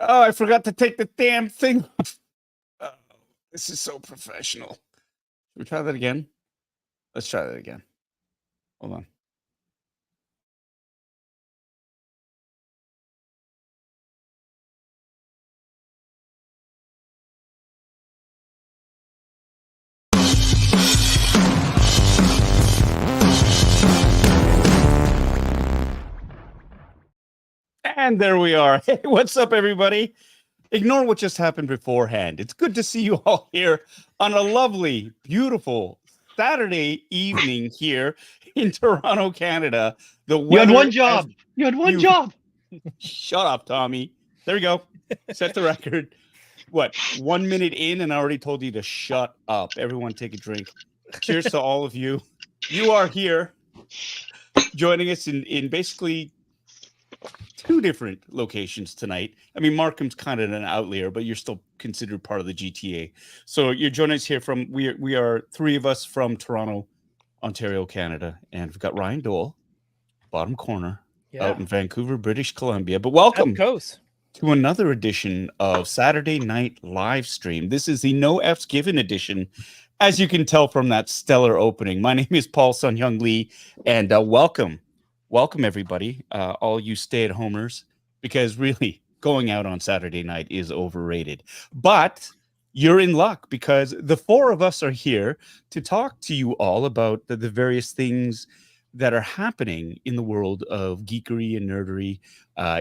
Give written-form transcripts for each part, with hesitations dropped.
Oh, I forgot to take the damn thing off. Oh, this is so professional. Should we try that again? Let's try that again. Hold on. And there we are. Hey, what's up, everybody? Ignore what just happened beforehand. It's good to see you all here on a lovely, beautiful Saturday evening here in Toronto, Canada. You had one job. You had one job. Shut up, Tommy. There we go. Set the record. What, 1 minute in and I already told you to shut up. Everyone take a drink. Cheers to all of you. You are here joining us in basically two different locations tonight. I mean, Markham's kind of an outlier, but you're still considered part of the GTA. So you're joining us here from, we are three of us from Toronto, Ontario, Canada. And we've got Ryan Doell, bottom corner, out in Vancouver, British Columbia. But welcome to another edition of Saturday Night Livestream. This is the No F's Given edition, as you can tell from that stellar opening. My name is Paul Sun-Hyung Lee, and welcome everybody, all you stay-at-homers, because really going out on Saturday night is overrated. But you're in luck because the four of us are here to talk to you all about the various things that are happening in the world of geekery and nerdery.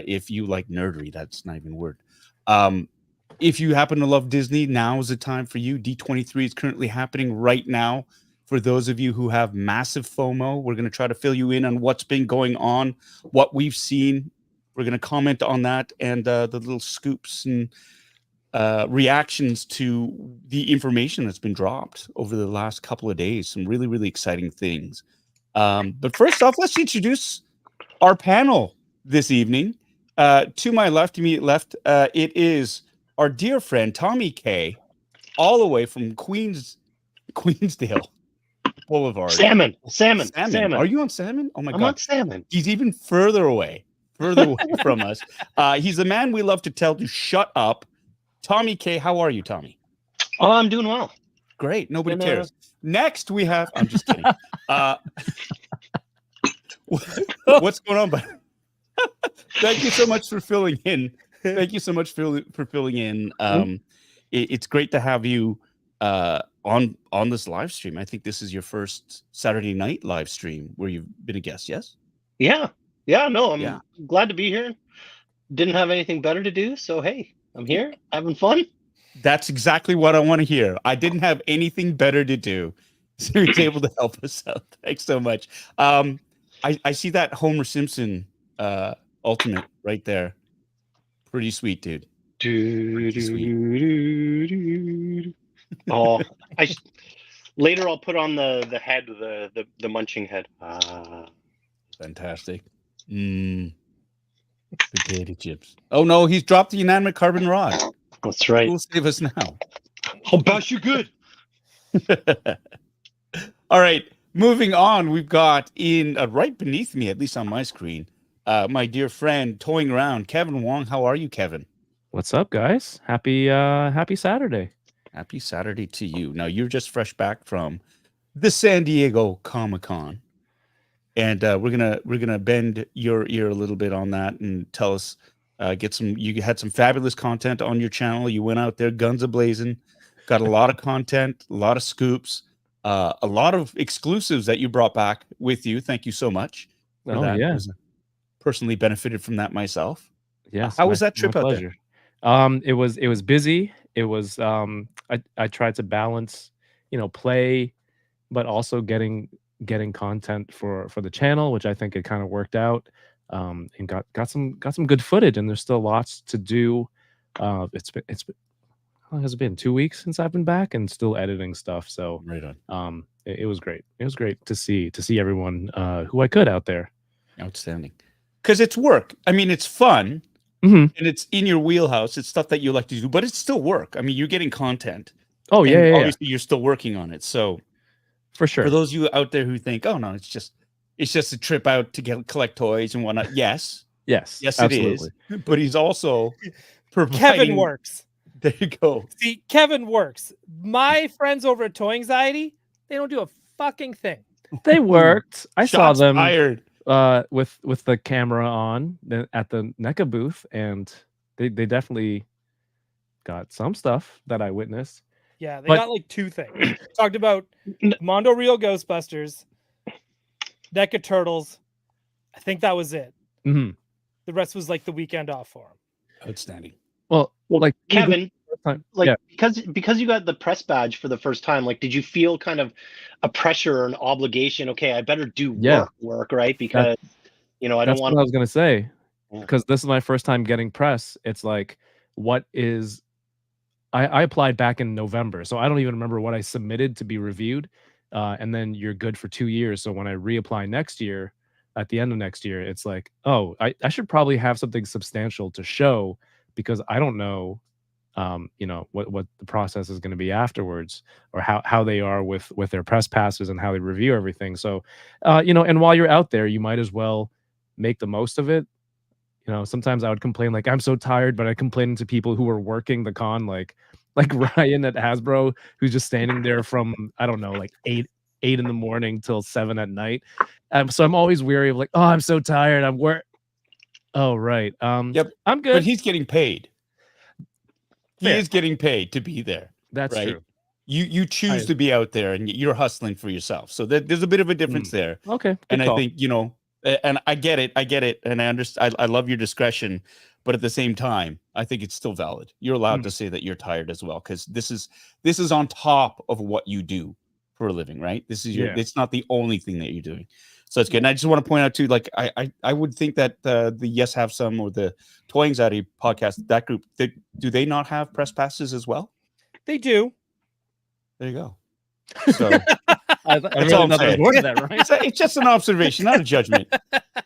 If you like nerdery, that's not even a word. If you happen to love Disney, now is the time for you. D23 is currently happening right now. For those of you who have massive FOMO, we're going to try to fill you in on what's been going on, what we've seen. We're going to comment on that and the little scoops and reactions to the information that's been dropped over the last couple of days. Some really, really exciting things. But first off, let's introduce our panel this evening. To my left, immediate left, it is our dear friend, Tommy K, all the way from Queensdale Boulevard. Salmon. Are you on Salmon? Oh my God. I'm on Salmon. He's even further away from us. He's the man we love to tell to shut up. Tommy K, how are you, Tommy? Oh, I'm doing well. Great. Nobody cares. Next, we have... I'm just kidding. What's going on, bud? Thank you so much for filling in. Thank you so much for filling in. It's great to have you on this live stream. I think this is your first Saturday night live stream where you've been a guest, yes? Yeah. No, I'm glad to be here. Didn't have anything better to do, so hey, I'm here having fun. That's exactly what I want to hear. I didn't have anything better to do, so you're able to help us out. Thanks so much. I see that Homer Simpson ultimate right there. Pretty sweet, dude. Pretty sweet. Oh, later I'll put on the head, the munching head. Fantastic. Potato chips. Oh no, he's dropped the inanimate carbon rod. That's right. Who'll save us now? I'll bash you good. All right, moving on. We've got in right beneath me, at least on my screen, my dear friend toying around, Kevin Wong. How are you, Kevin? What's up, guys? Happy Saturday. Happy Saturday to you. Now, you're just fresh back from the San Diego Comic-Con, and we're gonna bend your ear a little bit on that and tell us, you had some fabulous content on your channel. You went out there guns a-blazing, got a lot of content, a lot of scoops, a lot of exclusives that you brought back with you. Thank you so much for that. Yeah. Personally benefited from that myself. Yeah. How was that trip out there? It was busy. It was I tried to balance, play, but also getting content for the channel, which I think it kind of worked out. And got some good footage, and there's still lots to do. It's been how long has it been? 2 weeks since I've been back, and still editing stuff. So right on. It was great. It was great to see everyone who I could out there. Outstanding. Because it's work. I mean, it's fun. And it's in your wheelhouse. It's stuff that you like to do, but it's still work. I mean, you're getting content. Oh, yeah. Obviously, you're still working on it. So, for sure. For those of you out there who think, "Oh no, it's just a trip out to collect toys and whatnot." Yes, it absolutely. Is. But he's also providing. works. There you go. See, Kevin works. My friends over at Toy Anxiety, they don't do a fucking thing. They worked. I saw Shots them fired. with the camera on at the NECA booth, and they definitely got some stuff that I witnessed. Yeah, they But- got like 2 things. Talked about Mondo Real Ghostbusters, NECA Turtles. I think that was it. hmm The rest was like the weekend off for them. Outstanding. Well, like Kevin, like yeah. because you got the press badge for the first time, like did you feel kind of a pressure or an obligation? Okay, I better do Yeah. work, right? Because I don't That's want what I was gonna say, Yeah. because this is my first time getting press. It's like, what is? I applied back in November, so I don't even remember what I submitted to be reviewed, and then you're good for 2 years. So when I reapply next year, at the end of next year, it's like, oh, I should probably have something substantial to show, because I don't know, what the process is going to be afterwards, or how they are with their press passes and how they review everything. So, and while you're out there, you might as well make the most of it. Sometimes I would complain, like, I'm so tired, but I complain to people who are working the con, like Ryan at Hasbro, who's just standing there from, I don't know, like 8 in the morning till 7 at night. So I'm always weary of, like, oh, I'm so tired. Oh, right. Yep. I'm good. But he's getting paid. He Fair. is getting paid to be there. That's right? true. You choose to be out there, and you're hustling for yourself. So there's a bit of a difference there. Okay. Good And call. I think, and I get it, and I understand. I love your discretion, but at the same time, I think it's still valid. You're allowed to say that you're tired as well, because this is on top of what you do for a living, right? This is it's not the only thing that you're doing. So it's good. And I just want to point out too, like I would think that the Yes Have Some, or the Toy Anxiety podcast, that group, do they not have press passes as well? They do. There you go. So I That's really all I'm thought there was saying. more to that, right? it's just an observation, not a judgment.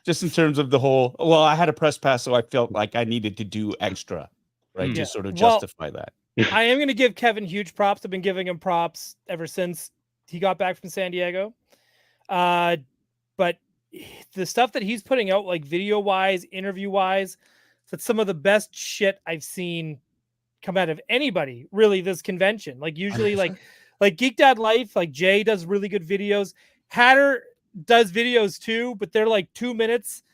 Just in terms of the whole, well, I had a press pass, so I felt like I needed to do extra, right? Yeah. To sort of Well, justify that. I am going to give Kevin huge props. I've been giving him props ever since he got back from San Diego. But the stuff that he's putting out, like video wise, interview wise, that's some of the best shit I've seen come out of anybody really this convention. Like usually like Geek Dad Life, like Jay does really good videos. Hatter does videos too, but they're like 2 minutes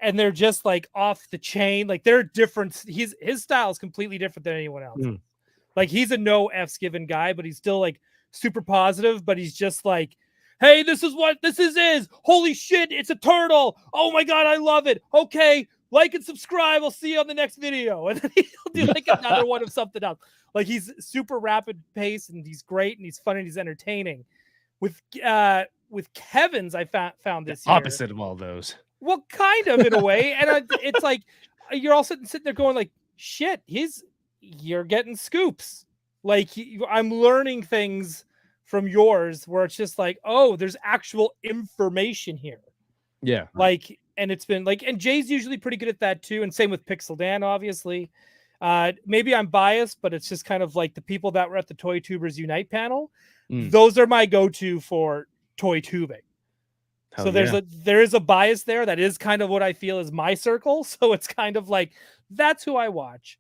and they're just like off the chain. Like they're different. His style is completely different than anyone else. Like he's a no F's given guy, but he's still like super positive, but he's just like, hey, this is what this is. Holy shit, it's a turtle. Oh my God, I love it. Okay, like and subscribe. I'll see you on the next video. And then he'll do like another one of something else. Like he's super rapid pace, and he's great, and he's fun, and he's entertaining. With Kevin's, I found this Opposite of all those. Well, kind of in a way. And it's like you're all sitting there going like, shit, you're getting scoops. Like I'm learning things from yours where it's just like, oh, there's actual information here. Yeah. Like, and it's been like, and Jay's usually pretty good at that too. And same with Pixel Dan, obviously. Maybe I'm biased, but it's just kind of like the people that were at the Toy Tubers Unite panel. Those are my go-to for toy tubing. So there is a bias there. That is kind of what I feel is my circle. So it's kind of like, that's who I watch.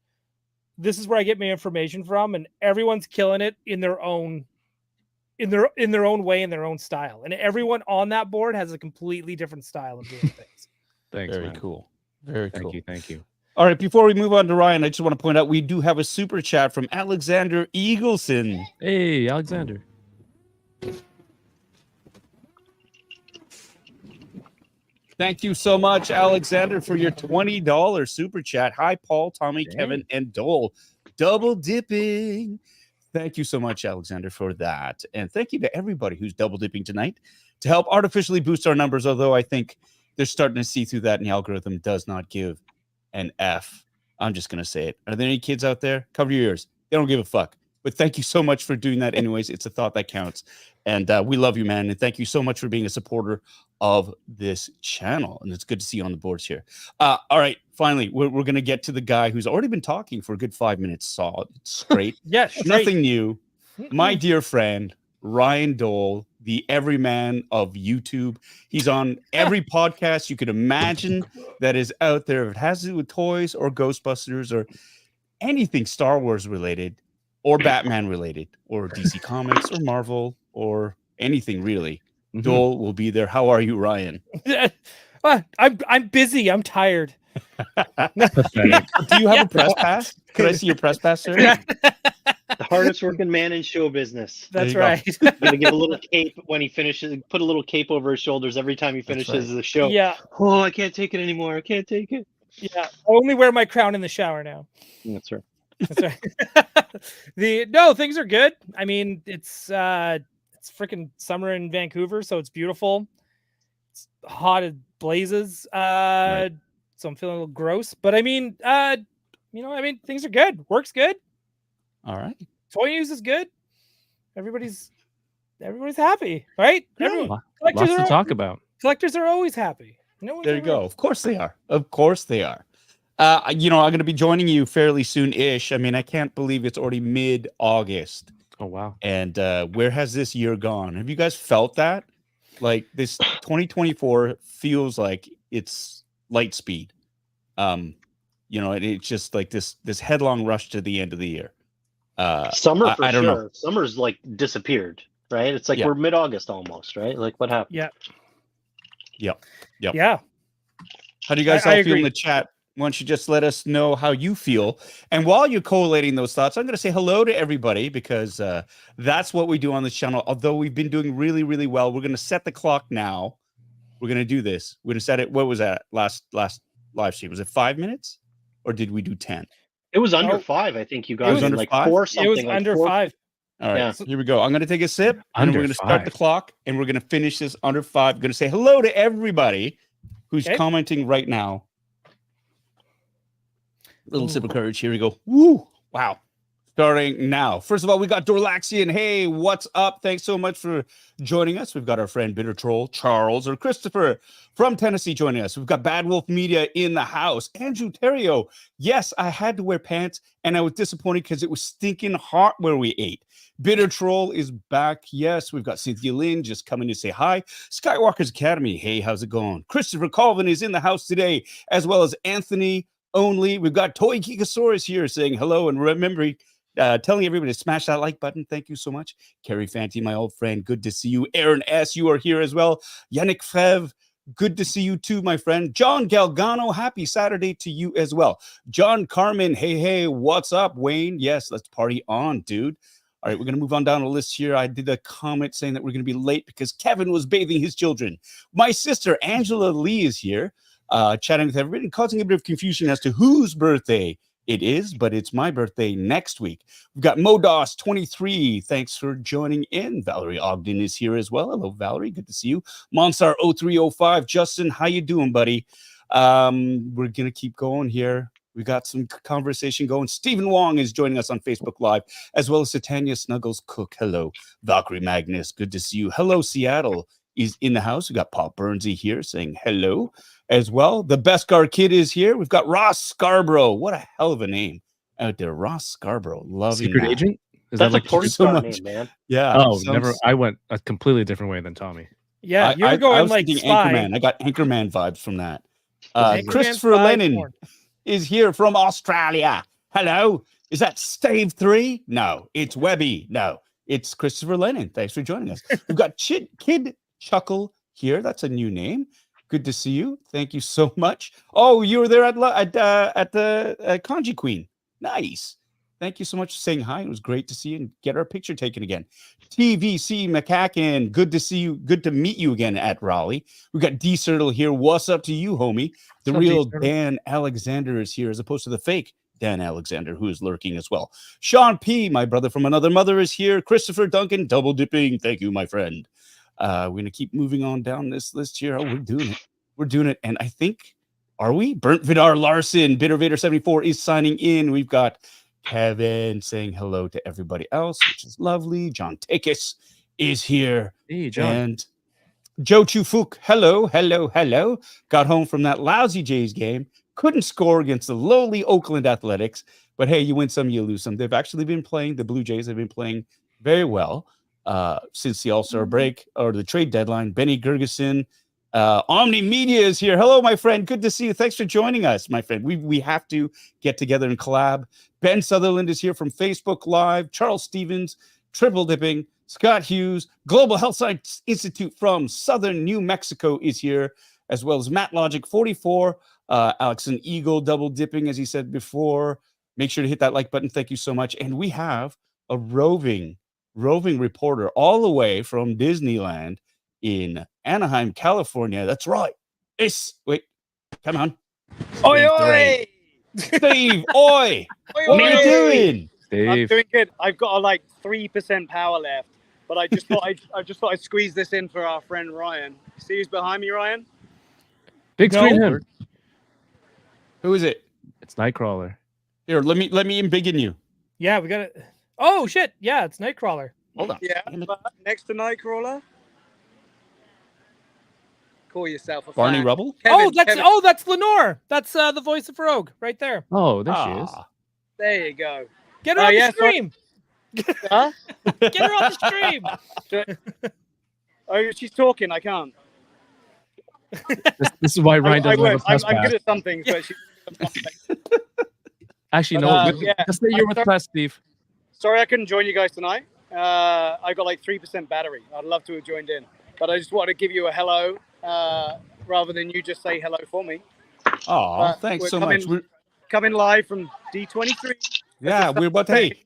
This is where I get my information from, and everyone's killing it in their own way, in their own style. And everyone on that board has a completely different style of doing things. Thanks. Very man. cool. Very cool. Thank you. All right, before we move on to Ryan, I just want to point out we do have a super chat from Alexander Eagleson. Hey, Alexander. Thank you so much, Alexander, for your $20 super chat. Hi, Paul, Tommy, Kevin, and Doell. Double dipping. Thank you so much, Alexander, for that. And thank you to everybody who's double dipping tonight to help artificially boost our numbers, although I think they're starting to see through that, and the algorithm does not give an F. I'm just going to say it. Are there any kids out there? Cover your ears. They don't give a fuck. But thank you so much for doing that anyways. It's a thought that counts. And we love you, man. And thank you so much for being a supporter of this channel. And it's good to see you on the boards here. All right. Finally, we're going to get to the guy who's already been talking for a good 5 minutes solid. Straight. Yes. Nothing new. My dear friend, Ryan Doell, the everyman of YouTube. He's on every podcast you could imagine that is out there. If it has to do with toys or Ghostbusters or anything Star Wars related or Batman related or DC Comics or Marvel or anything really, Doell will be there. How are you, Ryan? I'm busy. I'm tired. Pathetic. Do you have a press pass? Could I see your press pass, sir? The hardest working man in show business. That's There you right. Gonna get a little cape when he finishes. Put a little cape over his shoulders every time he finishes the show. Yeah. Oh, I can't take it anymore. I can't take it. Yeah. I only wear my crown in the shower now. That's right. That's right. No, things are good. I mean, it's freaking summer in Vancouver, so it's beautiful. It's hot as blazes. Right. So I'm feeling a little gross. But I mean, things are good. Work's good. All right. Toy news is good. Everybody's happy, right? Yeah. Everyone, Lots to talk about. collectors are always happy. No one's There you ever- go. Of course they are. Of course they are. I'm going to be joining you fairly soon-ish. I mean, I can't believe it's already mid-August. Oh wow. And where has this year gone? Have you guys felt that? Like this 2024 feels like it's light speed. It's just like this headlong rush to the end of the year. Summer for I don't sure. know. Summer's like disappeared, right? It's like Yeah. we're mid-August almost, right? Like what happened? Yeah. Yep. Yeah. How do you guys I all feel in agree. the chat? Why don't you just let us know how you feel? And while you're collating those thoughts, I'm going to say hello to everybody because that's what we do on this channel. Although we've been doing really, really well, we're going to set the clock now. We're going to do this. We're going to set it. What was that last live stream? Was it 5 minutes or did we do 10? It was under Oh. 5. I think you It guys was were under like 5? 4 It something. was like under 4. 5. All right, Yeah. here we go. I'm going to take a sip and Under we're going to start the 5. clock and we're going to finish this under 5. I'm going to say hello to everybody who's Okay. commenting right now. Little sip of Ooh. courage. Here we go. Woo! Wow. Starting now. First of all, we got Dorlaxian. Hey, what's up? Thanks so much for joining us. We've got our friend Bitter Troll, Charles, or Christopher from Tennessee joining us. We've got Bad Wolf Media in the house. Andrew Terrio. Yes, I had to wear pants, and I was disappointed because it was stinking hot where we ate. Bitter Troll is back. Yes, we've got Cynthia Lynn just coming to say hi. Skywalker's Academy. Hey, how's it going? Christopher Colvin is in the house today, as well as Anthony Only. We've got Toy Geekosaurus here saying hello and remembering, telling everybody to smash that like button. Thank you so much. Carrie Fanti, my old friend. Good to see you. Aaron S., you are here as well. Yannick Frev, good to see you too, my friend. John Galgano, happy Saturday to you as well. John Carmen, hey, what's up, Wayne? Yes, let's party on, dude. All right, we're going to move on down the list here. I did a comment saying that we're going to be late because Kevin was bathing his children. My sister, Angela Lee, is here, chatting with everybody and causing a bit of confusion as to whose birthday it is, but it's my birthday next week. We've got Modos23. Thanks for joining in. Valerie Ogden is here as well. Hello, Valerie. Good to see you. Monstar0305. Justin, how you doing, buddy? We're going to keep going here. We got some conversation going. Stephen Wong is joining us on Facebook Live, as well as Satania Snuggles Cook. Hello, Valkyrie Magnus. Good to see you. Hello, Seattle is in the house. We got Paul Burnsy here saying hello as well. The Beskar Kid is here. We've got Ross Scarborough. What a hell of a name out there. Ross Scarborough. Loving Secret that. agent? Is That's that like a porn so star much. name, man. Yeah. Oh, sounds- never. I went a completely different way than Tommy. Yeah, you I were going was like thinking spy. Anchorman. I got Anchorman vibes from that. Anchorman Christopher spy Lennon porn. is here from Australia. Hello. Is that Stave 3? No, it's Webby. No, it's Christopher Lennon. Thanks for joining us. We've got Kid Chuckle here. That's a new name. Good to see you. Thank you so much. Oh, you were there at the Kanji Queen. Nice. Thank you so much for saying hi. It was great to see you and get our picture taken again. TVC McCacken, good to see you. Good to meet you again at Raleigh. We got D Sertle here. What's up to you, homie? The What's up, real D-Sertle? Dan Alexander is here as opposed to the fake Dan Alexander who is lurking as well. Sean P., my brother from another mother, is here. Christopher Duncan, double dipping. Thank you, my friend. We're going to keep moving on down this list here. Oh, we're doing it. We're doing it. And I think, are we? Burnt Vidar Larson, Bitter Vader 74 is signing in. We've got Kevin saying hello to everybody else, which is lovely. John Takis is here. Hey, John. And Joe Chufuk, hello. Got home from that lousy Jays game. Couldn't score against the lowly Oakland Athletics. But hey, you win some, you lose some. They've actually been playing, the Blue Jays have been playing very well since the All-Star break or the trade deadline. Benny Gergeson Omni Media is here. Hello, my friend. Good to see you. Thanks for joining us, my friend. We have to get together and collab. Ben Sutherland is here from Facebook Live. Charles Stevens, Triple Dipping. Scott Hughes, Global Health Science Institute from Southern New Mexico is here, as well as Matt Logic 44, Alex and Eagle double dipping, as he said before. Make sure to hit that like button. Thank you so much. And we have a roving reporter all the way from Disneyland in Anaheim, California. That's right. Wait, come on. Oi, oi! Steve, oi! Oi, What are you oi! doing? I'm Dave. doing good. I've got like 3% power left, but I just thought I'd squeeze this in for our friend Ryan. See who's behind me, Ryan? Big screen him. Who is it? It's Nightcrawler. Here, let me embiggen you. Yeah, we got it. Oh shit! Yeah, it's Nightcrawler. Hold on. Yeah, but next to Nightcrawler. Call yourself a Barney fan. Rubble? Kevin, That's Lenore. That's the voice of Rogue right there. Oh, there she is. There you go. Get her on yeah, the stream. Huh? Get her on the stream. Oh, she's talking. I can't. This is why Ryan I doesn't have a would. press I'm pass. good at some things, but she's Actually, no. But, yeah. Just say you're with press, Steve. Sorry I couldn't join you guys tonight. I got like 3% battery. I'd love to have joined in, but I just wanted to give you a hello rather than you just say hello for me. Oh, thanks we're so much. Coming live from D23. Yeah, we're about to. Hey,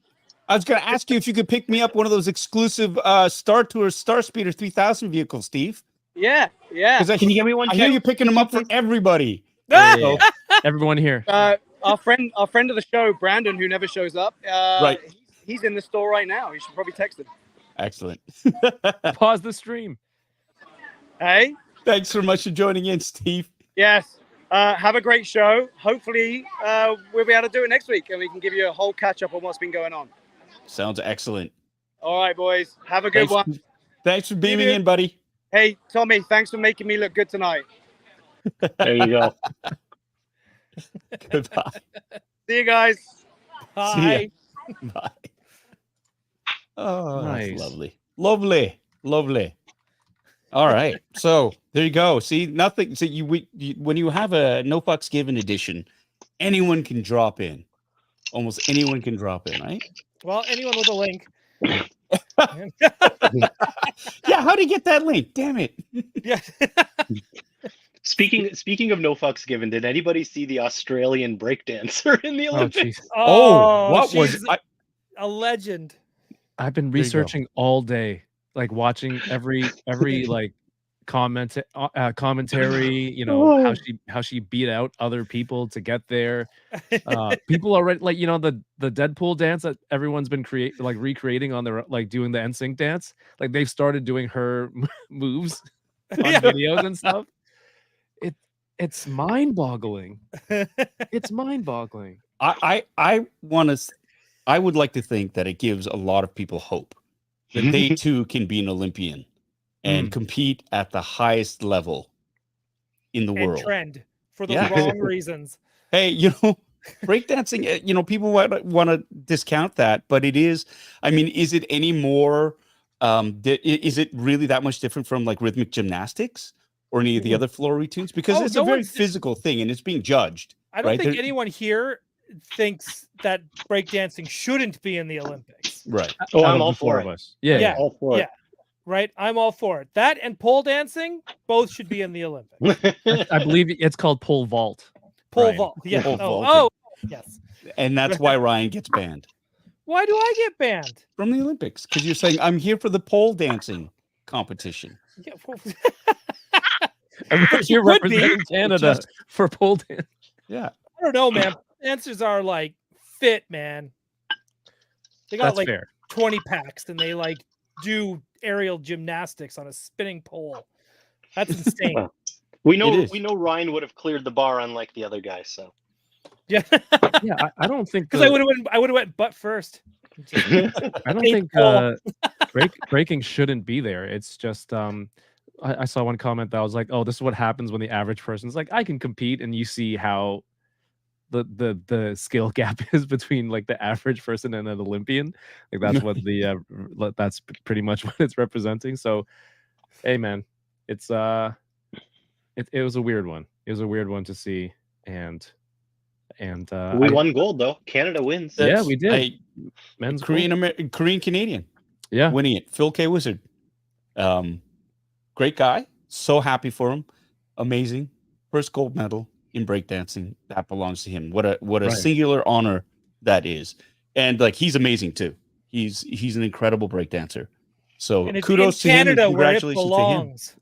I was going to ask you if you could pick me up one of those exclusive Star Tour Star Speeder 3000 vehicles, Steve. Yeah. Can you give me one? I hear you picking them up for everybody. Yeah. Everyone here. Our friend of the show, Brandon, who never shows up. Right. He's in the store right now. You should probably text him. Excellent. Pause the stream. Hey. Thanks so much for joining in, Steve. Yes. Have a great show. Hopefully, we'll be able to do it next week, and we can give you a whole catch up on what's been going on. Sounds excellent. All right, boys. Have a good one. Thanks for beaming in, buddy. Hey, Tommy. Thanks for making me look good tonight. There you go. Goodbye. See you guys. Hi. Bye. Oh, Nice. that's lovely. All right, so there you go. See, nothing. So when you have a No Fucks Given edition, anyone can drop in. Almost anyone can drop in, right? Well, anyone with a link. Yeah, how do you get that link? Damn it. Yeah. Speaking of no fucks given, did anybody see the Australian breakdancer in the Oh, Olympics? jeez. What was she's I? a legend. I've been There you go. researching all day, like watching every like commentary. You know how she beat out other people to get there. People already like the Deadpool dance that everyone's been recreating on their doing the NSYNC dance. Like they've started doing her moves on videos and stuff. It's mind-boggling. It's mind-boggling. I would like to think that it gives a lot of people hope that they too can be an Olympian and compete at the highest level in the world. Trend for the Yeah. wrong reasons. Hey, breakdancing, people want to discount that, but it is, is it any more, is it really that much different from like rhythmic gymnastics or any of the other floor routines? Because it's a very physical thing and it's being judged. I don't right? think anyone here thinks that breakdancing shouldn't be in the Olympics. Right. Oh, Out I'm of all the four for of it. us. Yeah. All for Yeah. Right? I'm all for it. That and pole dancing both should be in the Olympics. it. I believe it's called pole vault. Pole Ryan. vault. Yeah. Pole Oh, vaulting. yes. And that's why Ryan gets banned Why do I get banned? from the Olympics. Because you're saying, I'm here for the pole dancing competition. Yeah, well, You're you could be. representing Canada for pole dance. Yeah. I don't know, man. Dancers are like fit, man. They got That's like fair. 20 packs and they like do aerial gymnastics on a spinning pole. That's insane. we It is. know Ryan would have cleared the bar unlike the other guys. So Yeah. Yeah, I don't think Because I would have went butt first. I don't think pole. breaking shouldn't be there. It's just I saw one comment that was like, "Oh, this is what happens when the average person's like, I can compete," and you see how the skill gap is between like the average person and an Olympian. Like that's what that's pretty much what it's representing. So, hey man, it's it was a weird one. It was a weird one to see, and We won gold though. Canada wins. Yeah, we did. Men's gold. Korean Canadian. Yeah, winning it. Phil K. Wizard. Great guy. So happy for him. Amazing. First gold medal in breakdancing. That belongs to him. What a Right. singular honor that is. And like he's amazing too. He's an incredible breakdancer. So And it's kudos in to him. And Canada where it congratulations to him. belongs.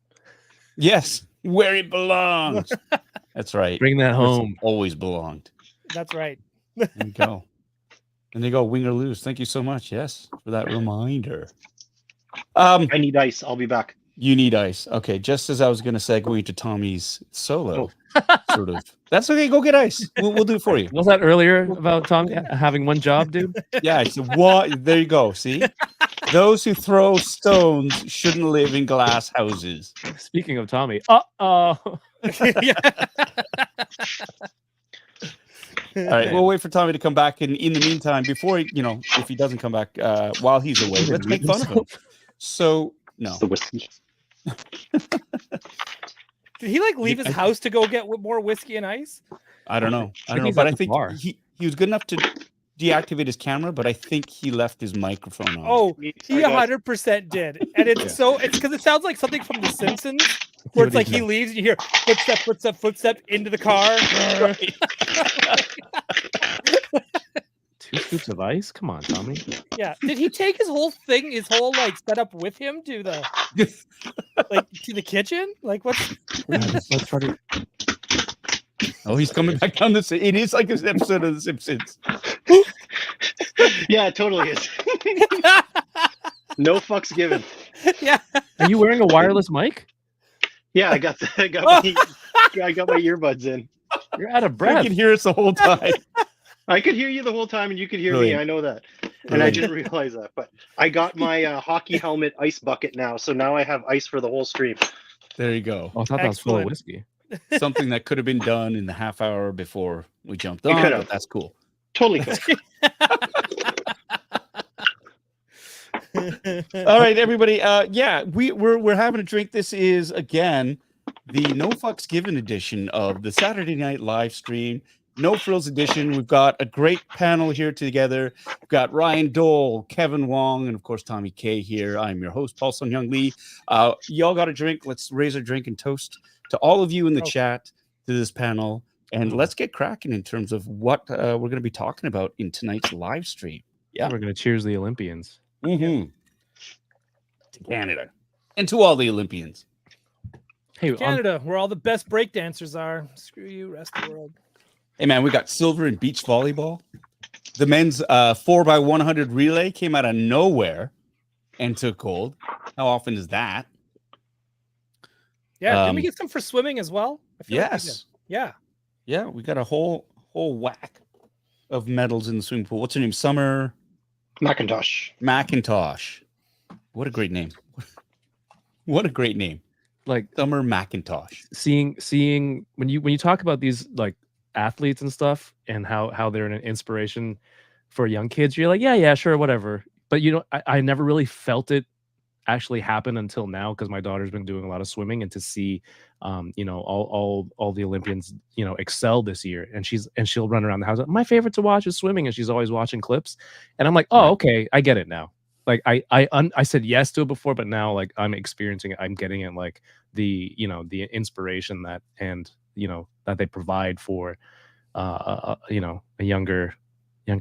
Yes, where it belongs. That's right. bring that Where it's home. always belonged. That's right. There you go. And they go win or lose. Thank you so much. Yes, for that reminder. I need ice. I'll be back. You need ice. Okay, just as I was going to segue into Tommy's solo, sort of. That's okay. Go get ice. We'll do it for you. Was that earlier about Tom having one job, dude? Yeah. It's what? There you go. See, those who throw stones shouldn't live in glass houses. Speaking of Tommy, oh, Yeah. All right, we'll wait for Tommy to come back, and in the meantime, before if he doesn't come back while he's away, let's make fun of him. So no, It's the whiskey. Did he leave his house to go get more whiskey and ice? I don't know. He's But at I the think bar. he was good enough to deactivate his camera, but I think he left his microphone on. Oh, he Sorry, guys. 100% did. And it's because it sounds like something from The Simpsons, where it's like he leaves and you hear footstep into the car. 2 scoops of ice? Come on, Tommy. Yeah. Did he take his whole setup with him to the to the kitchen? Like what's Let's try to. Oh, he's coming back down the. It is like this episode of The Simpsons. Yeah, it totally is. No fucks given. Yeah. Are you wearing a wireless mic? Yeah, I got my earbuds in. You're out of You breath. can hear us the whole time. I could hear you the whole time, and you could hear Brilliant. me. I know that, and I didn't realize that. But I got my hockey helmet ice bucket now, so now I have ice for the whole stream. There you go. Oh, I thought that was full of Excellent. whiskey. Something that could have been done in the half hour before we jumped It on. could have. But that's cool. Totally cool. All right, everybody. Yeah, we're having a drink. This is again the No Fucks Given edition of the Saturday Night live stream. No Frills edition. We've got a great panel here together. We've got Ryan Doell, Kevin Wong, and of course Tommy K here. I'm your host, Paul Sun-Hyung Lee. Y'all got a drink. Let's raise a drink and toast to all of you in the chat to this panel. And let's get cracking in terms of what we're going to be talking about in tonight's live stream. Yeah. We're gonna cheers the Olympians. To Canada and to all the Olympians. Hey, Canada, where all the best breakdancers are. Screw you, rest of the world. Hey man, we got silver in beach volleyball. The men's 4x100 relay came out of nowhere and took gold. How often is that? Yeah, didn't we get some for swimming as well? I feel like we did. Yes. Yeah. Yeah, we got a whole whack of medals in the swimming pool. What's her name? Summer Macintosh. McIntosh. What a great name. What a great name. like Summer McIntosh. seeing when you talk about these like athletes and stuff and how they're an inspiration for young kids, you're like, yeah, sure, whatever. But I never really felt it actually happen until now, because my daughter's been doing a lot of swimming, and to see all the Olympians excel this year, and she'll run around the house. My favorite to watch is swimming, and she's always watching clips, and I'm like, oh, okay, I get it now. Like I said yes to it before, but now like I'm experiencing it, I'm getting it, like the inspiration that that they provide for a younger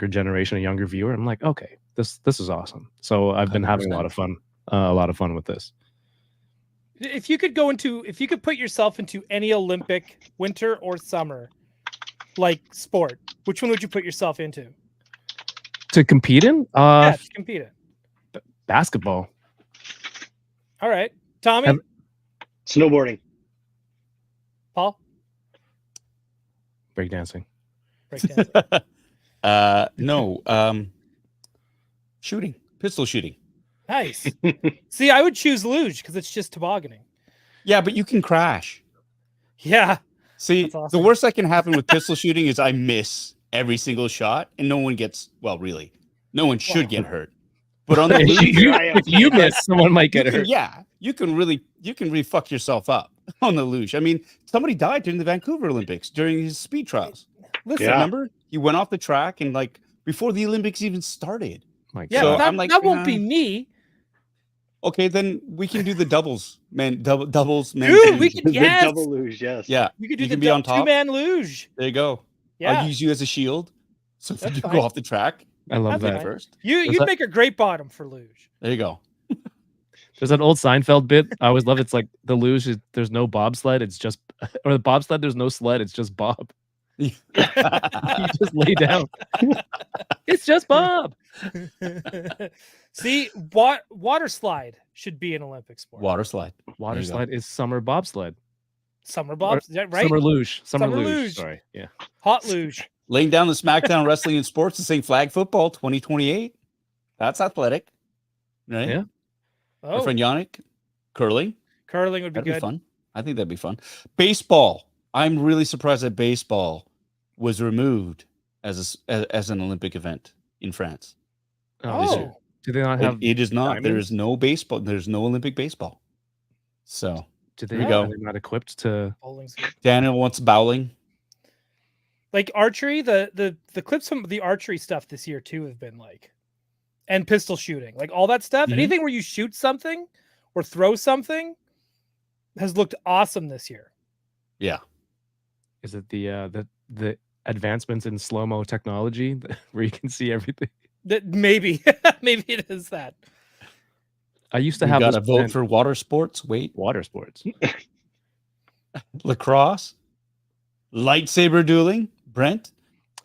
generation, a younger viewer. I'm like, okay, this is awesome. So I've been having a lot of fun with this. If you could put yourself into any Olympic, winter or summer, like sport, which one would you put yourself into? To compete in? Yeah, to compete in. Basketball. All right. Tommy? Snowboarding. Paul? Breakdancing. Breakdancing. No. Shooting. Pistol shooting. Nice. See, I would choose luge because it's just tobogganing. Yeah, but you can crash. Yeah. See, That's awesome. the worst that can happen with pistol shooting is I miss every single shot, and no one gets, well, really, no one should get hurt. But on the luge, If you miss, someone might get hurt. yeah, you can really fuck yourself up. on the luge. I mean, somebody died during the Vancouver Olympics during his speed trials. Listen, Yeah. Remember? He went off the track and like before the Olympics even started. My yeah, So but God. that, I'm like, that won't be me. Okay, then we can do the doubles, man. Doubles, man. Dude, we teams. could The yes, double luge, yes. Yeah, we could do you the can be on top. 2-man luge. There you go. Yeah, I'll use you as a shield. So if That's you fine. go off the track, I love That's that. fine. first. you'd that- make a great bottom for luge. There you go. There's that old Seinfeld bit. I always love it. It's like the luge is there's no bobsled. It's just or the bobsled. There's no sled. It's just Bob. You just lay down. It's just Bob. See, water slide should be an Olympic sport. Water slide. Water There you go. slide is summer bobsled. Summer bobs, is that right? Summer luge. Summer Summer luge. luge. Sorry. Yeah. Hot luge. Laying down the SmackDown Wrestling and Sports to St. Flag Football 2028. That's athletic. Right? Yeah. Our Oh, friend Yannick. Curling. curling would be That'd be good. fun. I think that'd be fun. Baseball. I'm really surprised that baseball was removed as an Olympic event in France. Oh, this year. Oh, do they not It- have? it is not. There diamonds? is no baseball. There's no Olympic baseball. So Do they? There you go. Are they not equipped to? bowling's good. Daniel wants bowling. Like archery, the clips from the archery stuff this year too have been like, and pistol shooting, like all that stuff. Mhm. Anything where you shoot something or throw something has looked awesome this year. Yeah. Is it the advancements in slow mo technology where you can see everything? That maybe maybe it is that. I used to We have got this to vote plan- for water sports. Wait, water sports. lacrosse, lightsaber dueling. Brent,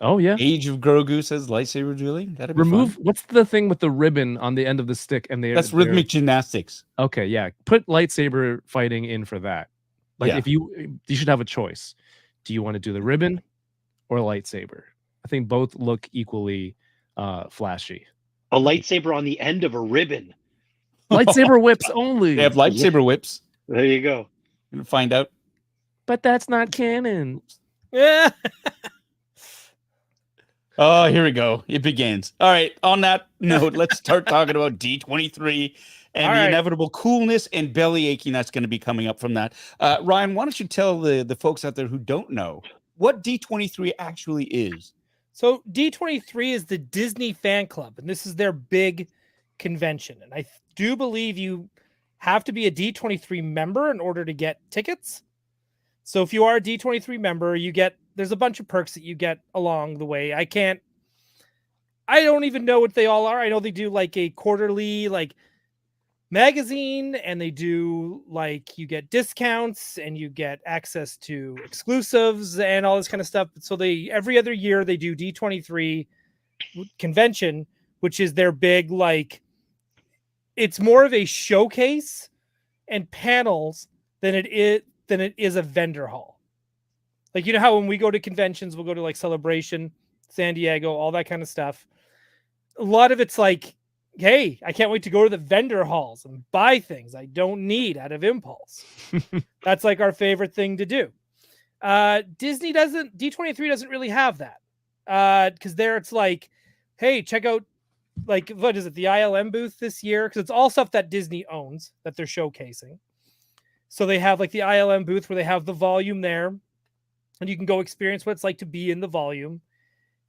Oh yeah. Age of Grogu says lightsaber dueling. That'd be Remove fun. what's the thing with the ribbon on the end of the stick and That's rhythmic gymnastics. Okay, yeah. Put lightsaber fighting in for that. Like Yeah. if you should have a choice. Do you want to do the ribbon or lightsaber? I think both look equally flashy. A lightsaber on the end of a ribbon. Lightsaber whips only. They have lightsaber whips. There you go. Gonna find out. But that's not canon. Yeah. Oh, here we go. It begins. All right. On that note, let's start talking about D23 and All the right. inevitable coolness and belly aching that's going to be coming up from that. Ryan, why don't you tell the folks out there who don't know what D23 actually is? So D23 is the Disney fan club, and this is their big convention. And I do believe you have to be a D23 member in order to get tickets. So if you are a D23 member, there's a bunch of perks that you get along the way. I don't even know what they all are. I know they do like a quarterly like magazine, and they do like you get discounts and you get access to exclusives and all this kind of stuff. So every other year they do D23 convention, which is their big like it's more of a showcase and panels than it is a vendor hall. Like, you know how when we go to conventions, we'll go to like Celebration, San Diego, all that kind of stuff. A lot of it's like, hey, I can't wait to go to the vendor halls and buy things I don't need out of impulse. That's like our favorite thing to do. D23 doesn't really have that. Because there it's like, hey, check out like, what is it, the ILM booth this year? Because it's all stuff that Disney owns that they're showcasing. So they have like the ILM booth where they have the volume there, and you can go experience what it's like to be in the volume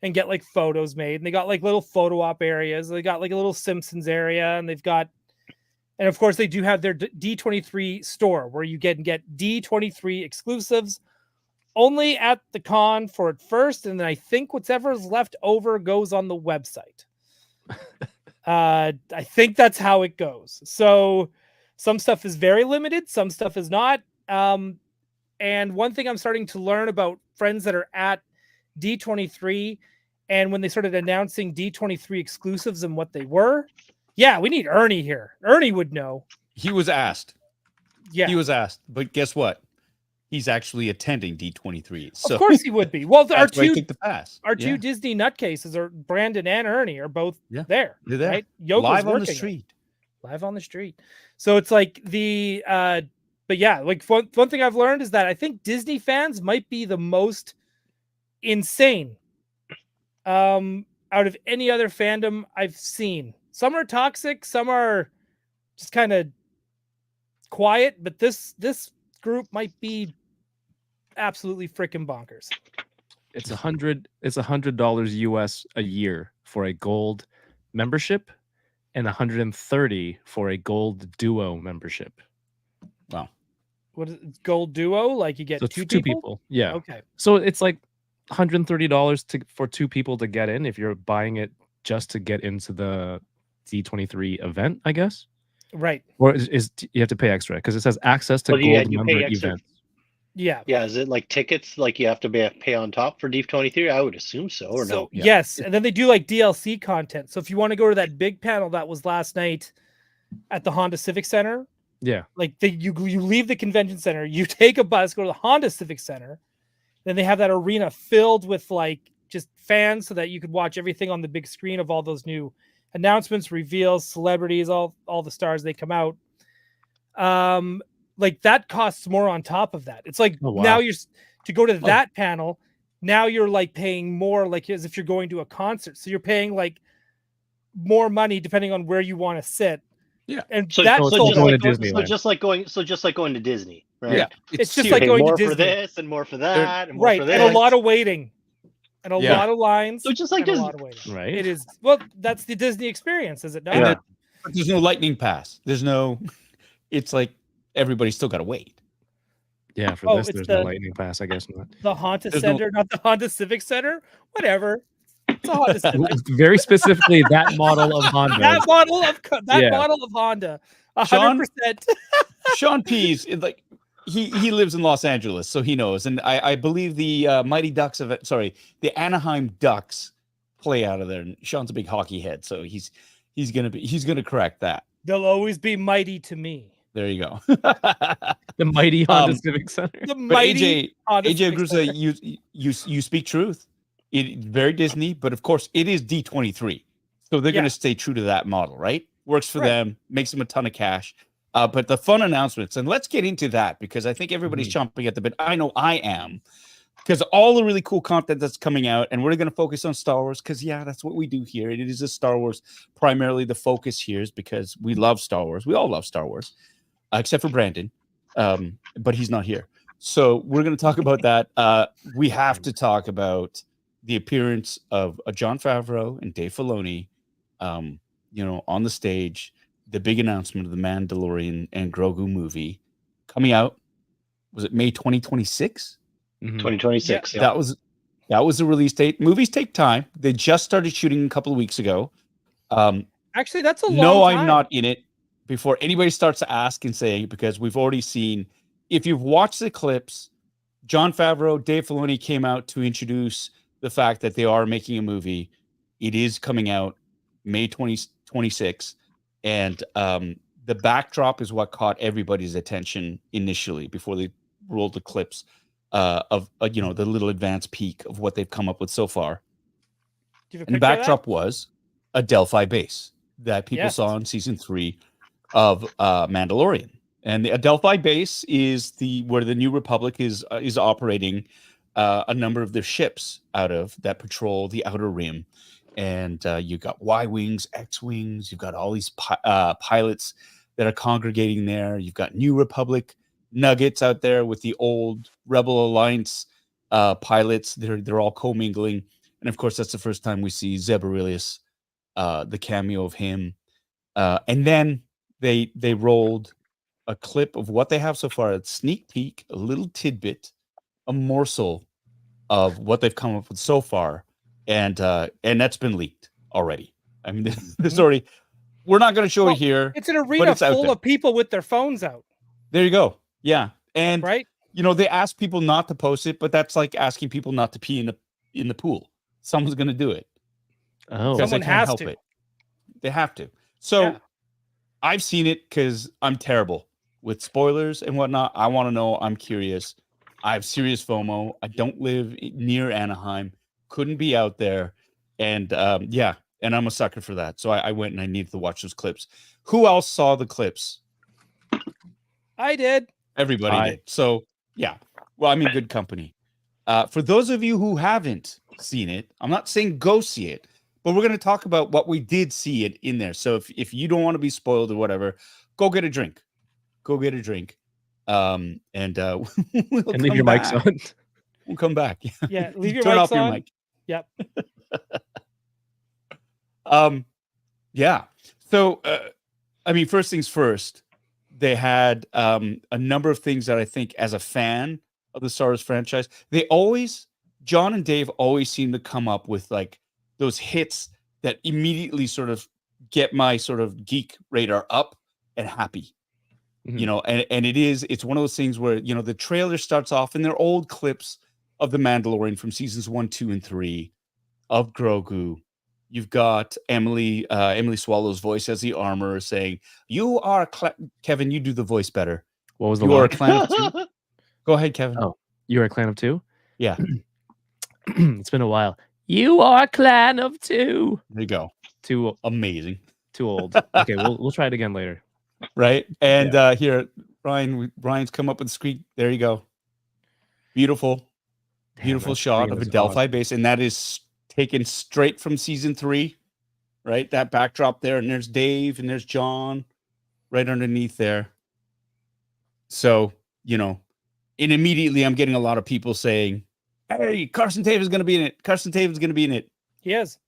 and get like photos made. And they got like little photo op areas. They got like a little Simpsons area, and and of course they do have their D23 store where you get D23 exclusives only at the con for it first. And then I think whatever's left over goes on the website. I think that's how it goes. So some stuff is very limited, some stuff is not. And one thing I'm starting to learn about friends that are at D23, and when they started announcing D23 exclusives and what they were, yeah, we need Ernie here. Ernie would know. He was asked. Yeah, He was asked. But guess what? He's actually attending D23. So of course he would be. Well, our that's why I two took the pass. two Disney nutcases are Brandon and Ernie are both Yeah, there. they're there. Right? Yoko's Live on the working it. street. Live on the street. So it's like but yeah, like one thing I've learned is that I think Disney fans might be the most insane out of any other fandom I've seen. Some are toxic, some are just kind of quiet, but this group might be absolutely freaking bonkers. It's $100 US a year for a gold membership, and $130 for a gold duo membership. Wow. What is it, gold duo? Like you get So two two people? people. Yeah. Okay. So it's like $130 for two people to get in if you're buying it just to get into the D23 event, I guess. Right. Or is you have to pay extra because it says access to Well, gold you member pay extra. events. Yeah. Yeah, is it like tickets? Like you have to pay on top for D23? I would assume so, or no? Yeah. Yes, and then they do like DLC content. So if you want to go to that big panel that was last night at the Honda Civic Center, Yeah. like you leave the convention center, you take a bus, go to the Honda Civic Center, then they have that arena filled with like just fans so that you could watch everything on the big screen of all those new announcements, reveals, celebrities, all the stars they come out. Like that costs more on top of that. It's like now you're to go to that panel. Now you're like paying more, like as if you're going to a concert. So you're paying like more money depending on where you want to sit. Yeah, and So, that's so, sold just out. like, Disneyland. so just like going to Disney, right? Yeah, it's just here. like Pay going more to for Disney. this and more for that, and more Right, for and this. a lot of waiting, and a Yeah. lot of lines. So just like and a Disney. lot of waiting. Right. It is well. That's the Disney experience, is it not? And Yeah. but there's no lightning pass. There's no. It's like everybody's still got to wait. Yeah, for Oh, this, it's there's the- no lightning pass, I guess not. The Honda There's no- Center, not the Honda Civic Center. Whatever. It's a Honda Civic. Very specifically, that model of Honda. that model of Yeah. model of Honda. Sean? 100%. Sean Pease, like he lives in Los Angeles, so he knows. And I believe the Mighty Ducks the Anaheim Ducks play out of there. And Sean's a big hockey head, so he's gonna correct that. They'll always be mighty to me. There you go. The mighty Honda Um, Civic Center. The But mighty Honda AJ Civic Center. Agrusa, you speak truth. It very Disney, but of course it is D23, so they're Yeah. gonna stay true to that model, right? Works for Right. them, makes them a ton of cash. But the fun announcements, and let's get into that because I think everybody's chomping at the bit. I know I am, because all the really cool content that's coming out, and we're going to focus on Star Wars because, yeah, that's what we do here. It is a Star Wars. Primarily the focus here is because we love Star Wars. We all love Star Wars, except for Brandon, but he's not here. So we're going to talk about that. We have to talk about the appearance of Jon Favreau and Dave Filoni, on the stage. The big announcement of the Mandalorian and Grogu movie coming out. Was it May 2026? 2026. Yeah. That was the release date. Movies take time. They just started shooting a couple of weeks ago. Actually, that's a long No, time. I'm not in it. Before anybody starts to ask and saying, because we've already seen, if you've watched the clips, Jon Favreau, Dave Filoni came out to introduce the fact that they are making a movie. It is coming out May 2026. And the backdrop is what caught everybody's attention initially before they rolled the clips of the little advanced peek of what they've come up with so far. Do you have a And the picture of that? backdrop was a Delphi base that people Yes. saw in season 3 of Mandalorian. And the Adelphi base is where the New Republic is operating a number of their ships out of that patrol the Outer Rim. And you've got Y-Wings, X-Wings. You've got all these pilots that are congregating there. You've got New Republic nuggets out there with the old Rebel Alliance pilots. They're all commingling. And, of course, that's the first time we see Zeb Aurelius, the cameo of him. And then they rolled a clip of what they have so far, a sneak peek, a little tidbit, a morsel of what they've come up with so far. And that's been leaked already. I mean, there's already. We're not going to show it here. It's an arena it's out full there. of people with their phones out, There you go. Yeah, and right? they ask people not to post it, but that's like asking people not to pee in the pool. Someone's going to do it. Oh, because they Someone can't has help to. it. They have to. So Yeah. I've seen it because I'm terrible with spoilers and whatnot. I want to know. I'm curious. I have serious FOMO. I don't live near Anaheim. Couldn't be out there. And and I'm a sucker for that. So I went and I needed to watch those clips. Who else saw the clips? I did. Everybody did. So yeah. Well, I'm in good company. For those of you who haven't seen it, I'm not saying go see it, but we're going to talk about what we did see it in there. So if you don't want to be spoiled or whatever, go get a drink. Go get a drink. and we'll And leave come your mics back. on. We'll come back. Yeah, leave your Turn mics off your on. mic. Yep. Yeah. So, I mean, first things first, they had a number of things that I think, as a fan of the Star Wars franchise, John and Dave always seem to come up with like those hits that immediately sort of get my sort of geek radar up and happy. Mhm. You know, and it's one of those things where, you know, the trailer starts off and they're old clips of The Mandalorian from seasons 1, 2, and 3 of Grogu. You've got Emily Swallow's voice as the armor saying, "You are Kevin, you do the voice better. What was the You are a line? clan of two." Go ahead, Kevin. Oh, you are a clan of two? Yeah. It's been a while. You are a clan of two. There you go. Too Amazing. old. Okay, we'll try it again later. Right? And here, Ryan's come up with the screen. There you go. Beautiful. Damn, Beautiful that shot screen of a is Delphi awesome. base, and that is taken straight from season 3, right? That backdrop there, and there's Dave and there's John right underneath there. So, you know, and immediately I'm getting a lot of people saying, "Hey, Carson Taven's going to be in it. Carson Taven's going to be in it." He is.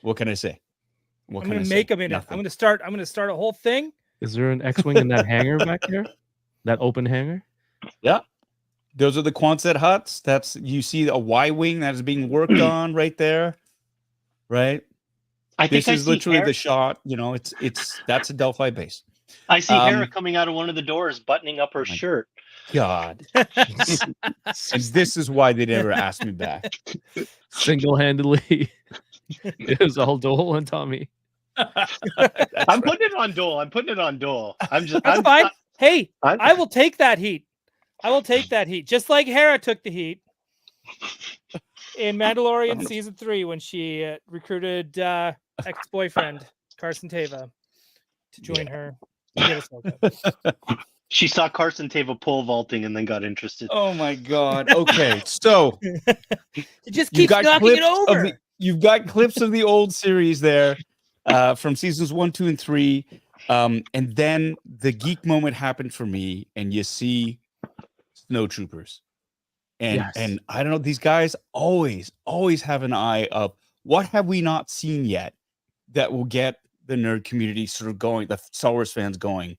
What can I say? What I'm can I gonna say? make him in it. Nothing. I'm gonna start a whole thing. Is there an X-wing in that hangar back there? That open hangar? Yeah. Those are the Quonset huts. You see a Y-wing that is being worked on right there. Right? I think This I is see literally Hera, the shot. You know, that's a Delphi base. I see Hera coming out of one of the doors, buttoning up her my shirt. God. And this is why they never asked me back. Single-handedly. It was all Doell and Tommy. I'm putting it on Doell. That's fine. Hey, I'm- I will take that heat. Just like Hera took the heat in Mandalorian season 3 when she recruited ex-boyfriend Carson Teva to join her. To get Ahsoka. She saw Carson Teva pole vaulting and then got interested. Oh my God. Okay. So It just keeps knocking it over. You've got clips of the old series there from seasons 1, 2, and 3. And then the geek moment happened for me, and you see snowtroopers. And I don't know, these guys always have an eye of what have we not seen yet that will get the nerd community sort of going, the Star Wars fans going.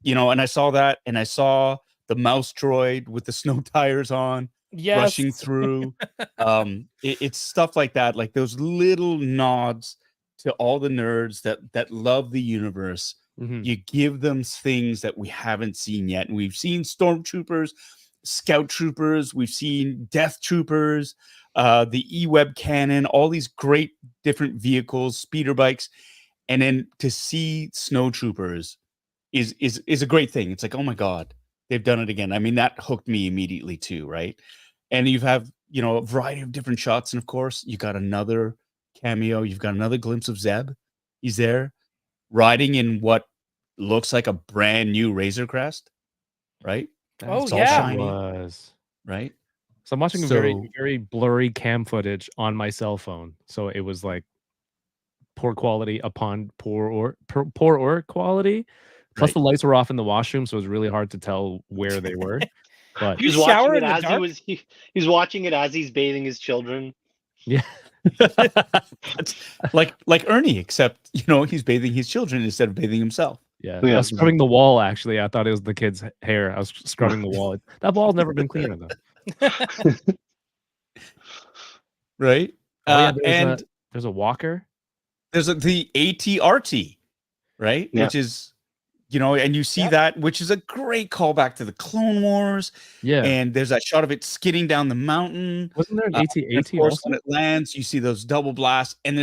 You know, and I saw that, and I saw the mouse droid with the snow tires on. Yes. Rushing through. It's stuff like that, like those little nods to all the nerds that love the universe. Mhm. You give them things that we haven't seen yet. And we've seen stormtroopers, scout troopers, we've seen death troopers, the E-Web cannon, all these great different vehicles, speeder bikes. And then to see snowtroopers is a great thing. It's like, oh my God, they've done it again. I mean, that hooked me immediately too, right? And you have, you know, a variety of different shots. And of course, you got another cameo. You've got another glimpse of Zeb. He's there riding in what looks like a brand new Razor Crest, right? Oh, It's all yeah. shiny, Was. right? So I'm watching So- very, very blurry cam footage on my cell phone. So it was like poor quality upon poor quality. Plus Right. the lights were off in the washroom, so it was really hard to tell where they were. But He was You shower watching it in the as dark? he's watching it as he's bathing his children. yeah, That's like Ernie, except, you know, he's bathing his children instead of bathing himself. yeah. Yeah. I was scrubbing the wall. Actually, I thought it was the kid's hair. I was scrubbing the wall. That wall's never been cleaner though. Right? Oh, yeah, And there's a walker. there's the ATRT, right? Yeah. Which is, you know, and you see Yep. that, which is a great callback to the Clone Wars. Yeah, And there's that shot of it skidding down the mountain. wasn't there an And AT-AT of course, also? when it lands, you see those double blasts, and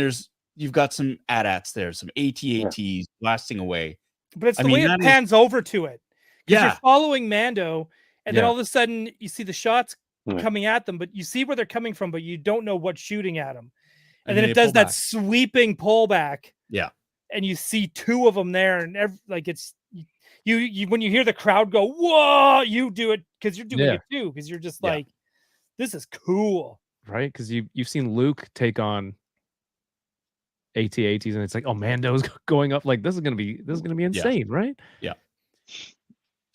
you've got some AT-ATs there, some AT-ATs blasting away. But it's I the mean, way that it is- pans over to it. Because you're Yeah. following Mando, and then Yeah. all of a sudden you see the shots Yeah. coming at them, but you see where they're coming from, but you don't know what's shooting at them. And, And then then it they does pull that back. sweeping pullback. Yeah. And you see two of them there, and it's you when you hear the crowd go, "Whoa!" You do it because you're doing Yeah. it too, because you're just Yeah. like, "This is cool." Right? Because you've seen Luke take on AT-ATs, and it's like, oh, Mando's going up. Like this is gonna be insane, right?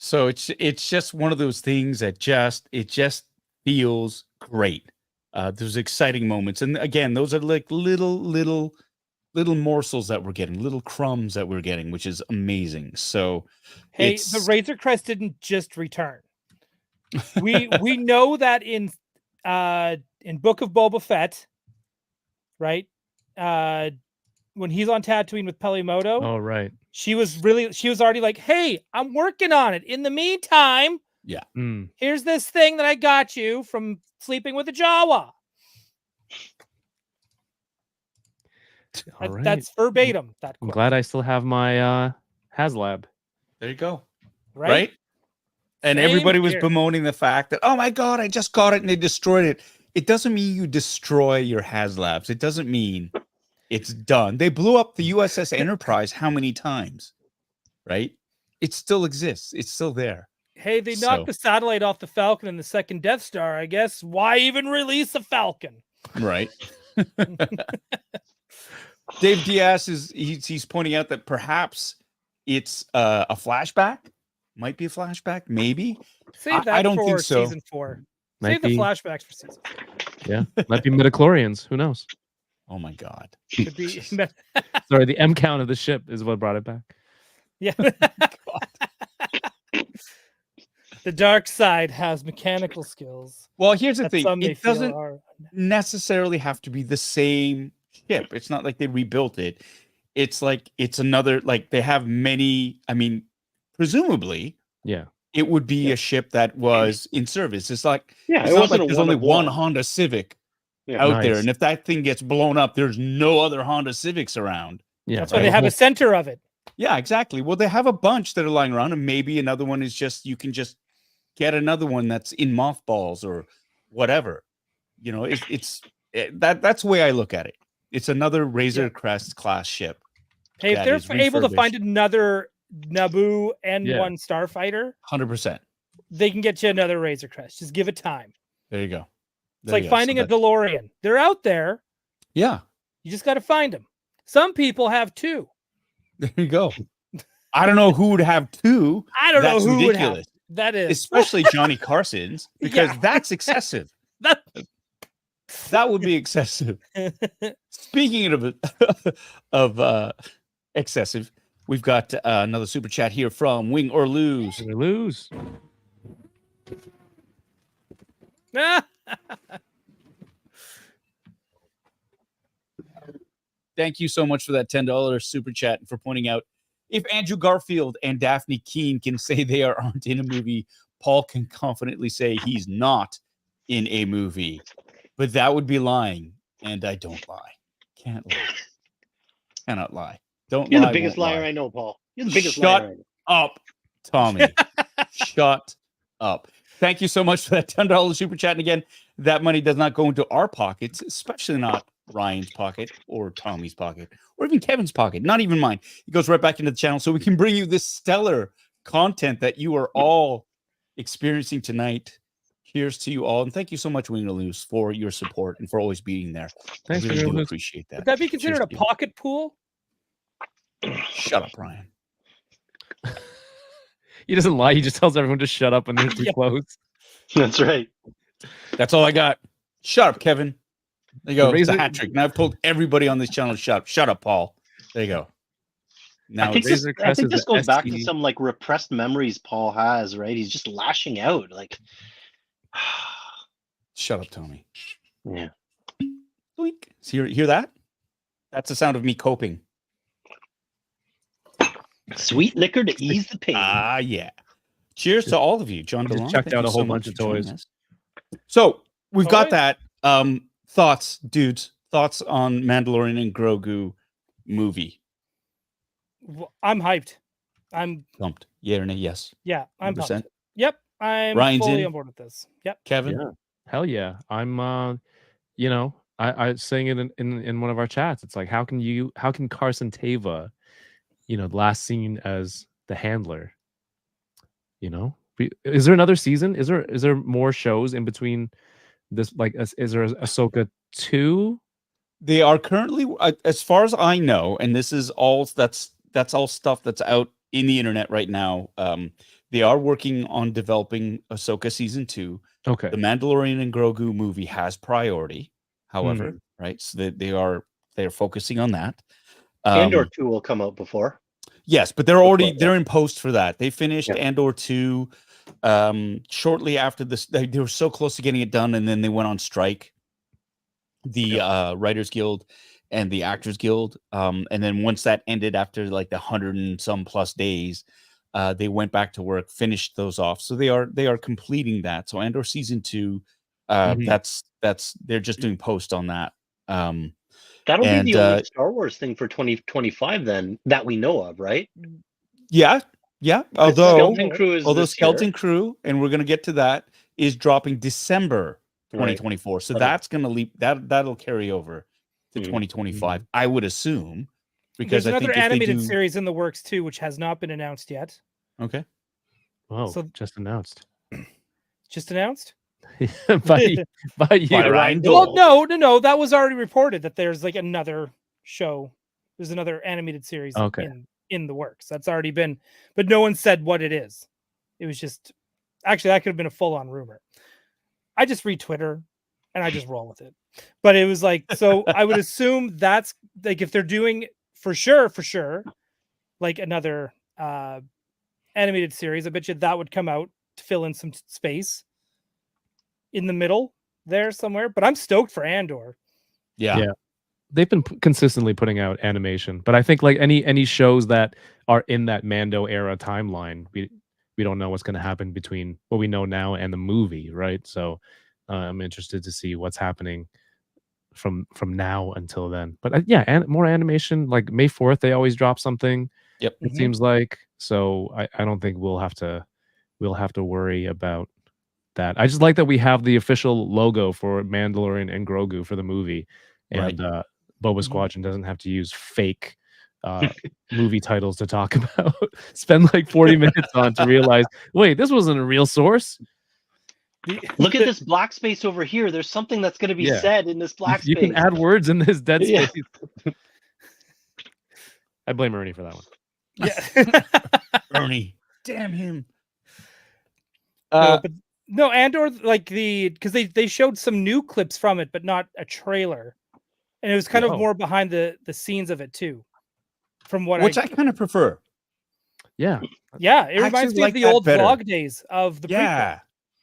So it's just one of those things that just feels great. There's exciting moments, and again, those are like little morsels that we're getting, little crumbs that we're getting, which is amazing. So, Hey, the Razor Crest didn't just return. We know that in Book of Boba Fett, right? When he's on Tatooine with Pelimoto, Oh, right. she was already like, "Hey, I'm working on it. In the meantime, here's this thing that I got you from sleeping with a Jawa." All right. That's verbatim. That I'm quote. glad I still have my HasLab. there you go. Right? Right? And Same everybody was here. bemoaning the fact that, oh my God, I just got it and they destroyed it. It doesn't mean you destroy your HasLabs. It doesn't mean it's done. They blew up the USS Enterprise how many times? Right? It still exists. It's still there. Hey, they knocked the satellite off the Falcon in the second Death Star, I guess. Why even release a Falcon? Right. Dave Diaz he's pointing out that perhaps it's a flashback. Might be a flashback, maybe. Save that I don't for think so. season 4. Might Save the be. flashbacks for season 4. Yeah, might be midichlorians. Who knows? Oh my God. Could be. Sorry, the M count of the ship is what brought it back. Yeah. The dark side has mechanical skills. Well, here's the that thing. some may It feel doesn't are- necessarily have to be the same ship. It's not like they rebuilt it. It's like it's another, like they have many. I mean, presumably, Yeah. it would be a ship that was in service. It's like, Yeah, it's it not wasn't like a there's only one-of-one. one Honda Civic Yeah. out there. Nice. And if that thing gets blown up, there's no other Honda Civics around. Yeah. That's why they have a center of it. Yeah, exactly. Well, they have a bunch that are lying around, and maybe another one is just, you can just get another one that's in mothballs or whatever. You know, that's the way I look at it. It's another Razor Crest class ship. Hey, if that they're is able to find refurbished. another Naboo N1 starfighter, 100%. they can get you another Razor Crest. Just give it time. There you go. It's like finding a DeLorean. They're out there. Yeah, You just got to find them. Some people have 2. there you go. I don't know who would have 2. I don't That's know who would ridiculous. have. That is. Especially Johnny Carson's, because Yeah. that's excessive. That- That would be excessive. Speaking of excessive, we've got another super chat here from Wing or Lose. Gonna lose. Thank you so much for that $10 super chat and for pointing out, if Andrew Garfield and Daphne Keane can say they aren't in a movie, Paul can confidently say he's not in a movie. But that would be lying, and I don't lie. Can't lie. Cannot lie. Don't You're lie. the biggest won't liar lie. I know, Paul. You're the biggest Shut liar I know. up, Tommy. Shut up. Thank you so much for that $10 super chat. And again, that money does not go into our pockets, especially not Ryan's pocket or Tommy's pocket or even Kevin's pocket, not even mine. It goes right back into the channel so we can bring you this stellar content that you are all experiencing tonight. Cheers to you all. And thank you so much, Wing to Lose, for your support and for always being there. Thanks I for really do your appreciate that. Would that be considered Cheers a to you. pocket pool? Shut up, Ryan. He doesn't lie. He just tells everyone to shut up when they're too Yeah. close. That's right. That's all I got. Shut up, Kevin. There you go. The It's the Razor- hat trick. Now I've told everybody on this channel to shut up. Shut up, Paul. There you go. Now I think it's- this, Razor I Crest think is this a goes back to SC. some like repressed memories Paul has, right? He's just lashing out. Like, shut up, Tommy. yeah. Doink. So hear that? That's the sound of me coping. Sweet liquor to ease the pain. Ah, yeah. Cheers to all of you, John Just DeLong. checked thank out you a whole so bunch much of for joining toys. us. So we've got Toys? that. Thoughts, dudes. Thoughts on Mandalorian and Grogu movie. I'm hyped. I'm Pumped. Yeah or nay? Yes. yeah. I'm 100%. pumped. Yep. I'm Ryan's fully in. on board with this. Yep. Kevin. Yeah. Hell yeah. I'm you know, I was saying it in one of our chats. It's like how can Carson Teva, you know, last seen as the handler? You know? Is there another season? Is there more shows in between this, like is there Ahsoka 2? They are currently, as far as I know, and this is all that's all stuff that's out in the internet right now. They are working on developing Ahsoka season 2. Okay. The Mandalorian and Grogu movie has priority, however, right? So that they're focusing on that. Andor 2 will come out before. Yes, but they're in post for that. They finished Andor 2 shortly after this. They were so close to getting it done, and then they went on strike. The Writers Guild and the Actors Guild. And then once that ended after like the 100 and some plus days, they went back to work, finished those off. So they are completing that. So Andor season 2, that's they're just doing post on that. That'll be the only Star Wars thing for 2025 then that we know of, right? Yeah. Although Skeleton Crew, and we're gonna get to that, is dropping December 2024. So that's gonna leap that'll carry over to 2025, I would assume. Because there's I think another animated series in the works too, which has not been announced yet. Okay. Wow, so just announced. Just announced? by you. Ryan Well, no, that was already reported that there's like another show. There's another animated series in the works. That's already been, but no one said what it is. It was just, actually, that could have been a full-on rumor. I just read Twitter and I just roll with it. But it was like, so I would assume that's like, if they're doing for sure, like another animated series, I bet you that would come out to fill in some space in the middle there somewhere. But I'm stoked for Andor. Yeah. They've been consistently putting out animation, but I think like any shows that are in that Mando era timeline, we don't know what's going to happen between what we know now and the movie, right? So I'm interested to see what's happening from now until then. But more animation. Like May 4th, they always drop something. Yep, it seems like. So I don't think we'll have to worry about that. I just like that we have the official logo for Mandalorian and Grogu for the movie, and Boba Squadron doesn't have to use fake movie titles to talk about. Spend like 40 minutes on to realize, wait, this wasn't a real source. Look at this black space over here. There's something that's going to be said in this black space. You can add words in this dead space. I blame Ernie for that one. Yeah. Ernie. Damn him. No, Andor, like because they showed some new clips from it, but not a trailer. And it was kind of more behind the scenes of it too. From what I kind of prefer. Yeah. Yeah. It reminds me of the old vlog days of the prequel.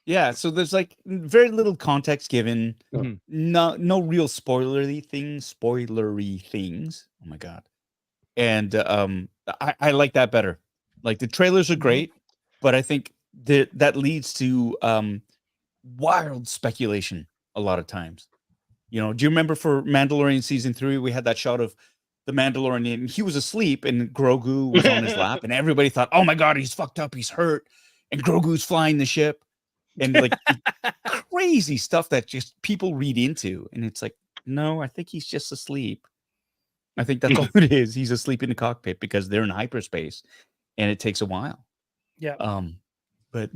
Yeah. So there's like very little context given. No real spoilery things. Oh my God. And I like that better. Like the trailers are great, but I think that leads to wild speculation a lot of times. Do you remember for Mandalorian season 3, we had that shot of the Mandalorian and he was asleep and Grogu was on his lap and everybody thought, oh my God, he's fucked up, he's hurt, and Grogu's flying the ship, and like crazy stuff that just people read into, and it's like, no, I think he's just asleep. I think that's all it is. He's asleep in the cockpit because they're in hyperspace and it takes a while. Yeah. But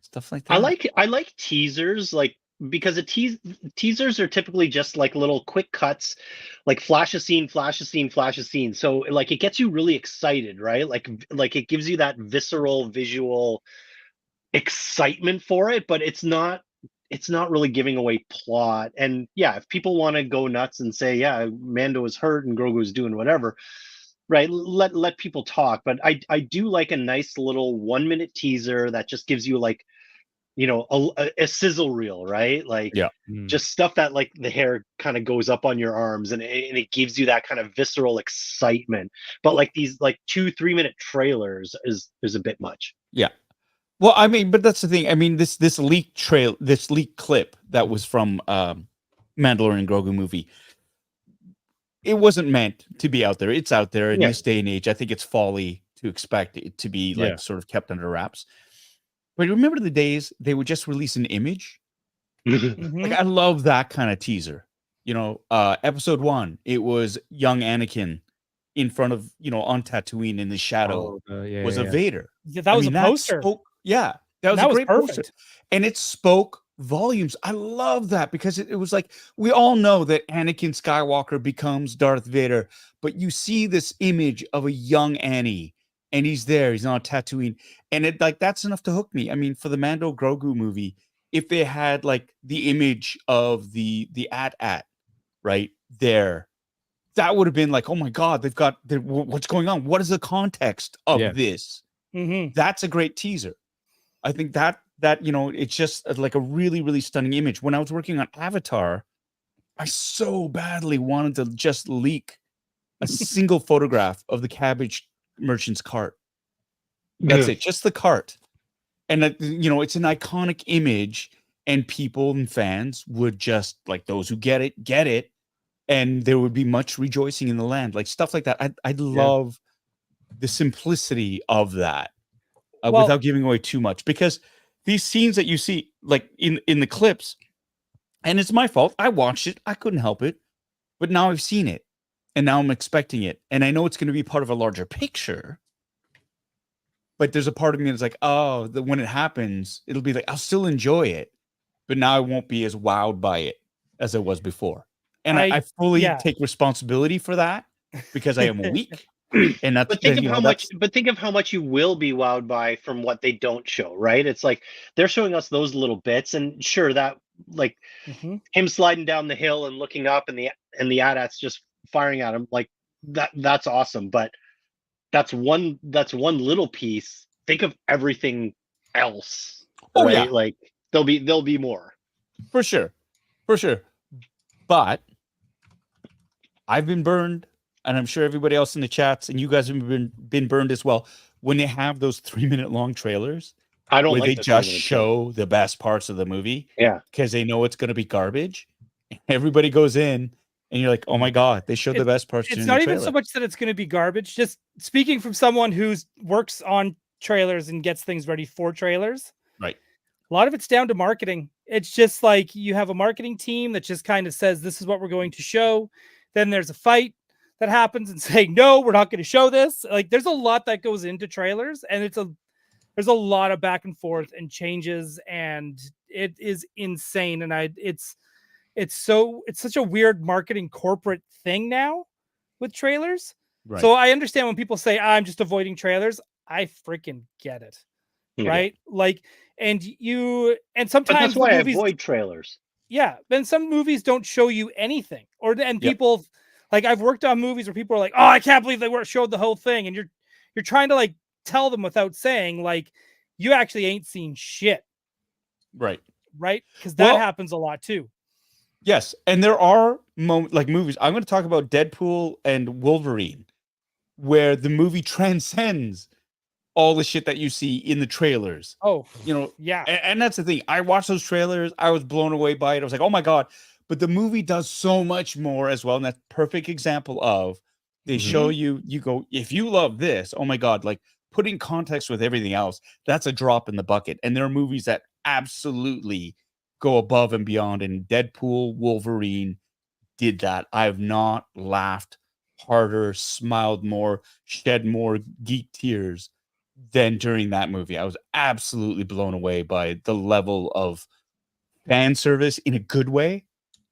stuff like that. I like teasers, like, because teasers are typically just like little quick cuts, like flash a scene. So like it gets you really excited, right? Like it gives you that visceral visual excitement for it, but it's not really giving away plot. And yeah, if people want to go nuts and say, yeah, Mando is hurt and Grogu is doing whatever, right, let people talk. But I do like a nice little 1-minute teaser that just gives you like, a sizzle reel, right? Like just stuff that like the hair kind of goes up on your arms and it gives you that kind of visceral excitement. But like these like 2-3 minute trailers is a bit much. Yeah. Well, I mean, but that's the thing. I mean, this leak clip that was from Mandalorian Grogu movie, it wasn't meant to be out there. It's out there in this day and age. I think it's folly to expect it to be like sort of kept under wraps. But remember the days they would just release an image? Like, I love that kind of teaser. Episode 1, it was young Anakin in front of, on Tatooine in the shadow was a Vader. Yeah, that was a poster. That was a great poster. And it spoke volumes. I love that because it was like, we all know that Anakin Skywalker becomes Darth Vader, but you see this image of a young Annie and he's there. He's on Tatooine, and it like that's enough to hook me. I mean, for the Mando Grogu movie, if they had like the image of the AT-AT right there, that would have been like, oh my god, they've got what's going on? What is the context of this? Mm-hmm. That's a great teaser. I think that it's just like a really, really stunning image. When I was working on Avatar, I so badly wanted to just leak a single photograph of the cabbage merchant's cart. That's it, just the cart. And that, it's an iconic image, and people and fans would just, like, those who get it, and there would be much rejoicing in the land, like stuff like that. I'd love the simplicity of that, without giving away too much, because these scenes that you see, like in the clips, and it's my fault. I watched it. I couldn't help it. But now I've seen it. And now I'm expecting it. And I know it's going to be part of a larger picture. But there's a part of me that's like, oh, when it happens, it'll be like, I'll still enjoy it. But now I won't be as wowed by it as I was before. And I fully take responsibility for that, because I am weak. And that's, but think of how much you will be wowed by from what they don't show, right? It's like they're showing us those little bits, and sure, that like him sliding down the hill and looking up, and the AT-AT's just firing at him, like that's awesome. But that's one little piece. Think of everything else. Oh right? yeah, like there'll be more for sure. But I've been burned. And I'm sure everybody else in the chats and you guys have been burned as well, when they have those 3-minute long trailers. I don't where like they just show the best parts of the movie. Yeah. Because they know it's going to be garbage. Everybody goes in and you're like, oh my God, they showed the best parts. It's not even so much that it's going to be garbage. Just speaking from someone who works on trailers and gets things ready for trailers. Right. A lot of it's down to marketing. It's just like you have a marketing team that just kind of says, this is what we're going to show. Then there's a fight that happens and saying, no, we're not going to show this. Like, there's a lot that goes into trailers, and there's a lot of back and forth and changes, and it is insane. And it's such a weird marketing corporate thing now with trailers. Right. So I understand when people say, I'm just avoiding trailers. I freaking get it. Yeah. Right. Like, and sometimes but that's why I avoid trailers. Yeah. Then some movies don't show you anything, and people, like, I've worked on movies where people are like, oh, I can't believe they showed the whole thing. And you're trying to, like, tell them without saying, like, you actually ain't seen shit. Right. Right. Because that happens a lot too. Yes. And there are movies. I'm going to talk about Deadpool and Wolverine, where the movie transcends all the shit that you see in the trailers. Oh, yeah. And that's the thing. I watched those trailers. I was blown away by it. I was like, oh my God. But the movie does so much more as well. And that's a perfect example of, they show you go, if you love this, oh my God, like, putting context with everything else, that's a drop in the bucket. And there are movies that absolutely go above and beyond. And Deadpool, Wolverine did that. I have not laughed harder, smiled more, shed more geek tears than during that movie. I was absolutely blown away by the level of fan service in a good way.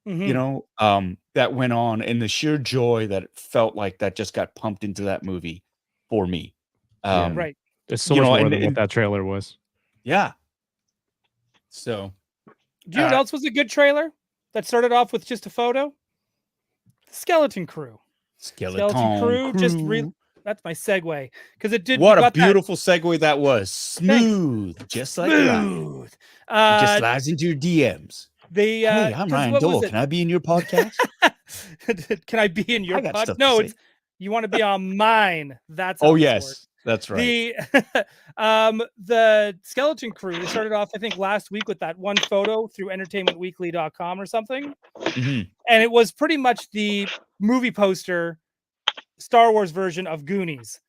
That went on, and the sheer joy that it felt like that just got pumped into that movie for me. Right. There's so much more than what that trailer was. Yeah. So, do you know what else was a good trailer that started off with just a photo? Skeleton Crew. Skeleton Crew. That's my segue, because it did. What a beautiful segue that was. Smooth, just like smooth. It just slides into your DMs. Hey, I'm Ryan Doell. Can I be in your podcast? Can I be in your podcast? No, you want to be on mine. That's how yes, works. That's right. The Skeleton Crew, they started off, I think, last week with that one photo through entertainmentweekly.com or something. And it was pretty much the movie poster Star Wars version of Goonies,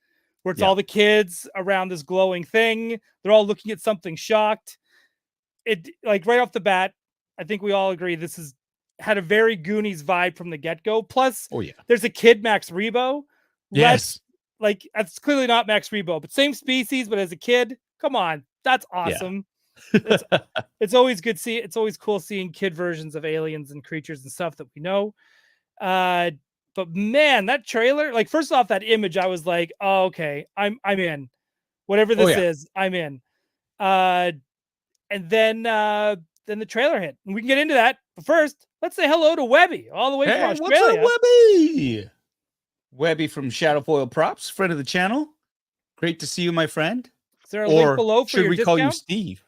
where it's all the kids around this glowing thing. They're all looking at something shocked. It, like, right off the bat, I think we all agree this had a very Goonies vibe from the get-go. Plus, there's a kid, Max Rebo. Yes. Like, that's clearly not Max Rebo, but same species, but as a kid, come on. That's awesome. Yeah. It's always good it's always cool seeing kid versions of aliens and creatures and stuff that we know. But man, that trailer, like first off, that image, I was like, oh, okay, I'm in. Whatever this is, I'm in. And then the trailer hit. And we can get into that. But first, let's say hello to Webby, all the way from Australia. What's up, Webby? Webby from Shadowfoil Props, friend of the channel. Great to see you, my friend. Is there a link below for should your we discount? call you Steve?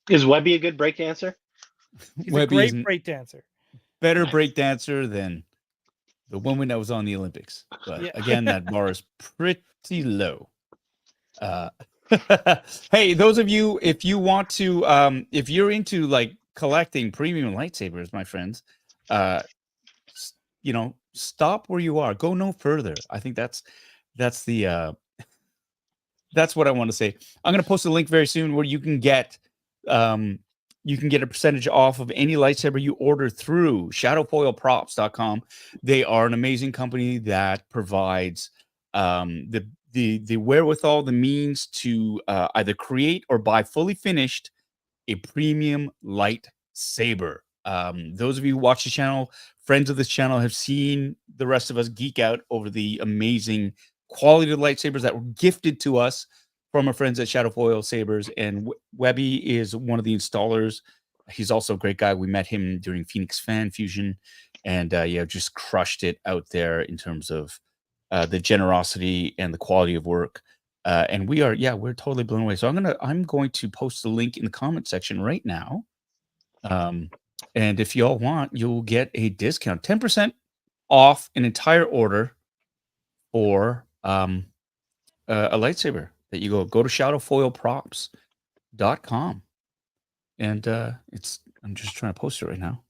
Is Webby a good break dancer? He's Webby a is great break dancer. Better break dancer than the woman that was on the Olympics. But again, that bar is pretty low. Hey, those of you, if you want to, if you're into like collecting premium lightsabers, my friends, you know, stop where you are. Go no further. I think that's the that's what I want to say. I'm going to post a link very soon where you can get a percentage off of any lightsaber you order through shadowfoilprops.com. They are an amazing company that provides the wherewithal, the means to either create or buy fully finished a premium lightsaber. Those of you who watch the channel, friends of this channel, have seen the rest of us geek out over the amazing quality of lightsabers that were gifted to us from our friends at Shadowfoil Sabers. And Webby is one of the installers. He's also a great guy. We met him during Phoenix Fan Fusion, and just crushed it out there in terms of the generosity and the quality of work. And we're totally blown away. So I'm going to post the link in the comment section right now. And if y'all want, you'll get a discount, 10% off an entire order for a lightsaber that you go to shadowfoilprops.com. And I'm just trying to post it right now.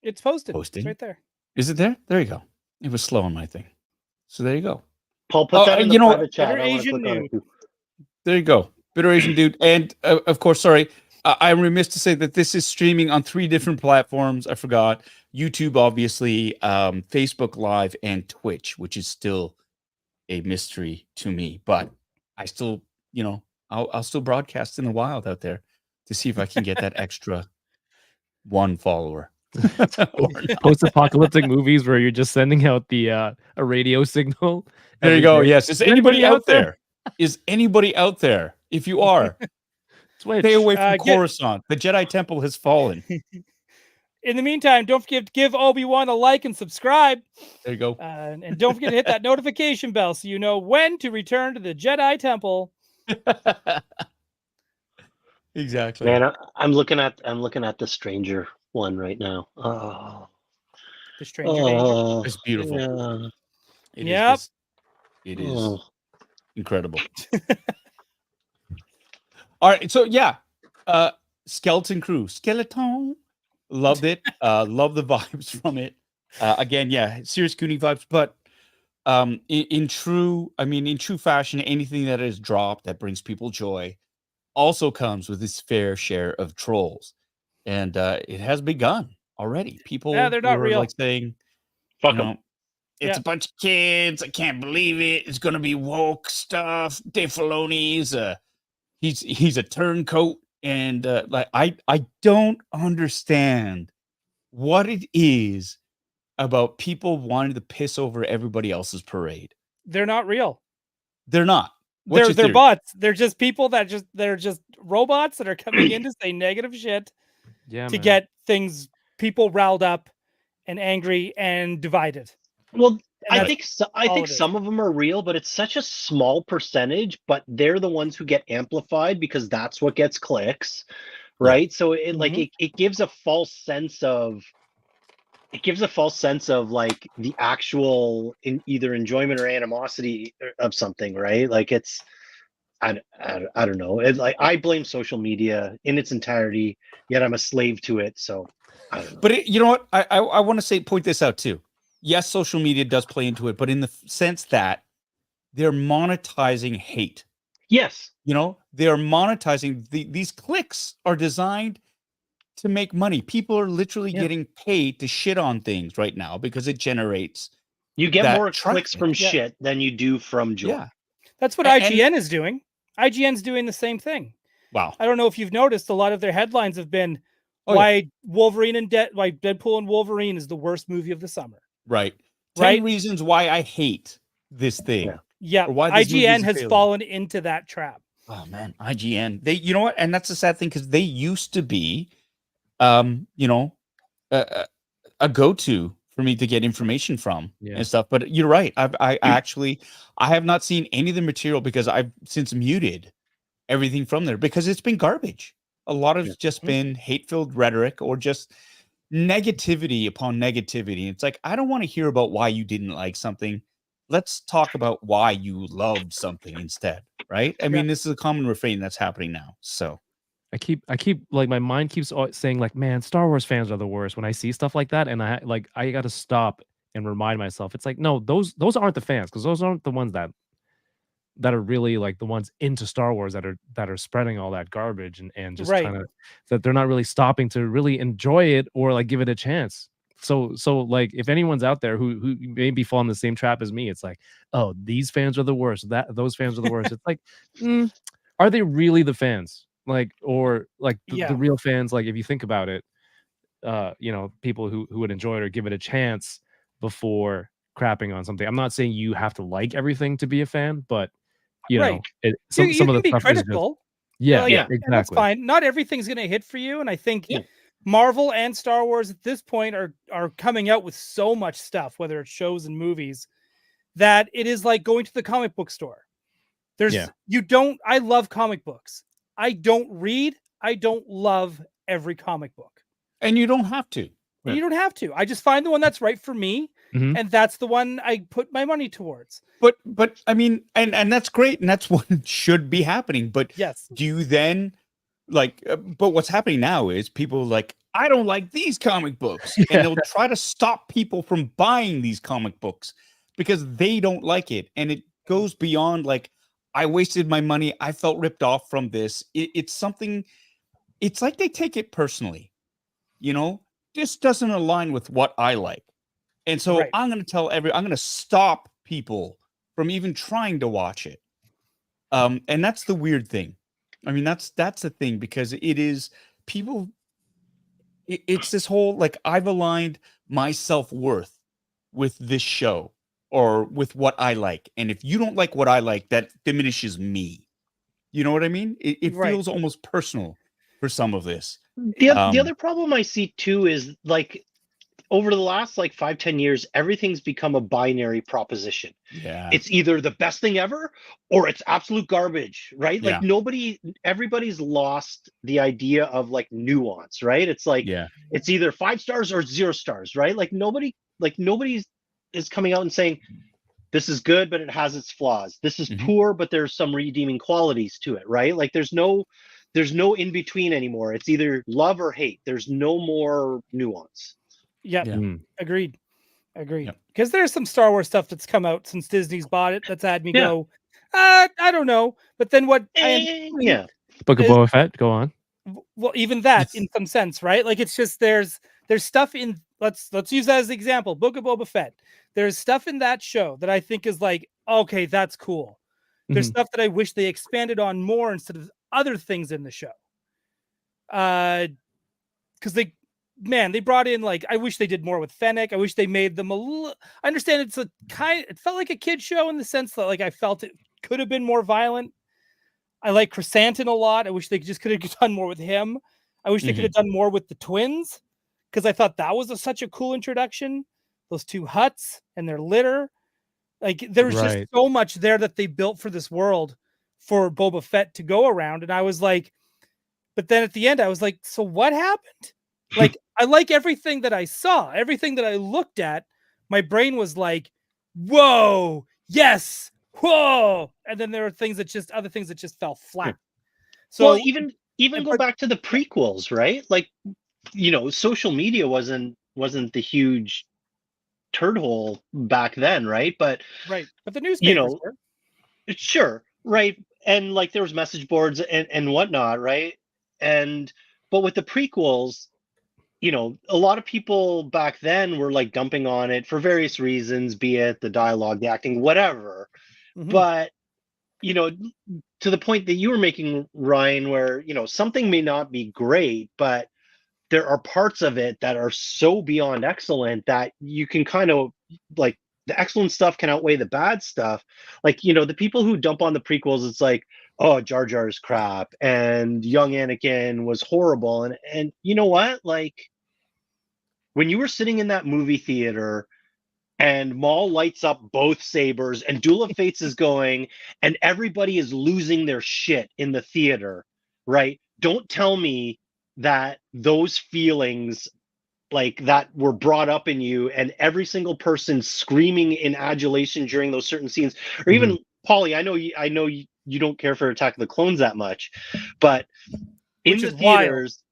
It's posted. Posting. It's right there. Is it there? There you go. It was slow on my thing. So there you go. Paul, put that in the private chat. Bitter Asian dude. There you go. Bitter Asian dude. And of course, sorry, I'm remiss to say that this is streaming on 3 different platforms. I forgot. YouTube, obviously, Facebook Live, and Twitch, which is still a mystery to me. But I still, I'll still broadcast in the wild out there to see if I can get that extra 1 follower. Post-apocalyptic movies where you're just sending out the a radio signal. There you go. Day. Yes. Is anybody out there? Is anybody out there? If you are, stay away from Coruscant. The Jedi Temple has fallen. In the meantime, don't forget to give Obi-Wan a like and subscribe. There you go. And don't forget to hit that notification bell so you know when to return to the Jedi Temple. Exactly. Man, I'm looking at the Stranger one right now. Oh, The Stranger Danger. It's beautiful. Yeah. It is incredible. All right, so Skeleton Crew, Skeleton, loved it. Love the vibes from it. Again, serious Goonie vibes, but in true fashion, anything that is dropped that brings people joy also comes with its fair share of trolls. And it has begun already. People they're not real. Like saying, fuck them. It's a bunch of kids. I can't believe it. It's gonna be woke stuff. Dave Filoni's he's a turncoat, and I don't understand what it is about people wanting to piss over everybody else's parade. They're not real. They're not. They're bots. They're just people they're just robots that are coming in to say negative shit to get people riled up and angry and divided. Well, I think some of them are real, but it's such a small percentage, but they're the ones who get amplified because that's what gets clicks, right? So it gives a false sense of like the actual either enjoyment or animosity of something, right? Like it's I don't know. It's like I blame social media in its entirety, yet I'm a slave to it. So I don't know. But you know what? I want to point this out too. Yes, social media does play into it, but in the sense that they're monetizing hate. Yes. They're monetizing these clicks are designed to make money. People are literally getting paid to shit on things right now because it generates. You get more clicks from shit than you do from joy. Yeah. That's what IGN is doing. IGN's doing the same thing. Wow. I don't know if you've noticed, a lot of their headlines have been why Deadpool and Wolverine is the worst movie of the summer. Right. Right? reasons why I hate this thing. Yeah, Or why this movie is IGN a has failure. fallen into that trap. Oh man, IGN. They, you know what? And that's the sad thing because they used to be, you know, a go-to for me to get information from Yeah. and stuff. But you're right. I actually I have not seen any of the material because I've since muted everything from there because it's been garbage. A lot of it's just been hate-filled rhetoric or just negativity upon negativity. It's like I don't want to hear about why you didn't like something. Let's talk about why you loved something instead, right? I mean, this is a common refrain that's happening now. So I keep like my mind keeps saying like, man, Star Wars fans are the worst when I see stuff like that, and I got to stop and remind myself. It's like, no, those aren't the fans, because those aren't the ones that are really like the ones into Star Wars that are spreading all that garbage and just Right. kind of that they're not really stopping to really enjoy it or like give it a chance. So like if anyone's out there who maybe fall in the same trap as me, it's like, oh, these fans are the worst. Those fans are the worst. It's like, are they really the fans? Like, or like the real fans? Like, if you think about it, you know, people who would enjoy it or give it a chance before crapping on something. I'm not saying you have to like everything to be a fan, but you know, some you of can the be stuff critical. is just, And that's exactly. fine. Not everything's going to hit for you, and I think Marvel and Star Wars at this point are coming out with so much stuff, whether it's shows and movies, that it is like going to the comic book store. I love comic books. I don't read. I don't love every comic book. and you don't have to. And you don't have to. I just find the one that's right for me, and that's the one I put my money towards. But I mean, and that's great, and that's what should be happening. But yes, do you then like? But what's happening now is people like, I don't like these comic books, and they'll try to stop people from buying these comic books because they don't like it, and it goes beyond like, I wasted my money, I felt ripped off from this. It's something. It's like they take it personally, you know. This doesn't align with what I like. And so I'm going to I'm going to stop people from even trying to watch it. And that's the weird thing. I mean, that's the thing, because it is people. It's this whole, like, I've aligned my self-worth with this show or with what I like. And if you don't like what I like, that diminishes me. You know what I mean? It feels almost personal for some of this. The other problem I see too is, like, over the last like 5-10 years, everything's become a binary proposition. Yeah, it's either the best thing ever or it's absolute garbage, right? Like everybody's lost the idea of like nuance, right? It's like it's either 5 stars or 0 stars, right? Like nobody's is coming out and saying this is good but it has its flaws, this is poor but there's some redeeming qualities to it, right? Like there's no in between anymore. It's either love or hate. There's no more nuance. Agreed. Because there's some Star Wars stuff that's come out since Disney's bought it that's had me go, I don't know. But then what? Book of Boba Fett. Go on. Well, even that in some sense, right? Like it's just there's stuff in. Let's use that as an example. Book of Boba Fett. There's stuff in that show that I think is like, okay, that's cool. There's stuff that I wish they expanded on more instead of other things in the show. Because they brought in, like, I wish they did more with Fennec. I wish they made them a little. I understand it felt like a kid show in the sense that, like, I felt it could have been more violent. I like Chrysanthemum a lot. I wish they just could have done more with him. I wish they could have done more with the twins, because I thought that was such a cool introduction. Those 2 huts and their litter. Like, there was just so much there that they built for this world for Boba Fett to go around. And I was like, but then at the end, I was like, so what happened? Like, I like everything that I saw, everything that I looked at. My brain was like, whoa, yes, whoa. And then there were other things that just fell flat. So well, even go back to the prequels, right? Like, you know, social media wasn't the huge turd hole back then, right? But the newspapers, you know, sure, right? And like there was message boards and whatnot, right? But with the prequels, you know, a lot of people back then were like dumping on it for various reasons, be it the dialogue, the acting, whatever. But, you know, to the point that you were making, Ryan, where, you know, something may not be great, but there are parts of it that are so beyond excellent that you can kind of like the excellent stuff can outweigh the bad stuff. Like, you know, the people who dump on the prequels, it's like, oh, Jar Jar's crap and young Anakin was horrible. And you know what? Like, when you were sitting in that movie theater and Maul lights up both sabers and Duel of Fates is going and everybody is losing their shit in the theater, right? Don't tell me that those feelings like that were brought up in you and every single person screaming in adulation during those certain scenes, or even Paulie, I know you don't care for Attack of the Clones that much, but in Which the is wild. theaters,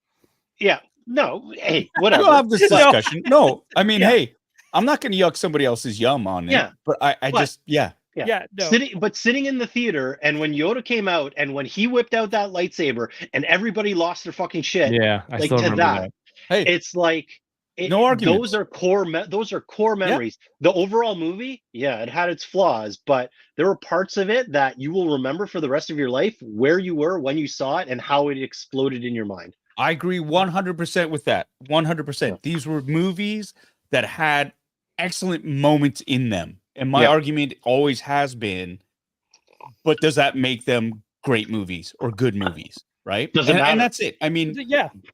yeah, no, hey, We'll whatever. have this discussion. No, I mean, Yeah. hey, I'm not going to yuck somebody else's yum on it. Yeah. But I just, Yeah. No. Sitting in the theater, and when Yoda came out, and when he whipped out that lightsaber, and everybody lost their fucking shit. Yeah, I like still to remember that. Hey, It's like no argument. Those are core. Those are core memories. The overall movie, yeah, it had its flaws, but there were parts of it that you will remember for the rest of your life, where you were when you saw it, and how it exploded in your mind. I agree 100% with that. 100%. These were movies that had excellent moments in them. And my argument always has been, but does that make them great movies or good movies? Right? Doesn't matter. And that's it. I mean,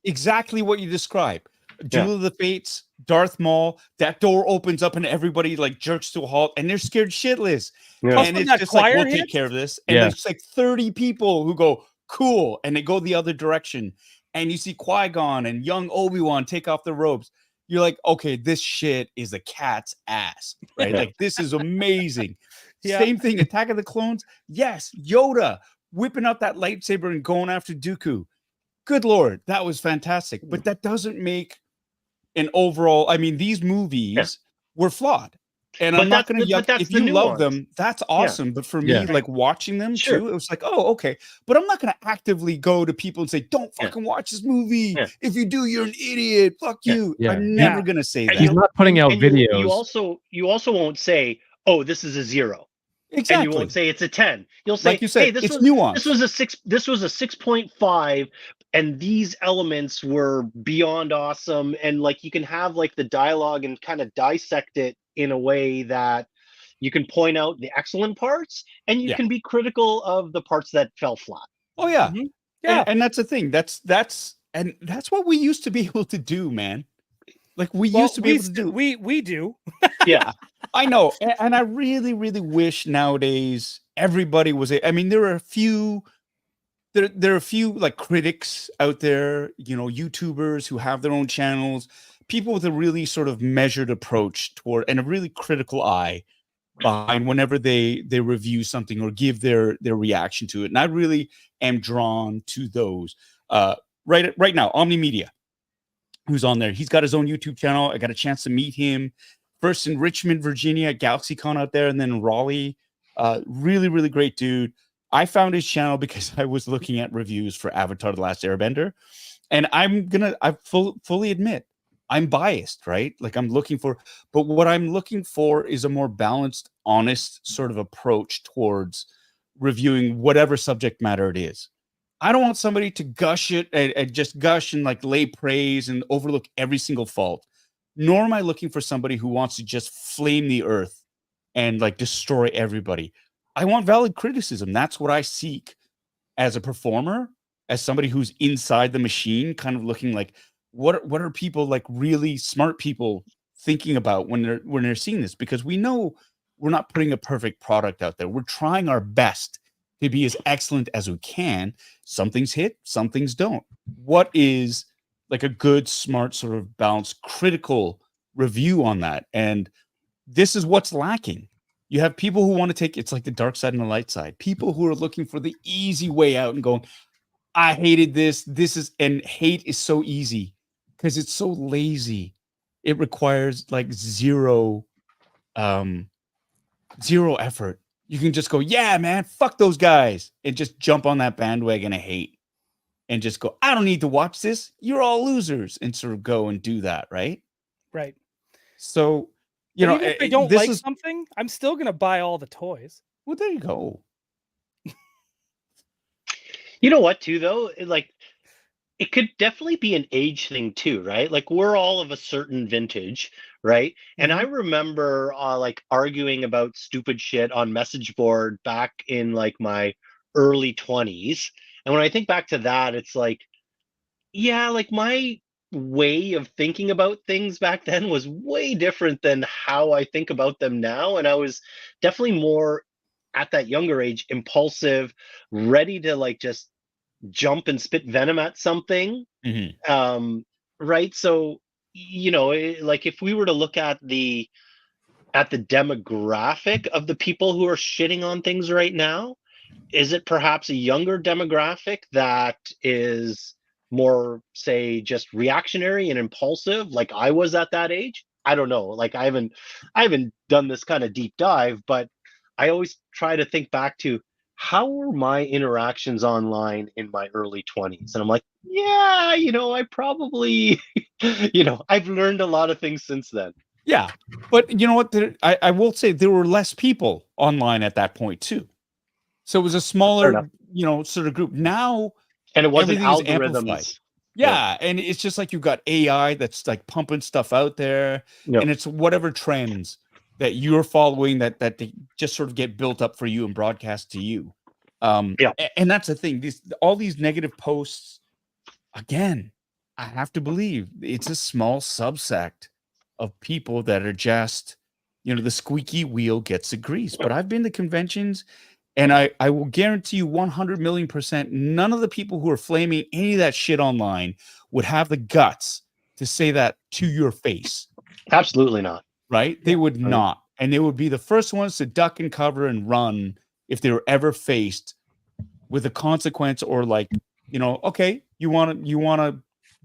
exactly what you describe. Duel of the Fates, Darth Maul, that door opens up and everybody like jerks to a halt and they're scared shitless. Yeah. And it's just like, we'll take care of this. And there's like 30 people who go, cool. And they go the other direction. And you see Qui-Gon and young Obi-Wan take off the robes. You're like, okay, this shit is a cat's ass, right? Like, this is amazing. Same thing, Attack of the Clones. Yes, Yoda whipping out that lightsaber and going after Dooku. Good Lord, that was fantastic. But that doesn't make an overall, I mean, these movies were flawed. And I'm not going to yuck. If you love them, that's awesome. But for me, like watching them too, it was like, oh, okay. But I'm not going to actively go to people and say, don't fucking watch this movie. If you do, you're an idiot. Fuck you. I'm never going to say that. He's not putting out videos. You also won't say, oh, this is a 0. Exactly. And you won't say it's a 10. You'll say, like you said, hey, this was a 6. This was a 6.5. And these elements were beyond awesome. And like you can have like the dialogue and kind of dissect it in a way that you can point out the excellent parts and you can be critical of the parts that fell flat. Oh yeah. And that's the thing. That's what we used to be able to do, man. Like we used to be able to do. We do. Yeah. I know. And I really, really wish nowadays everybody was I mean, there are a few like critics out there, you know, YouTubers who have their own channels, people with a really sort of measured approach toward and a really critical eye behind whenever they review something or give their reaction to it. And I really am drawn to those. Right now, Omni Media, who's on there, he's got his own YouTube channel. I got a chance to meet him first in Richmond, Virginia, at GalaxyCon out there, and then in Raleigh. Really, really great dude. I found his channel because I was looking at reviews for Avatar: The Last Airbender, and I fully admit I'm biased, right? Like I'm looking for, but what I'm looking for is a more balanced, honest sort of approach towards reviewing whatever subject matter it is. I don't want somebody to gush it and just gush and like lay praise and overlook every single fault. Nor am I looking for somebody who wants to just flame the earth and like destroy everybody. I want valid criticism. That's what I seek as a performer, as somebody who's inside the machine, kind of looking like, what are people, like really smart people, thinking about when they're seeing this? Because we know we're not putting a perfect product out there. We're trying our best to be as excellent as we can. Some things hit, some things don't. What is like a good, smart, sort of balanced, critical review on that? And this is what's lacking. You have people who want to take, it's like the dark side and the light side. People who are looking for the easy way out and going, I hated this. And hate is so easy because it's so lazy. It requires like zero effort. You can just go, yeah, man, fuck those guys, and just jump on that bandwagon of hate and just go, I don't need to watch this. You're all losers, and sort of go and do that, right? Right. So, you know, even if I don't like something, I'm still going to buy all the toys. Well, there you go. You know what, too, though? Like, it could definitely be an age thing too, right? Like we're all of a certain vintage, right? And I remember like arguing about stupid shit on message board back in like my early 20s. And when I think back to that, it's like, yeah, like my way of thinking about things back then was way different than how I think about them now. And I was definitely more at that younger age, impulsive, ready to like just jump and spit venom at something. Right. So, like if we were to look at the demographic of the people who are shitting on things right now, is it perhaps a younger demographic that is more, say, just reactionary and impulsive, like I was at that age? I don't know. Like I haven't done this kind of deep dive, but I always try to think back to how were my interactions online in my early 20s? And I'm like, yeah, I probably, I've learned a lot of things since then. Yeah. But you know what? I will say there were less people online at that point too. So it was a smaller, sort of group. Now, and it wasn't everything's algorithms. amplified. Yeah, and it's just like you've got AI that's like pumping stuff out there, and it's whatever trends that you're following that they just sort of get built up for you and broadcast to you. And that's the thing. All these negative posts, again, I have to believe it's a small subsect of people that are just, the squeaky wheel gets the grease. But I've been to conventions, and I will guarantee you 100 million%, none of the people who are flaming any of that shit online would have the guts to say that to your face. Absolutely not. Right? They would not. And they would be the first ones to duck and cover and run if they were ever faced with a consequence, or like, okay, you want to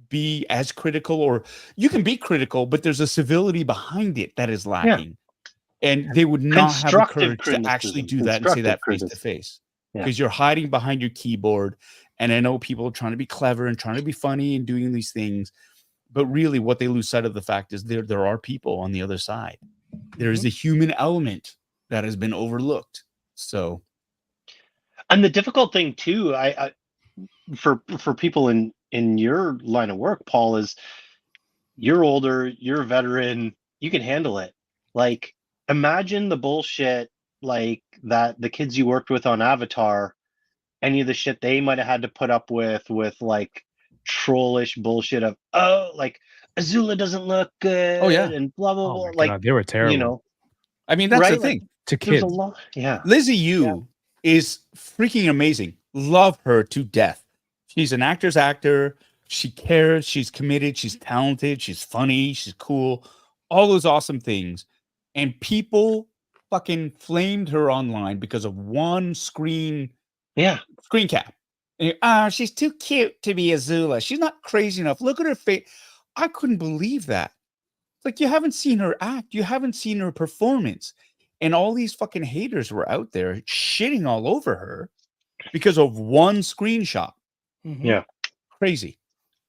be as critical, or you can be critical, but there's a civility behind it that is lacking. And they would not have the courage to actually do that and say that face to face, because you're hiding behind your keyboard. And I know people are trying to be clever and trying to be funny and doing these things, but really what they lose sight of the fact is there are people on the other side. There is a human element that has been overlooked. So, and the difficult thing too, I for people in your line of work, Paul, is you're older, you're a veteran, you can handle it. Like, imagine the bullshit like that the kids you worked with on Avatar, any of the shit they might have had to put up with like trollish bullshit of, like Azula doesn't look good, and blah blah blah. Like, God, they were terrible. I mean, that's the thing. Like, to kids, a lot. Lizzie Yu is freaking amazing. Love her to death. She's an actor's actor. She cares. She's committed. She's talented. She's funny. She's cool. All those awesome things. And people fucking flamed her online because of one screen cap. And, she's too cute to be Azula. She's not crazy enough. Look at her face. I couldn't believe that. It's like, you haven't seen her act. You haven't seen her performance. And all these fucking haters were out there shitting all over her because of one screenshot. Yeah. Crazy.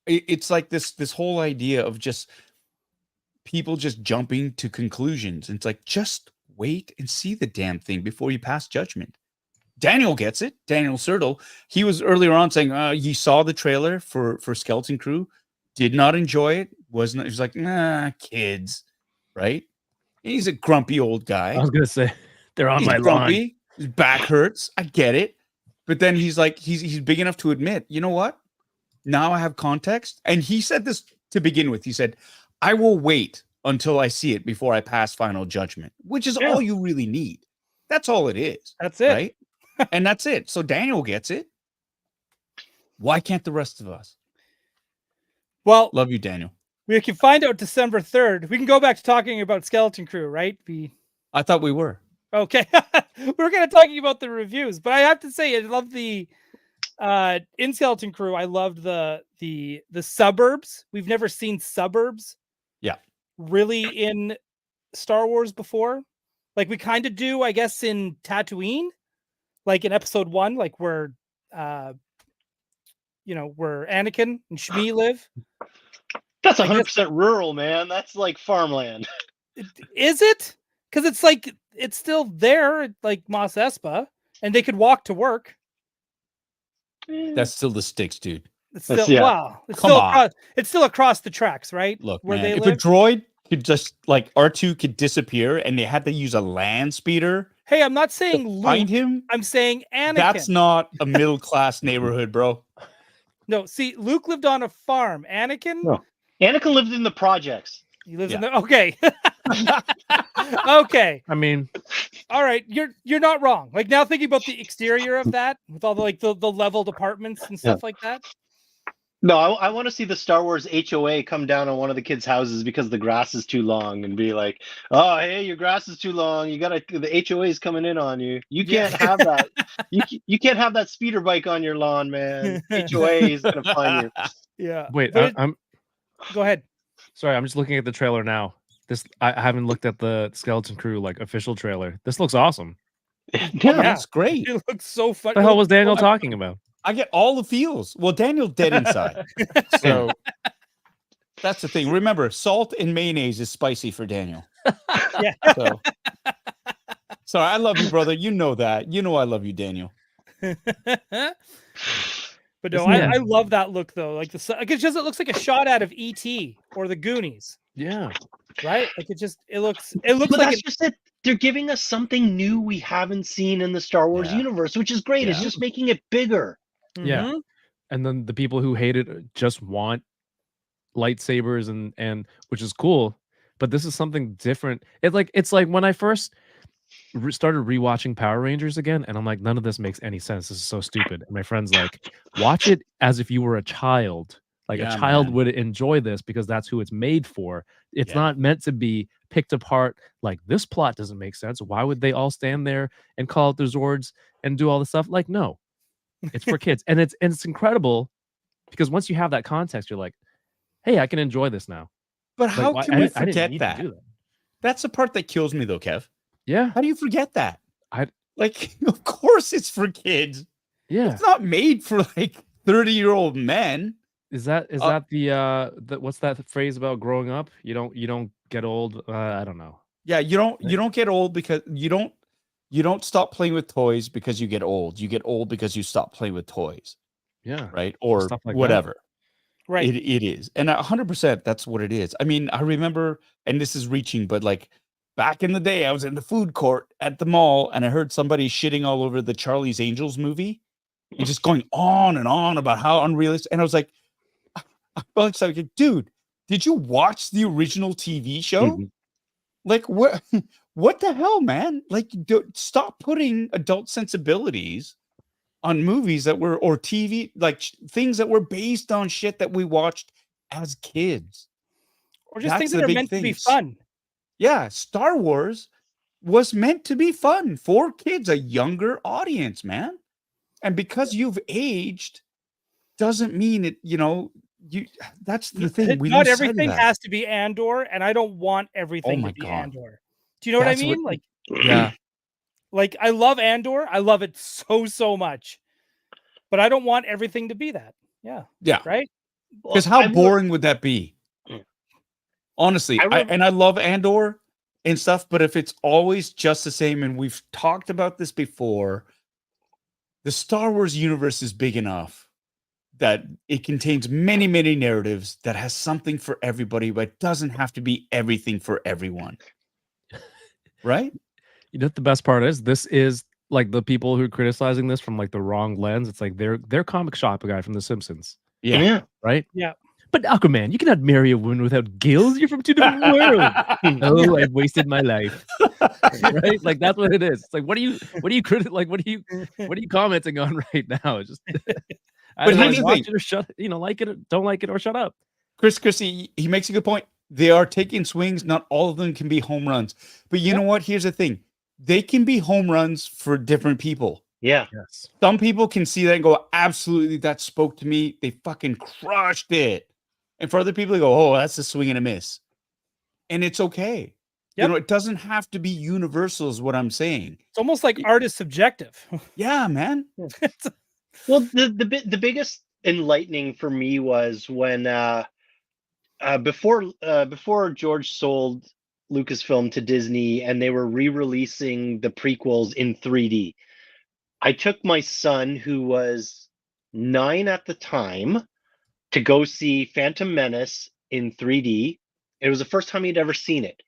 It's like this whole idea of just people just jumping to conclusions. And it's like, just wait and see the damn thing before you pass judgment. Daniel gets it. Daniel Sertle. He was earlier on saying, he saw the trailer for Skeleton Crew, did not enjoy it. He was like, nah, kids, right? He's a grumpy old guy. I was gonna say they're on my grumpy. lawn. His back hurts. I get it. But then he's like, he's big enough to admit, you know what? Now I have context. And he said this to begin with. He said, I will wait until I see it before I pass final judgment, which is all you really need. That's all it is. That's it. Right? And that's it. So Daniel gets it. Why can't the rest of us? Well, love you, Daniel. We can find out December 3rd. We can go back to talking about Skeleton Crew, right? I thought we were. Okay. We're going to talking about the reviews, but I have to say, I love the in Skeleton Crew. I loved the suburbs. We've never seen suburbs. Yeah. Really in Star Wars before. Like we kind of do, I guess, in Tatooine, like in episode 1, like where where Anakin and Shmi live. That's 100% rural, man. That's like farmland. Is it? Because it's like it's still there, like Mos Espa, and they could walk to work. That's still the sticks, dude. It's That's- still yeah. wow. Come on. It's still across the tracks, right? Look, where man, they if live. a droid could just like R2 could disappear and they had to use a land speeder Hey, I'm not to saying Luke. find him, I'm saying Anakin. that's not a middle class neighborhood, bro. No, see, Luke lived on a farm. Anakin, No. Anakin lived in the projects. he lives in Yeah. the okay. Okay. I mean, All right. You're not wrong. Like now thinking about the exterior of that with all the like the leveled apartments and stuff like that. No, I want to see the Star Wars HOA come down on one of the kids' houses because the grass is too long and be like, "Oh, hey, your grass is too long. The HOA is coming in on you. You can't have that. You can't have that speeder bike on your lawn, man. HOA is gonna find you." Yeah. wait, But I'm go ahead. sorry. I'm just looking at the trailer now. I haven't looked at the Skeleton Crew like official trailer. This looks awesome. Yeah, that's great. It looks so fun. What the hell was Daniel talking about? I get all the feels. Well, Daniel's dead inside. So that's the thing. Remember, salt and mayonnaise is spicy for Daniel. Yeah. So sorry, I love you, brother. You know that. You know I love you, Daniel. But no, Isn't I it? love that look though. Like it looks like a shot out of E.T. or the Goonies, Yeah. right? Like it looks But like that's just it. They're giving us something new we haven't seen in the Star Wars Yeah. universe, which is great. It's Yeah. just making it bigger. Yeah. Mhm. And then the people who hate it just want lightsabers and which is cool, but this is something different. It's like when I first started rewatching Power Rangers again, and I'm like, none of this makes any sense. This is so stupid. And my friend's like, watch it as if you were a child. Like Yeah, a child man. would enjoy this because that's who it's made for. It's Yeah. not meant to be picked apart. Like this plot doesn't make sense. Why would they all stand there and call out their Zords and do all this stuff? Like, no, it's for kids, and it's incredible because once you have that context, you're like, hey, I can enjoy this now. But Like, how why- can I we didn't- I didn't forget need to that? do that. That's the part that kills me, though, Kev. Yeah, How do you forget that? I- Like, of course it's for kids. yeah. It's not made for like 30-year-old men. Is that the what's that phrase about growing up? You don't get old. I don't know. Yeah, you don't get old because you don't stop playing with toys because you get old. You get old because you stop playing with toys, Yeah, right? Or Stuff like that. whatever. Right. It is. And 100% that's what it is. I mean, I remember, and this is reaching, but like back in the day, I was in the food court at the mall and I heard somebody shitting all over the Charlie's Angels movie and just going on and on about how unrealistic. And I was like, dude, did you watch the original TV show? Mhm. Like, what the hell, man? Like, stop putting adult sensibilities on movies that were, or TV, like things that were based on shit that we watched as kids. Or just That's things the that are big meant to be things. fun. Yeah, Star Wars was meant to be fun for kids, a younger audience, man. And because you've aged doesn't mean it, that's the thing. We Not lose sight of everything that. has to be Andor, and I don't want everything my to be God. Andor. Do you know what I That's what- mean? Like, Yeah. like I love Andor. I love it so much. But I don't want everything to be that. Yeah. Yeah. Right? Because how I will- boring would that be? Honestly, I I love Andor and stuff, but if it's always just the same, and we've talked about this before, the Star Wars universe is big enough that it contains many, many narratives that has something for everybody, but it doesn't have to be everything for everyone. Right? You know what the best part is? This is like the people who are criticizing this from like the wrong lens. It's like they're comic shop guy from The Simpsons, Yeah. right? Yeah. But Aquaman, you cannot marry a woman without gills. You're from two different worlds. Oh, I've wasted my life. Right? Like that's what it is. It's like what are you commenting on right now? It's just But here's the watch thing. it or shut, like it or don't like it or shut up. Chris, he makes a good point. They are taking swings. Not all of them can be home runs. But you know what? Here's the thing. They can be home runs for different people. Yeah. Yes. Some people can see that and go, absolutely, that spoke to me. They fucking crushed it. And for other people, they go, oh, that's a swing and a miss. And it's okay. Yep. It doesn't have to be universal is what I'm saying. It's almost like art is subjective. Yeah, man. Well, the biggest enlightening for me was when before George sold Lucasfilm to Disney and they were re-releasing the prequels in 3D. I took my son, who was 9 at the time, to go see Phantom Menace in 3D. It was the first time he'd ever seen it.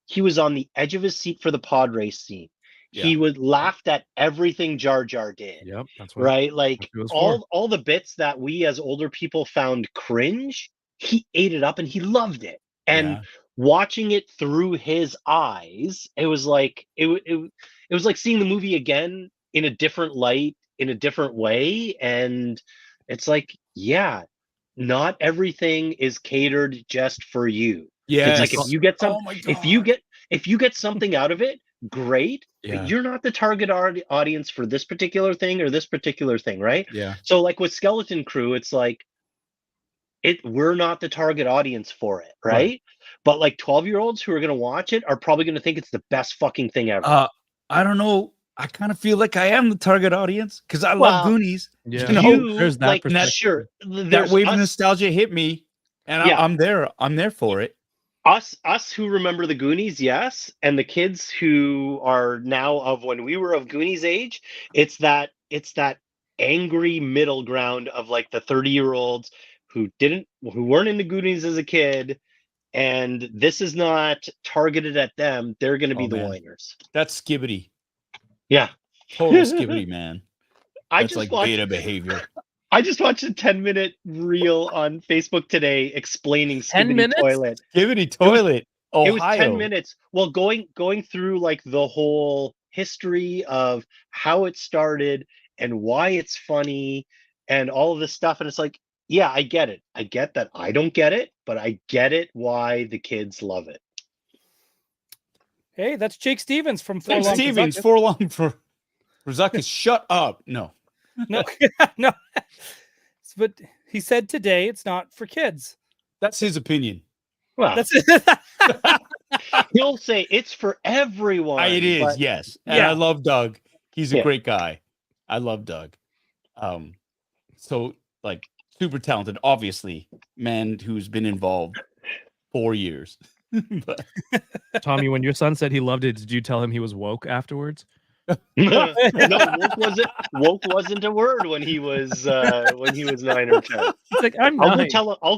He was on the edge of his seat for the pod race scene. He would laughed at everything Jar Jar did. Yep, that's what Right? Like it was for. all the bits that we as older people found cringe, he ate it up and he loved it. And watching it through his eyes, it was like it was like seeing the movie again in a different light, in a different way. And it's like, yeah, not everything is catered just for you. Yeah. It's like if you get some, Oh my if you get something out of it, great. Yeah. But you're not the target audience for this particular thing or this particular thing, right? Yeah. So like with Skeleton Crew, it's like we're not the target audience for it, right? But like 12-year-olds who are gonna watch it are probably gonna think it's the best fucking thing ever. I don't know. I kind of feel like I am the target audience because I Well, love Goonies. Yeah. You know, you, there's that like perspective. sure, that there's wave of us, nostalgia hit me, and Yeah. I'm there. I'm there for it. us who remember the Goonies, yes, and the kids who are now of when we were of Goonies age, it's that angry middle ground of like the 30-year-olds who weren't into Goonies as a kid, and this is not targeted at them. They're going to be Oh, the man. whiners. That's skibbity. Yeah, Total skibbity, man. I That's just like watched. beta behavior. I just watched a 10-minute reel on Facebook today explaining 10 Skibbity minutes? Toilet. Skibbity toilet. Ohio. It was 10 minutes. Well, going through like the whole history of how it started and why it's funny and all of this stuff. And it's like, yeah, I get it. I get that I don't get it, but I get it why the kids love it. Hey, that's Jake Stevens from Thanks, Forlong Stevens. Kazakus. For long for Zuckus. Shut up. No. No, no. But he said today it's not for kids. That's his opinion. Well, That's it. he'll say it's for everyone. It is, but yes. And Yeah. I love Doug. He's a Yeah. great guy. I love Doug. So like super talented, obviously, man who's been involved 4 years. But Tommy, when your son said he loved it, did you tell him he was woke afterwards? no, woke wasn't a word when he was 9 or 10. He's like, I'm I'll 9.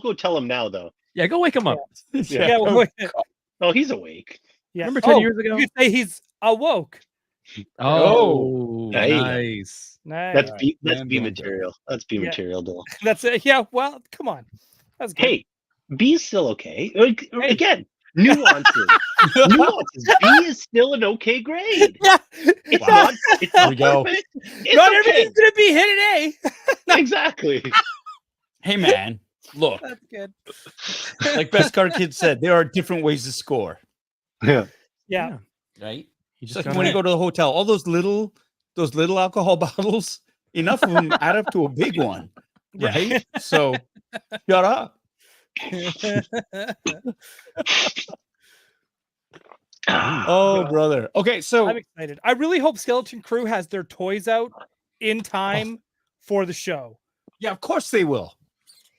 go tell him now though. Yeah, go wake him up. Yeah, well, Oh, he's awake. yeah. Remember 10 years ago? You say he's awoke. Oh, there you go. nice. Nice. That's B man, material. That's B Yeah. material, Doell. That's it. Yeah. Well, come on. That's good. Hey, B is still okay. Like, again, nuances. Nuances. B is still an okay grade. Yeah. It's Wow. not. It's There not we go. perfect. It's Not okay. everything's gonna be hit an A. Exactly. hey man, look, That's good. like Best Car Kid said, there are different ways to score. Yeah. Yeah. Right? You It's just like when you go to the hotel, all those little alcohol bottles, enough of them add up to a big one. Right? So shut up. Oh, brother. Okay, so I'm excited. I really hope Skeleton Crew has their toys out in time for the show. yeah, of course they will.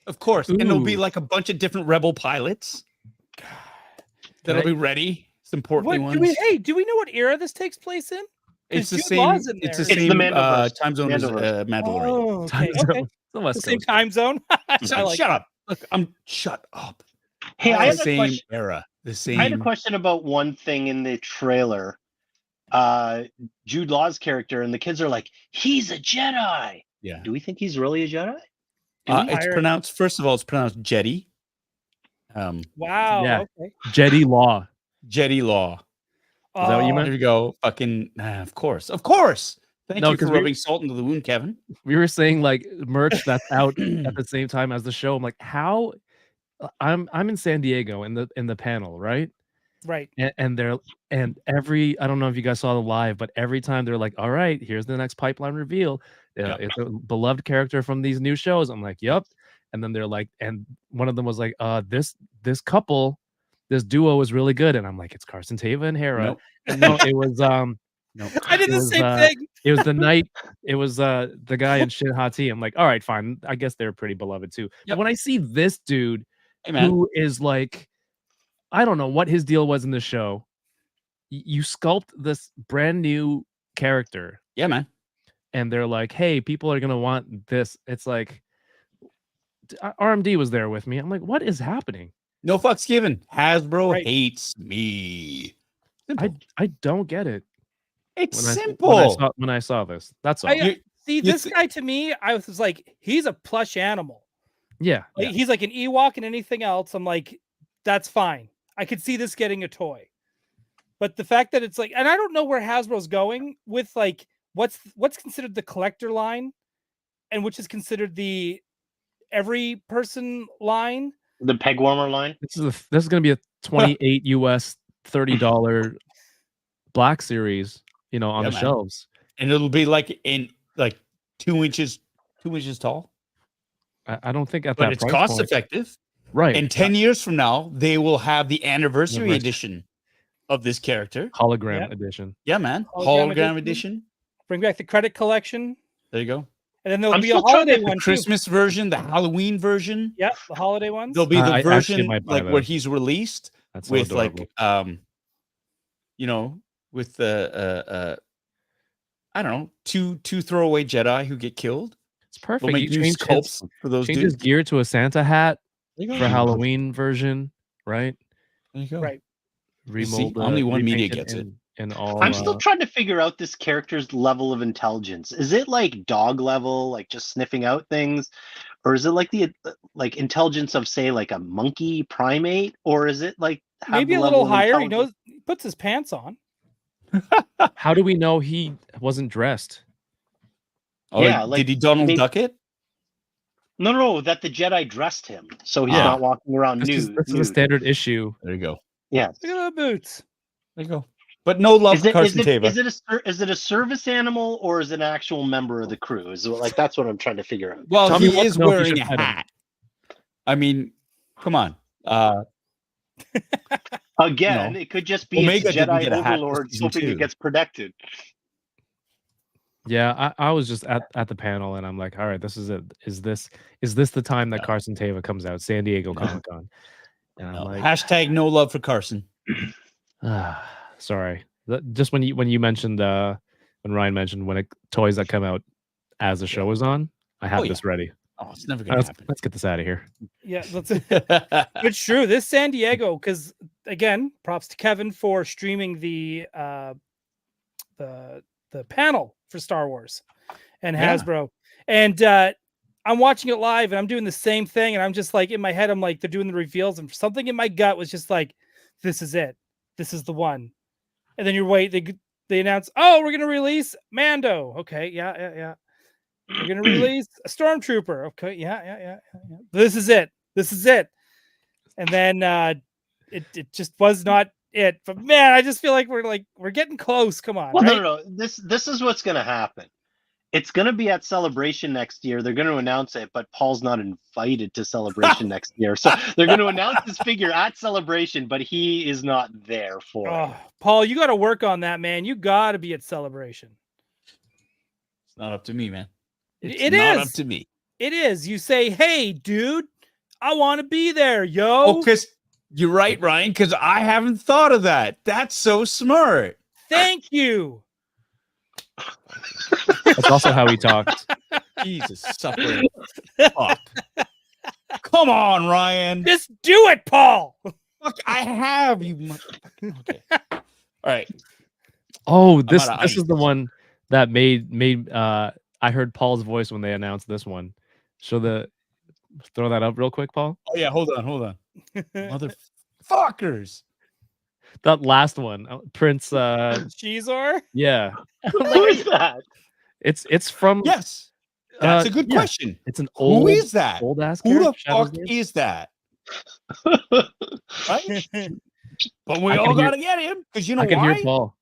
Of course. And there'll be Ooh. like a bunch of different rebel pilots that'll be ready. Some portly What ones. do we know what era this takes place in? It's the Jude same. Law's in It's the there. It's the same Mandoverse. time zone as Mandoverse. Mandalorian. Oh, okay. Time okay. zone. The West The same Coast. time zone. I like Shut up. Look, shut up. Hey, I the had a same question. era. The same. I had a question about one thing in the trailer. Jude Law's character, and the kids are like, "He's a Jedi." Yeah. Do we think he's really a Jedi? It's pronounced. First of all, it's pronounced Jetty. Wow. Yeah. Okay. Jetty Law. Jetty Law. Is that what you Oh, meant? There you go. Fucking. Of course. Of course. Thank No, you for 'cause we- rubbing salt into the wound, Kevin. We were saying like merch that's out at the same time as the show. I'm like, how? I'm in San Diego in the panel, right? Right. And they're I don't know if you guys saw the live, but every time they're like, all right, here's the next pipeline reveal. Yep. It's a beloved character from these new shows. I'm like, yep. And then they're like, and one of them was like, this couple, this duo is really good. And I'm like, it's Carson Teva and Hera. Nope. And no, it was No. I did It the was, same thing. it was the night. It was the guy in Shin Hati. I'm like, all right, fine. I guess they're pretty beloved too. But Yep. when I see this dude Hey man. who is like, I don't know what his deal was in the show. You sculpt this brand new character, Yeah, man. and they're like, hey, people are gonna want this. It's like, RMD was there with me. I'm like, what is happening? No fucks given. Hasbro Right. hates me. Simple. I don't get it. It's When simple. when I saw this, that's all. See, this guy to me, I was like, he's a plush animal. Yeah. Like, he's like an Ewok and anything else. I'm like, that's fine. I could see this getting a toy. But the fact that it's like, and I don't know where Hasbro's going with like what's considered the collector line and which is considered the every person line. The peg warmer line. This is going to be a 28 US $30 Black Series, you know, on the man. shelves. And it'll be like in like 2 inches tall. I don't think at But that it's price cost point. effective. Right. And 10 years from now, they will have the anniversary edition of this character. Hologram edition. Yeah, man. Hologram Hologram edition. Bring back the credit collection. There you go. And then there'll I'm be a still trying holiday to- one The Christmas version, the Halloween version. Yeah, the holiday ones. There'll be the I actually version might buy like where those. he's released That's so with adorable. like you know, with the I don't know, two throwaway Jedi who get killed. It's We'll perfect. make You new change sculpts for those his dudes. gear to a Santa hat There you go. for Halloween version, right? There you go. Right. see, Remold. only one media repaint gets it. And all. I'm still trying to figure out this character's level of intelligence. Is it like dog level, like just sniffing out things, or is it like the like intelligence of say like a monkey primate, or is it like have Maybe the a level little of higher. He intelligence- knows he puts his pants on. How do we know he wasn't dressed? Oh, Yeah, like, did he Donald maybe- Duck it? No, that the Jedi dressed him, so he's Yeah. not walking around This is nude. a standard issue. There you go. Yeah. Look at the boots. There you go. But no love for Carson Teva. Is it a service animal or is it an actual member of the crew? Is it like that's what I'm trying to figure out. Well, Tommy he wants is to know if he wearing should a pet him. hat. I mean, come on. Again, No. it could just be Omega its didn't Jedi get a hat for overlord season hoping 2. it gets protected. Yeah, I was just at the panel and I'm like, all right, this is it. Is this the time that Carson Teva comes out, San Diego Comic-Con? And I'm No. like, Hashtag no love for Carson. sorry. Just when you mentioned when Ryan mentioned when toys that come out as the show is on, I have Oh, yeah. this ready. Oh, it's never gonna happen. Let's get this out of here. Yeah, that's it's true. This San Diego, because again, props to Kevin for streaming the panel for Star Wars and Yeah. Hasbro. And I'm watching it live and I'm doing the same thing. And I'm just like in my head, I'm like, they're doing the reveals, and something in my gut was just like, this is it. This is the one. And then they announce, oh, we're gonna release Mando. Okay, yeah. We're gonna release a Stormtrooper. Okay, yeah. This is it. And then it just was not it. But man, I just feel like we're getting close. Come on. Well, right? no. This is what's going to happen. It's going to be at Celebration next year. They're going to announce it, but Paul's not invited to Celebration next year. So they're going to announce this figure at Celebration, but he is not there for it. Oh, Paul, you got to work on that, man. You got to be at Celebration. It's not up to me, man. It not is up to me. It is. You say, hey, dude, I want to be there, yo. Oh, because you're right, Ryan, because I haven't thought of that. That's so smart. Thank you. That's also how he talks. Jesus, suffering. Fuck. Come on, Ryan. Just do it, Paul. Fuck, I have you. Okay. All right. Oh, this out of is the ice. one that made I heard Paul's voice when they announced this one. Throw that up real quick, Paul. Oh yeah, hold on. Motherfuckers. That last one, Prince. Shizor? Yeah, Who is that? it's from. Yes. That's a good yeah. question. It's an Who old. is that? Old ass. Who the Shadow's fuck name? is that? Right? But we I all can hear- gotta get him because you know I can why? hear Paul.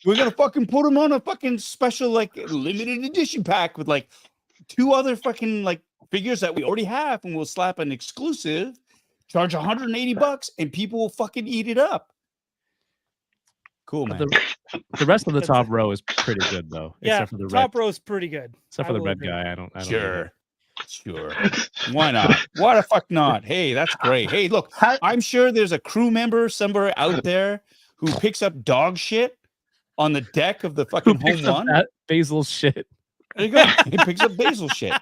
We're gonna fucking put him on a fucking special like limited edition pack with like 2 other fucking like figures that we already have, and we'll slap an exclusive, charge $180, and people will fucking eat it up. Cool, man. The rest of the top row is pretty good though, Yeah, except for the top red. row's pretty good. Except I for the will red agree. guy, I don't. Sure. Why not? Why the fuck not? Hey, that's great. Hey, look, I'm sure there's a crew member somewhere out there who picks up dog shit on the deck of the Who fucking picks home up one. that basil shit? There you go. He picks up basil shit.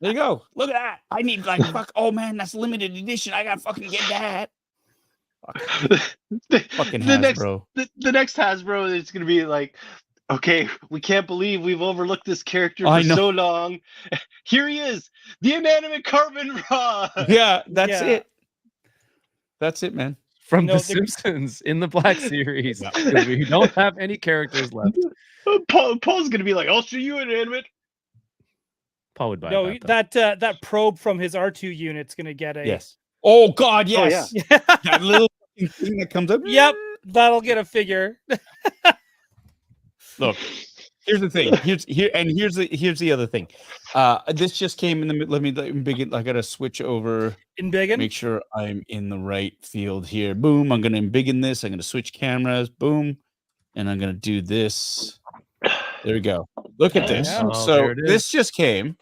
There you go. Look at that. I need like fuck. Oh man, that's limited edition. I gotta fucking get that. Fucking Hasbro. The next Hasbro is gonna be like, okay, we can't believe we've overlooked this character I for know. so long. Here he is, the inanimate carbon rod. Yeah, that's Yeah. it. That's it, man. From No, The the- Simpsons in the Black Series. 'Cause we don't have any characters left. Paul's gonna be like, I'll show you inanimate. Paul would buy No, that. Though. that probe from his R2 unit's gonna get a Yes. Oh God, Oh, yes. yeah. That little fucking thing that comes up. Yep, that'll get a figure. Look, here's the thing. Here's the other thing. This just came in the. Let me begin. I gotta switch over. Embiggen. Make sure I'm in the right field here. Boom. I'm gonna embiggen this. I'm gonna switch cameras. Boom. And I'm gonna do this. There we go. Look at this. Yeah. Oh, So there it is. this just came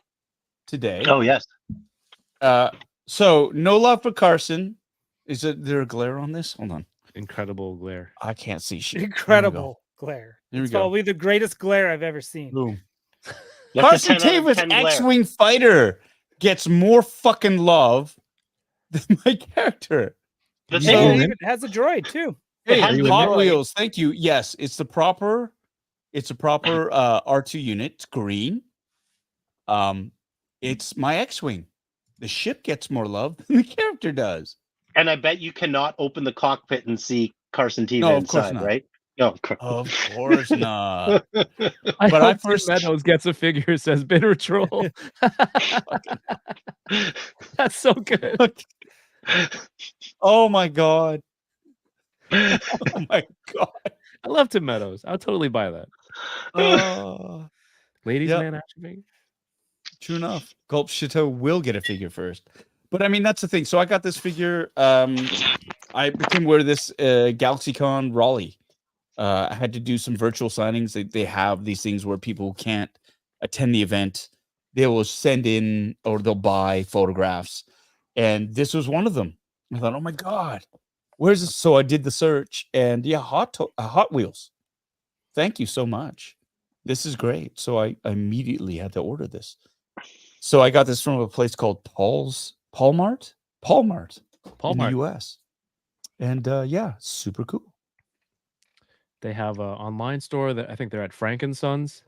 today. Oh yes. So no love for Carson. Is there a glare on this? Hold on. Incredible glare. I can't see shit. There we go. Incredible glare. There we It's go. probably the greatest glare I've ever seen. Boom. That's Carson a 10 out of Tavis 10 glare. X-Wing fighter gets more fucking love than my character. The Hey, thing it is, even has a droid too. Hey, has the Hot droid. Wheels, thank you. Yes, it's a proper R2 unit. It's green. It's my X-Wing. The ship gets more love than the character does. and I bet you cannot open the cockpit and see Carson Teva No, of course inside, not. right? No, of course. Of course not. I But I hope Tim first- Meadows gets a figure that says Bitter Troll. That's so good. Oh my god. Oh my god. I love Tim Meadows. I'll totally buy that. Oh, Ladies Yep. man action figure. true enough. Gulp Chateau will get a figure first. But I mean, that's the thing. So I got this figure. I became aware of this GalaxyCon Raleigh. I had to do some virtual signings. They have these things where people who can't attend the event, they will send in or they'll buy photographs. And this was one of them. I thought, oh my God, where's this? So I did the search and yeah, Hot Wheels. Thank you so much. This is great. So I immediately had to order this. So I got this from a place called Paulmart in the US. And yeah, super cool. They have an online store that I think they're at Frank and Sons.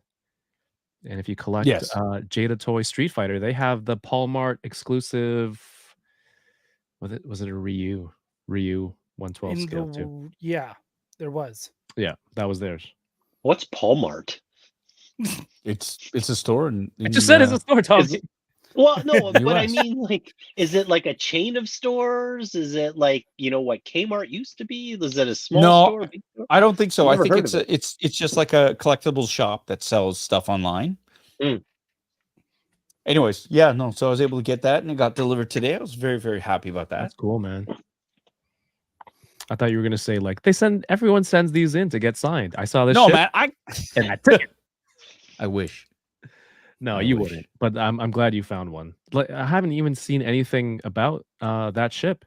And if you collect Yes. Jada Toy Street Fighter, they have the Paulmart exclusive. Was it a Ryu 112 scale too? Yeah, there was. Yeah, that was theirs. What's Paulmart? It's a store and I just said it's a store, Tom. Is it- Well, no, but I US. mean, like, is it like a chain of stores? Is it like, you know, what Kmart used to be? Is it a small No, store? Big store? I don't think so. I Never think heard of it's just like a collectibles shop that sells stuff online. Mm. Anyways, yeah, no. So I was able to get that and it got delivered today. I was very, very happy about that. That's cool, man. I thought you were gonna say like everyone sends these in to get signed. I saw this. No, ship man, and I took it. I wish. No, I you wish. wouldn't. But I'm glad you found one. Like, I haven't even seen anything about that ship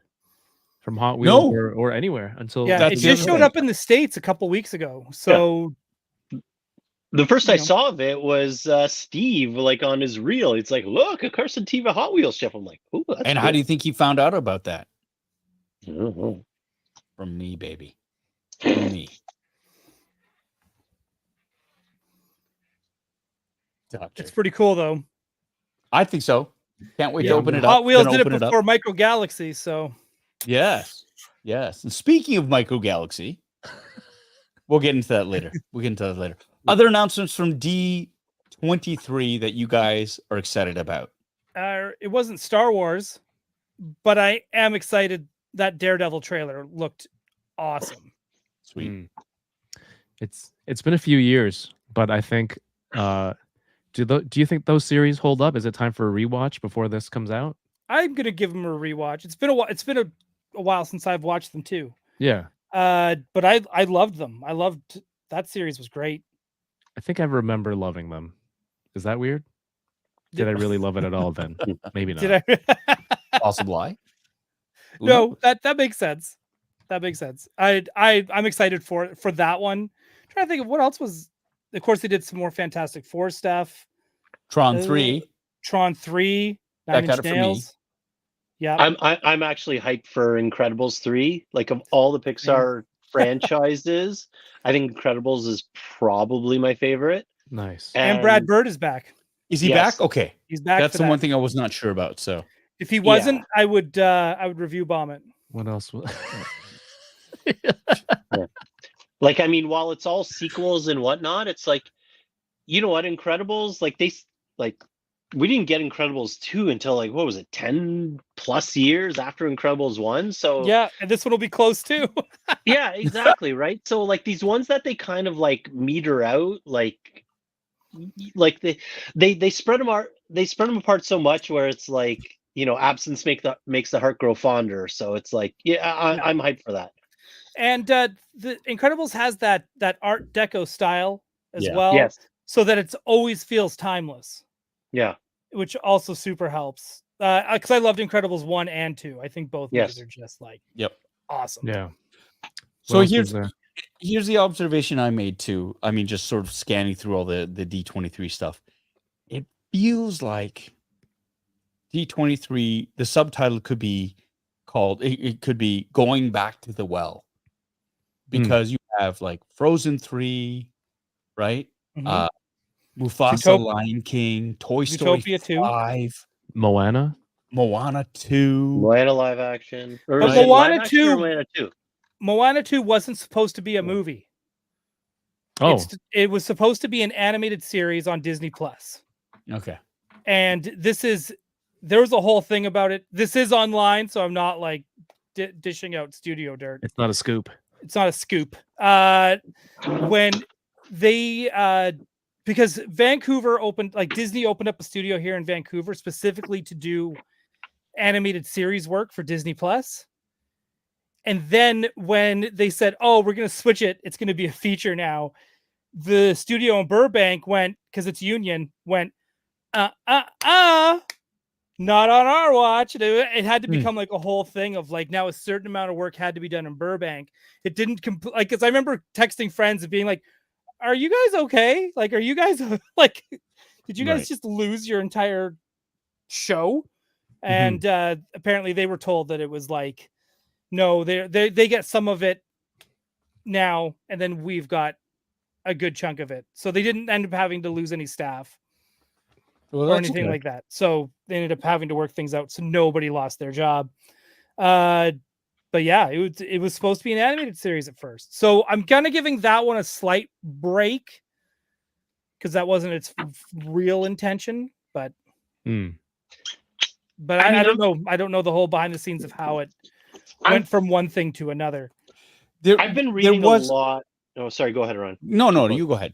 from Hot Wheels No. or anywhere until Yeah, that's it the just other showed thing. up in the States a couple weeks ago. So The first I You know. saw of it was Steve, like on his reel. It's like, look, a Carson Teva Hot Wheels ship. I'm like, oh, that's And how do you think he found out about that? you? From me, baby. From me. Gotcha. it's pretty cool though. I think so. Can't wait Yeah, to open it up. Hot Wheels Gonna did it open up. before Micro Galaxy, so Yes. Yes. And speaking of Micro Galaxy, we'll get into that later. Other announcements from D23 that you guys are excited about. it wasn't Star Wars, but I am excited. That Daredevil trailer looked awesome. Sweet. Mm. It's been a few years, but I think do you think those series hold up? Is it time for a rewatch before this comes out? I'm gonna give them a rewatch. It's been a while. It's been a while since I've watched them too. Yeah. But I loved them. I loved that series. Was great. I think I remember loving them. Is that weird? Did I really love it at all then? Maybe not. Did I? Possible lie? Who No, knows? that makes sense. That makes sense. I'm excited for that one. Trying to think of what else was. Of course, they did some more Fantastic Four stuff. Tron 3. Tron 3, That 9 got Inch it for me. Nails. Yeah. I'm actually hyped for Incredibles 3. Like, of all the Pixar franchises, I think Incredibles is probably my favorite. Nice. And Brad Bird is back. Is he Yes. back? Okay. He's back. That's for the one that. thing I was not sure about. So If he wasn't, I would review bomb it. What else? Like, I mean, while it's all sequels and whatnot, it's like, you know what, Incredibles, like we didn't get Incredibles 2 until like, what was it, 10 plus years after Incredibles 1? So Yeah, and this one will be close too. yeah, exactly, right? So like these ones that they kind of like meter out, like they spread them apart so much where it's like, you know, absence makes the heart grow fonder. So it's like, yeah, I'm hyped for that. And the Incredibles has that Art Deco style as well, Yes. so that it's always feels timeless. Yeah. Which also super helps. Because I loved Incredibles 1 and 2. I think both movies are just like awesome. Yeah. So What else was there? here's the observation I made too. I mean, just sort of scanning through all the D23 stuff. It feels like D23, the subtitle could be called, it could be Going Back to the Well. Because you have like Frozen 3, right? Mhm. Mufasa, Lion King, Toy Story Zootopia 2. 5, Moana. Moana 2. Moana live action. Or But is it Moana live action or 2 Moana 2? Moana 2 wasn't supposed to be a movie. Oh, It was supposed to be an animated series on Disney Plus. Okay. And there was a whole thing about it. This is online, so I'm not like dishing out studio dirt. it's not a scoop. It's not a scoop. When they because Vancouver opened, like Disney opened up a studio here in Vancouver specifically to do animated series work for Disney Plus. And then when they said, "Oh, we're going to switch it. It's going to be a feature now." The studio in Burbank went, because it's union, went, not on our watch. It had to become like a whole thing of like, now a certain amount of work had to be done in Burbank. It didn't like, because I remember texting friends and being like, "Are you guys okay? Like, are you guys like, did you guys just lose your entire show?" And apparently they were told that it was like, no, they get some of it now, and then we've got a good chunk of it. So they didn't end up having to lose any staff. Or anything like that. So they ended up having to work things out so nobody lost their job. But yeah, it was supposed to be an animated series at first. So I'm kind of giving that one a slight break because that wasn't its real intention. But but I don't know. I don't know the whole behind the scenes of how it went from one thing to another. I've been reading a lot. Oh, sorry. Go ahead, Ron. No, you go ahead.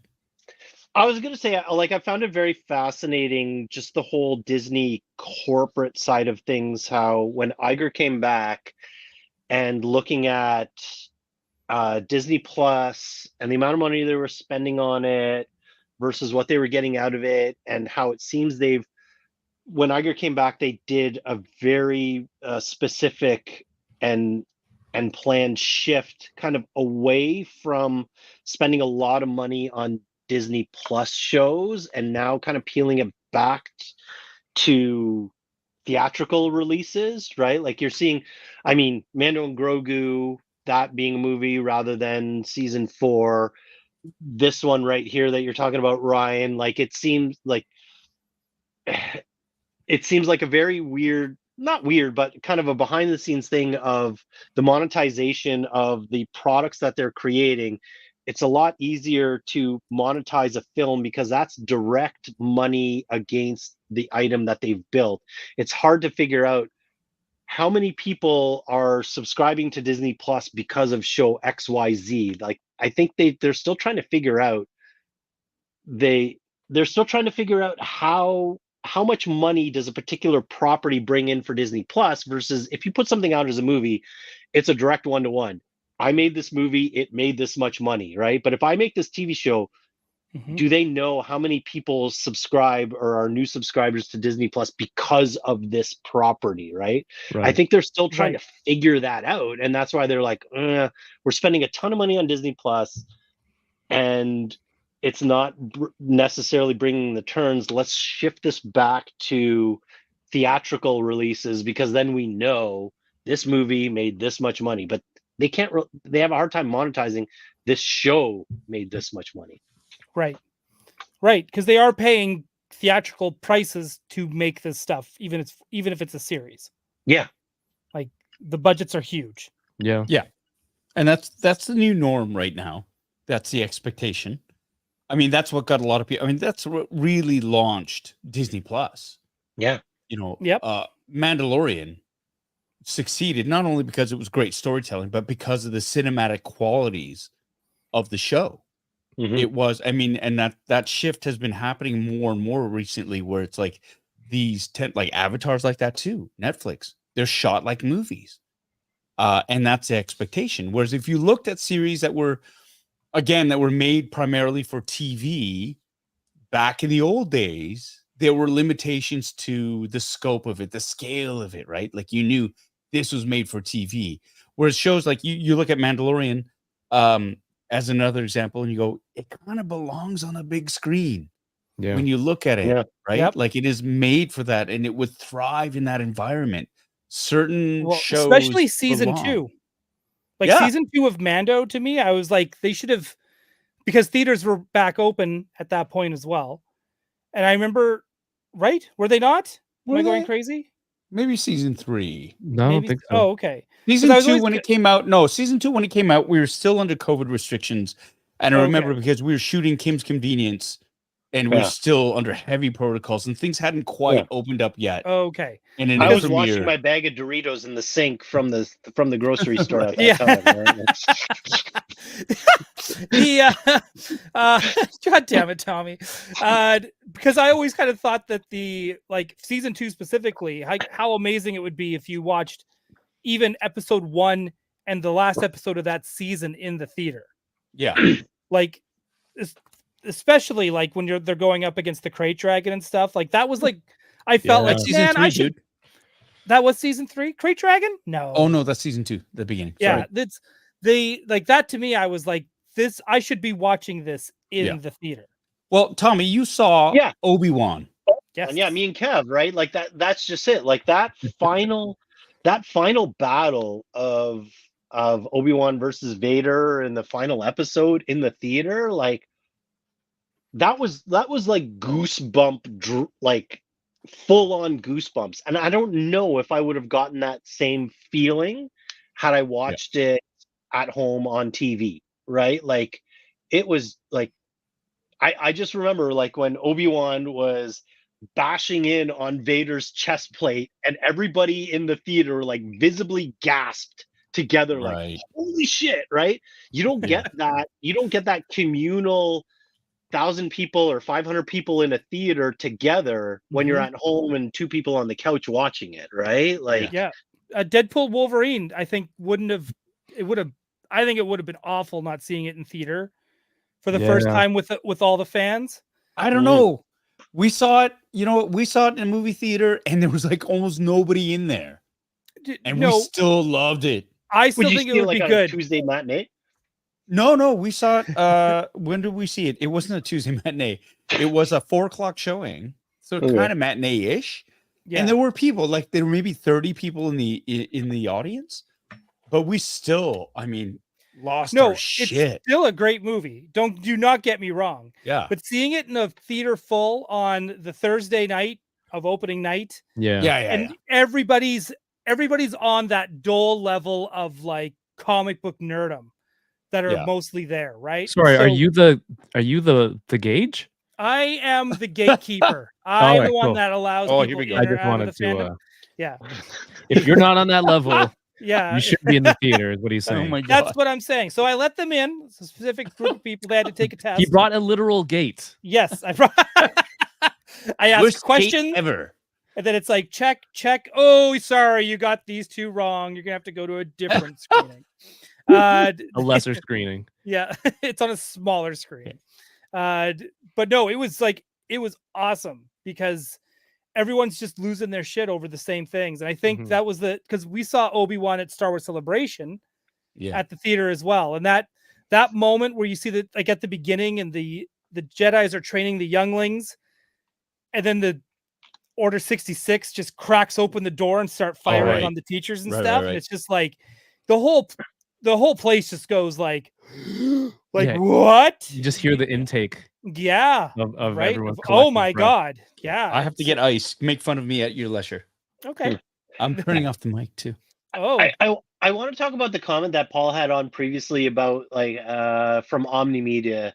I was going to say, like, I found it very fascinating, just the whole Disney corporate side of things, how when Iger came back and looking at Disney Plus and the amount of money they were spending on it versus what they were getting out of it, and how it seems when Iger came back, they did a very specific and planned shift kind of away from spending a lot of money on Disney Plus shows and now kind of peeling it back to theatrical releases, right? Like you're seeing, I mean, Mando and Grogu, that being a movie rather than season 4. This one right here that you're talking about, Ryan, like it seems like a very weird, not weird, but kind of a behind the scenes thing of the monetization of the products that they're creating. It's a lot easier to monetize a film because that's direct money against the item that they've built. It's hard to figure out how many people are subscribing to Disney Plus because of show XYZ. Like, I think they're still trying to figure out how much money does a particular property bring in for Disney Plus versus if you put something out as a movie, it's a direct one-to-one. I made this movie, it made this much money, right? But if I make this TV show, do they know how many people subscribe or are new subscribers to Disney Plus because of this property, right? I think they're still trying to figure that out. And that's why they're like, we're spending a ton of money on Disney Plus and necessarily bringing the turns. Let's shift this back to theatrical releases, because then we know this movie made this much money, but they can't. They have a hard time monetizing. This show made this much money. Right. Because they are paying theatrical prices to make this stuff, even if it's a series. Yeah. Like the budgets are huge. Yeah. And that's the new norm right now. That's the expectation. I mean, that's what got a lot of people. I mean, that's what really launched Disney Plus. Yeah. You know, Yep. Mandalorian succeeded not only because it was great storytelling, but because of the cinematic qualities of the show. Mhm. It was, I mean, and that shift has been happening more and more recently, where it's like these like avatars like that too. Netflix, they're shot like movies, and that's the expectation. Whereas if you looked at series that were made primarily for TV back in the old days, there were limitations to the scope of it, the scale of it, right? Like you knew this was made for TV. Whereas shows like you look at Mandalorian as another example, and you go, it kind of belongs on a big screen. Yeah. When you look at it, Yeah. right? Yep. Like it is made for that, and it would thrive in that environment. Certain shows, especially season belong. 2. Like Yeah. season 2 of Mando, to me, I was like, they should have, because theaters were back open at that point as well. And I remember, right? Were they not? Am Were I going they? crazy? Maybe season 3. No, I don't think so. Oh, okay. Season I was 2 always when it came out. No, season 2 when it came out, we were still under COVID restrictions, and I remember Okay. because we were shooting Kim's Convenience, and we we're Yeah. still under heavy protocols, and things hadn't quite opened up yet. Okay. And in I the was washing premiere, my bag of Doritos in the sink from the grocery store at that Yeah. time. Right? God damn it, Tommy. Because I always kind of thought that the season 2 specifically, how amazing it would be if you watched even episode 1 and the last episode of that season in the theater. yeah, Like, especially like when they're going up against the Crate Dragon and stuff. Like that was like, I felt like, season man, 3, I should. dude. That was season 3, Crate Dragon. No. Oh no, that's season 2, the beginning. Yeah, Sorry. that's like that to me. I was like, this. I should be watching this in the theater. Well, Tommy, you saw Obi-Wan. Yes. And yeah, me and Kev, right? Like that's just it. Like that final battle of Obi-Wan versus Vader in the final episode in the theater, like that was like goosebump, like full on goosebumps. And I don't know if I would have gotten that same feeling had I watched it at home on TV, right? Like it was like I just remember like when Obi-Wan was bashing in on Vader's chest plate and everybody in the theater like visibly gasped together, like holy shit, right? You don't get that communal 1,000 people or 500 people in a theater together when you're at home and 2 people on the couch watching it, right? Like Deadpool Wolverine, I think it would have been awful not seeing it in theater for the first time with all the fans. I don't know. We saw it, we saw it in a movie theater and there was like almost nobody in there. And we still loved it. I still think it would be good. Tuesday matinee? No, we saw it. When did we see it? It wasn't a Tuesday matinee. It was a 4:00 showing. So kind of matinee-ish. Yeah. And there were people, like there were maybe 30 people in the audience, but we still, I mean, lost our shit. It's still a great movie. Do not get me wrong. Yeah. But seeing it in a theater full on the Thursday night of opening night. And everybody's on that Doell level of like comic book nerdom that are mostly there, right? Sorry, are you the gauge? I am the gatekeeper. I'm the one that allows people here we go. in or out of the fandom. If you're not on that level, you should be in the theater, is what he's saying. Oh my God. That's what I'm saying. So I let them in. It's a specific group of people. They had to take a test. He brought a literal gate. Yes, I brought. I asked Worst questions. ever. And then it's like, check. Oh, sorry, you got these 2 wrong. You're gonna have to go to a different screening. A lesser screening. Yeah, it's on a smaller screen. But no, it was awesome because everyone's just losing their shit over the same things. And I think that was because we saw Obi-Wan at Star Wars Celebration at the theater as well. And that moment where you see that, like at the beginning and the Jedis are training the younglings, and then the Order 66 just cracks open the door and start firing right. on the teachers and Right, stuff. right. And it's just like the whole place just goes like Yeah. what? You just hear the intake Yeah. of Right. everyone's Oh collective my breath. God. Yeah. I have to get ice. Make fun of me at your leisure. Okay. I'm turning off the mic too. Oh. I want to talk about the comment that Paul had on previously about like from Omni Media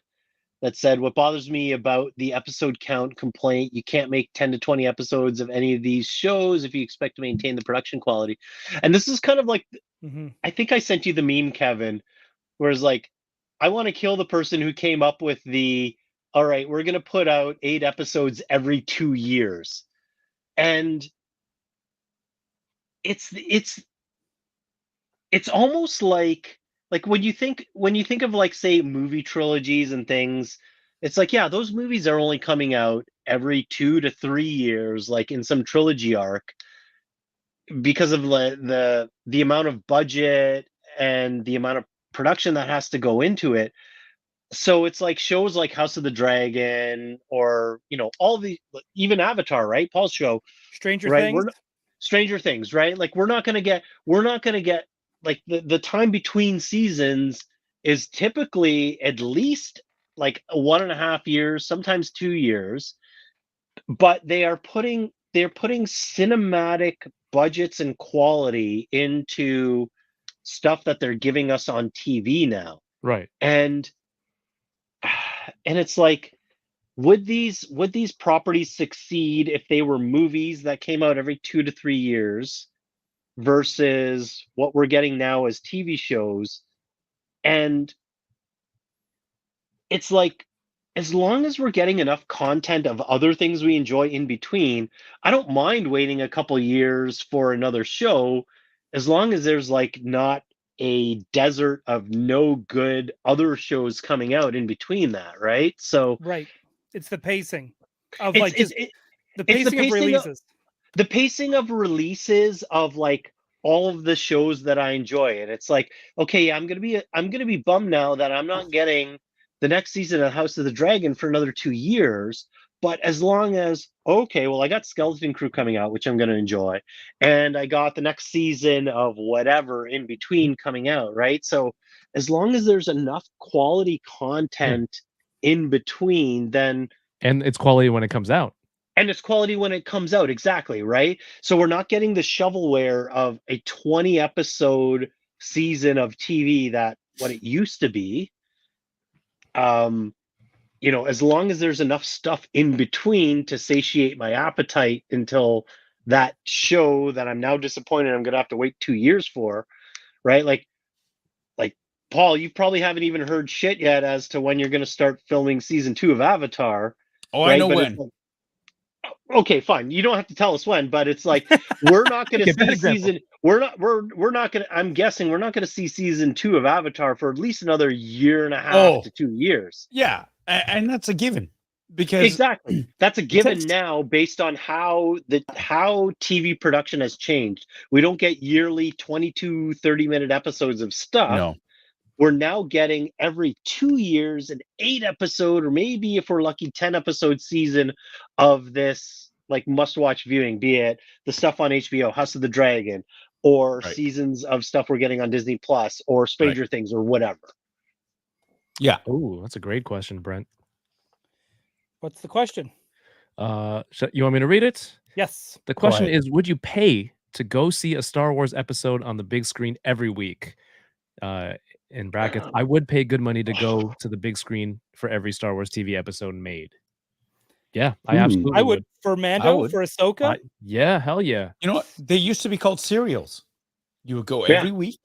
that said, what bothers me about the episode count complaint, you can't make 10 to 20 episodes of any of these shows if you expect to maintain the production quality. And this is kind of like, I think I sent you the meme, Kevin, where it's like, I want to kill the person who came up with the, all right, we're going to put out 8 episodes every 2 years. And it's almost like when you think of like, say, movie trilogies and things, it's like, yeah, those movies are only coming out every 2 to 3 years, like in some trilogy arc, because of the amount of budget and the amount of production that has to go into it. So it's like shows like House of the Dragon, or all the, even Avatar, right? Paul's show, Stranger right? Things. Stranger Things, right? Like we're not gonna get like the time between seasons is typically at least like 1.5 years, sometimes 2 years, but they're putting cinematic budgets and quality into stuff that they're giving us on TV now. Right. And it's like, would these properties succeed if they were movies that came out every 2 to 3 years versus what we're getting now as TV shows? And it's like, as long as we're getting enough content of other things we enjoy in between, I don't mind waiting a couple years for another show, as long as there's like not a desert of no good other shows coming out in between that, right? So Right. It's the pacing of it's, like just it's, the it's pacing of releases. the pacing of releases of like all of the shows that I enjoy. And it's like, okay, I'm gonna be bummed now that I'm not getting the next season of House of the Dragon for another 2 years. But as long as, okay, well, I got Skeleton Crew coming out, which I'm going to enjoy, and I got the next season of whatever in between coming out, right? So as long as there's enough quality content in between, then, And it's quality when it comes out. and it's quality when it comes out, exactly, right? So we're not getting the shovelware of a 20 episode season of TV that what it used to be. As long as there's enough stuff in between to satiate my appetite until that show that I'm now disappointed I'm going to have to wait 2 years for, right? Like Paul, you probably haven't even heard shit yet as to when you're going to start filming season 2 of Avatar. Oh, right? I know But when. like, okay, fine. You don't have to tell us when, but it's like we're not going to see season. We're not going to. I'm guessing we're not going to see season 2 of Avatar for at least another 1.5 to 2 years. Yeah, and that's a given, because Exactly, that's a given now based on how TV production has changed. We don't get yearly 22 30-minute episodes of stuff. No. We're now getting every 2 years an 8 episode, or maybe if we're lucky 10 episode season of this like must-watch viewing, be it the stuff on HBO, House of the Dragon, or seasons of stuff we're getting on Disney Plus, or Stranger Things, or whatever. Yeah. Oh, that's a great question, Brent. What's the question? You want me to read it? Yes. The question is, would you pay to go see a Star Wars episode on the big screen every week? In brackets, I would pay good money to go to the big screen for every Star Wars TV episode made. Yeah, I absolutely I would. For Mando, for Ahsoka? Yeah, hell yeah. You know what? They used to be called serials. You would go every week.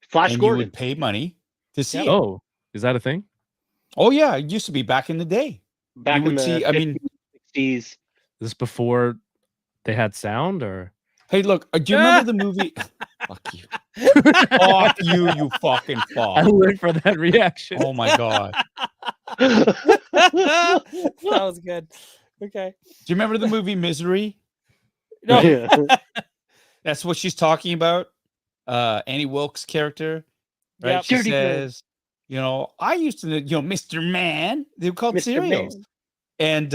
Flash and Gordon. You would pay money to see it. Oh, is that a thing? Oh, yeah. It used to be back in the day. Back in the 50s, 60s. Is this before they had sound, or? Hey, look, do you remember the movie? Fuck you. Fuck you, you fucking fuck. I live for that reaction. Oh, my God. That was good. Okay. Do you remember the movie Misery? No. That's what she's talking about. Annie Wilkes' character, right? Yep. She says, I used to, Mr. Man, they were called Mr. serials. Man. And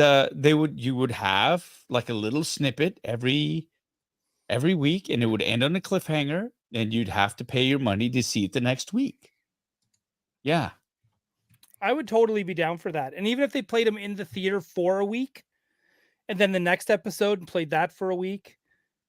you would have like a little snippet every week, and it would end on a cliffhanger, and you'd have to pay your money to see it the next week. Yeah. I would totally be down for that. And even if they played them in the theater for a week, and then the next episode and played that for a week,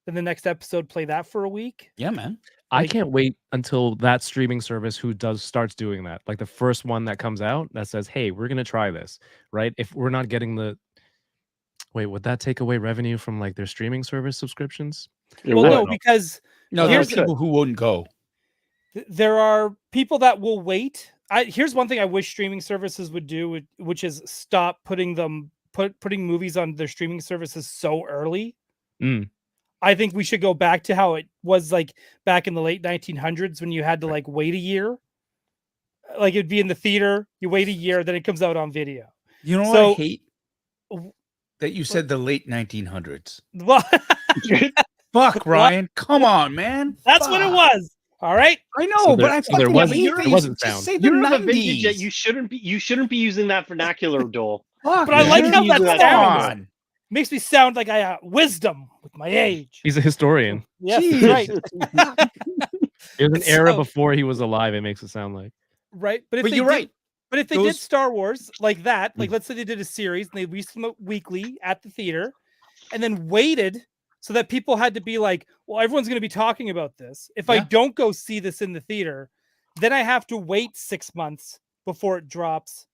then the next episode play that for a week. Yeah, man. I can't wait until that streaming service starts doing that. Like the first one that comes out that says, "Hey, we're gonna try this," right? If we're not getting would that take away revenue from like their streaming service subscriptions? It Well, would. no, because No, here's there's people who wouldn't go. there are people that will wait. Here's one thing I wish streaming services would do, which is stop putting movies on their streaming services so early. I think we should go back to how it was like back in the late 1900s when you had to like wait a year. Like it'd be in the theater, you wait a year, then it comes out on video. You know what I hate? That you said the late 1900s. Fuck, Ryan. Come on, man. That's what it was. All right. I know, but I there fucking wasn't sound. You don't have a vintage yet. You shouldn't be using that vernacular, Doell. Fuck, But I like how Using that that sounds. Makes me sound like I have wisdom with my age. He's a historian. Yes, Jeez. right. It was an era before he was alive. It makes it sound like. Right. But you're right. But if they did Star Wars like that, like let's say they did a series and they released them weekly at the theater and then waited so that people had to be like, well, everyone's going to be talking about this. If I don't go see this in the theater, then I have to wait 6 months before it drops.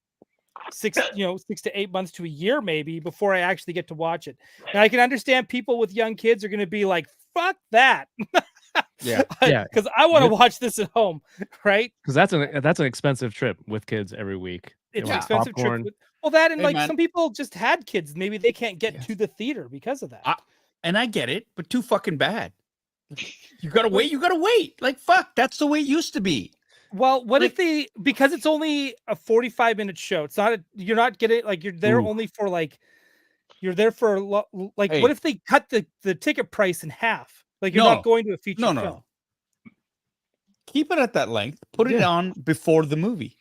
6 to 8 months to a year, maybe, before I actually get to watch it. Now I can understand people with young kids are going to be like, fuck that. Yeah. Because I want to watch this at home, right? Because that's an expensive trip with kids every week. It's an expensive trip. Well, that and man. some people just had kids. Maybe they can't get to the theater because of that. And I get it, but too fucking bad. You gotta wait. Like, fuck, that's the way it used to be. Well, what if because it's only a 45-minute show, it's not you're not getting like you're there only for like you're there for like what if they cut the ticket price in half? Like you're not going to a feature film. No. Keep it at that length. Put it on before a movie.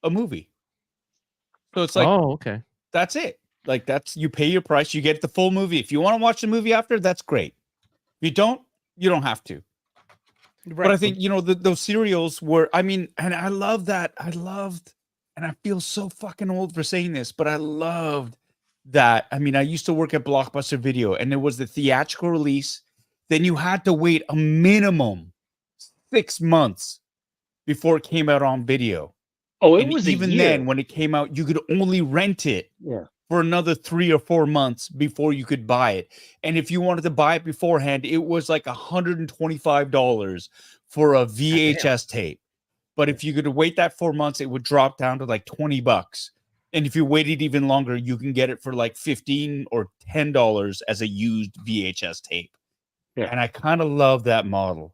So it's like, oh, okay. That's it. Like you pay your price, you get the full movie. If you want to watch the movie after, that's great. If you don't have to. Right. But I think, those serials were, and I love that. And I feel so fucking old for saying this, but I loved that. I used to work at Blockbuster Video, and there was the theatrical release. Then you had to wait a minimum 6 months before it came out on video. Oh, it was even then when it came out, you could only rent it for another 3 or 4 months before you could buy it. And if you wanted to buy it beforehand, it was like $125 for a VHS tape. But if you could wait that 4 months, it would drop down to like $20. And if you waited even longer, you can get it for like $15 or $10 as a used VHS tape. Yeah. And I kind of love that model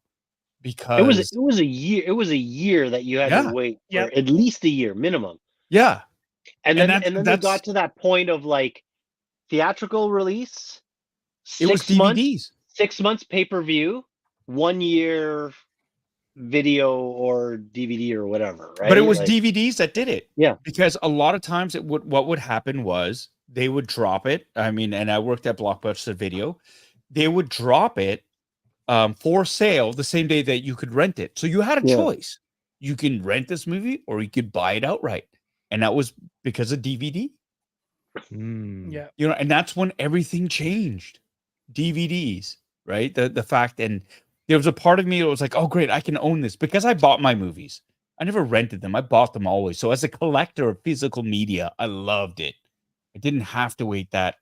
because it was a year. It was a year that you had to wait for at least a year minimum. Yeah. And then they got to that point of like theatrical release. It was DVDs. 6 months pay-per-view, 1 year video or DVD or whatever, right? But it was DVDs that did it. Yeah. Because a lot of times what would happen was they would drop it. And I worked at Blockbuster Video. They would drop it for sale the same day that you could rent it. So you had a choice. You can rent this movie or you could buy it outright. And that was because of DVD. Yeah. And that's when everything changed. DVDs, right? The fact, and there was a part of me that was like, oh, great, I can own this because I bought my movies. I never rented them. I bought them always. So as a collector of physical media, I loved it. I didn't have to wait that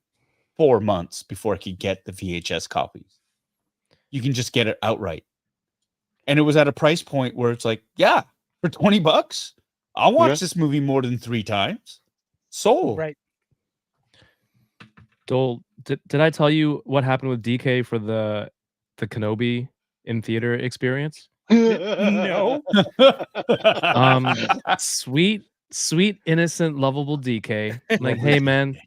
4 months before I could get the VHS copies. You can just get it outright. And it was at a price point where it's like, yeah, for $20, I'll watch this movie more than 3 times. Sold. Right. Doell, did I tell you what happened with DK for the Kenobi in theater experience? No. Sweet, innocent, lovable DK. Like, hey man,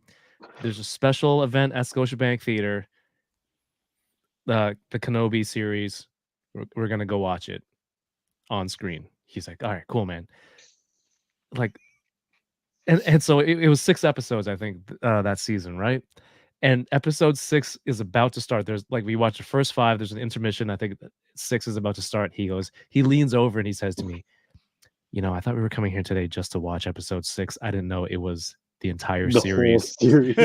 there's a special event at Scotiabank Theater. The Kenobi series. We're gonna go watch it on screen. He's like, all right, cool, man. like, and so it was 6 episodes, I think, that season, right? And episode 6 is about to start. There's like we watched the first 5. There's an intermission. I think 6 is about to start. He leans over and he says to me, "You know, I thought we were coming here today just to watch episode 6. I didn't know it was the entire The series." whole series.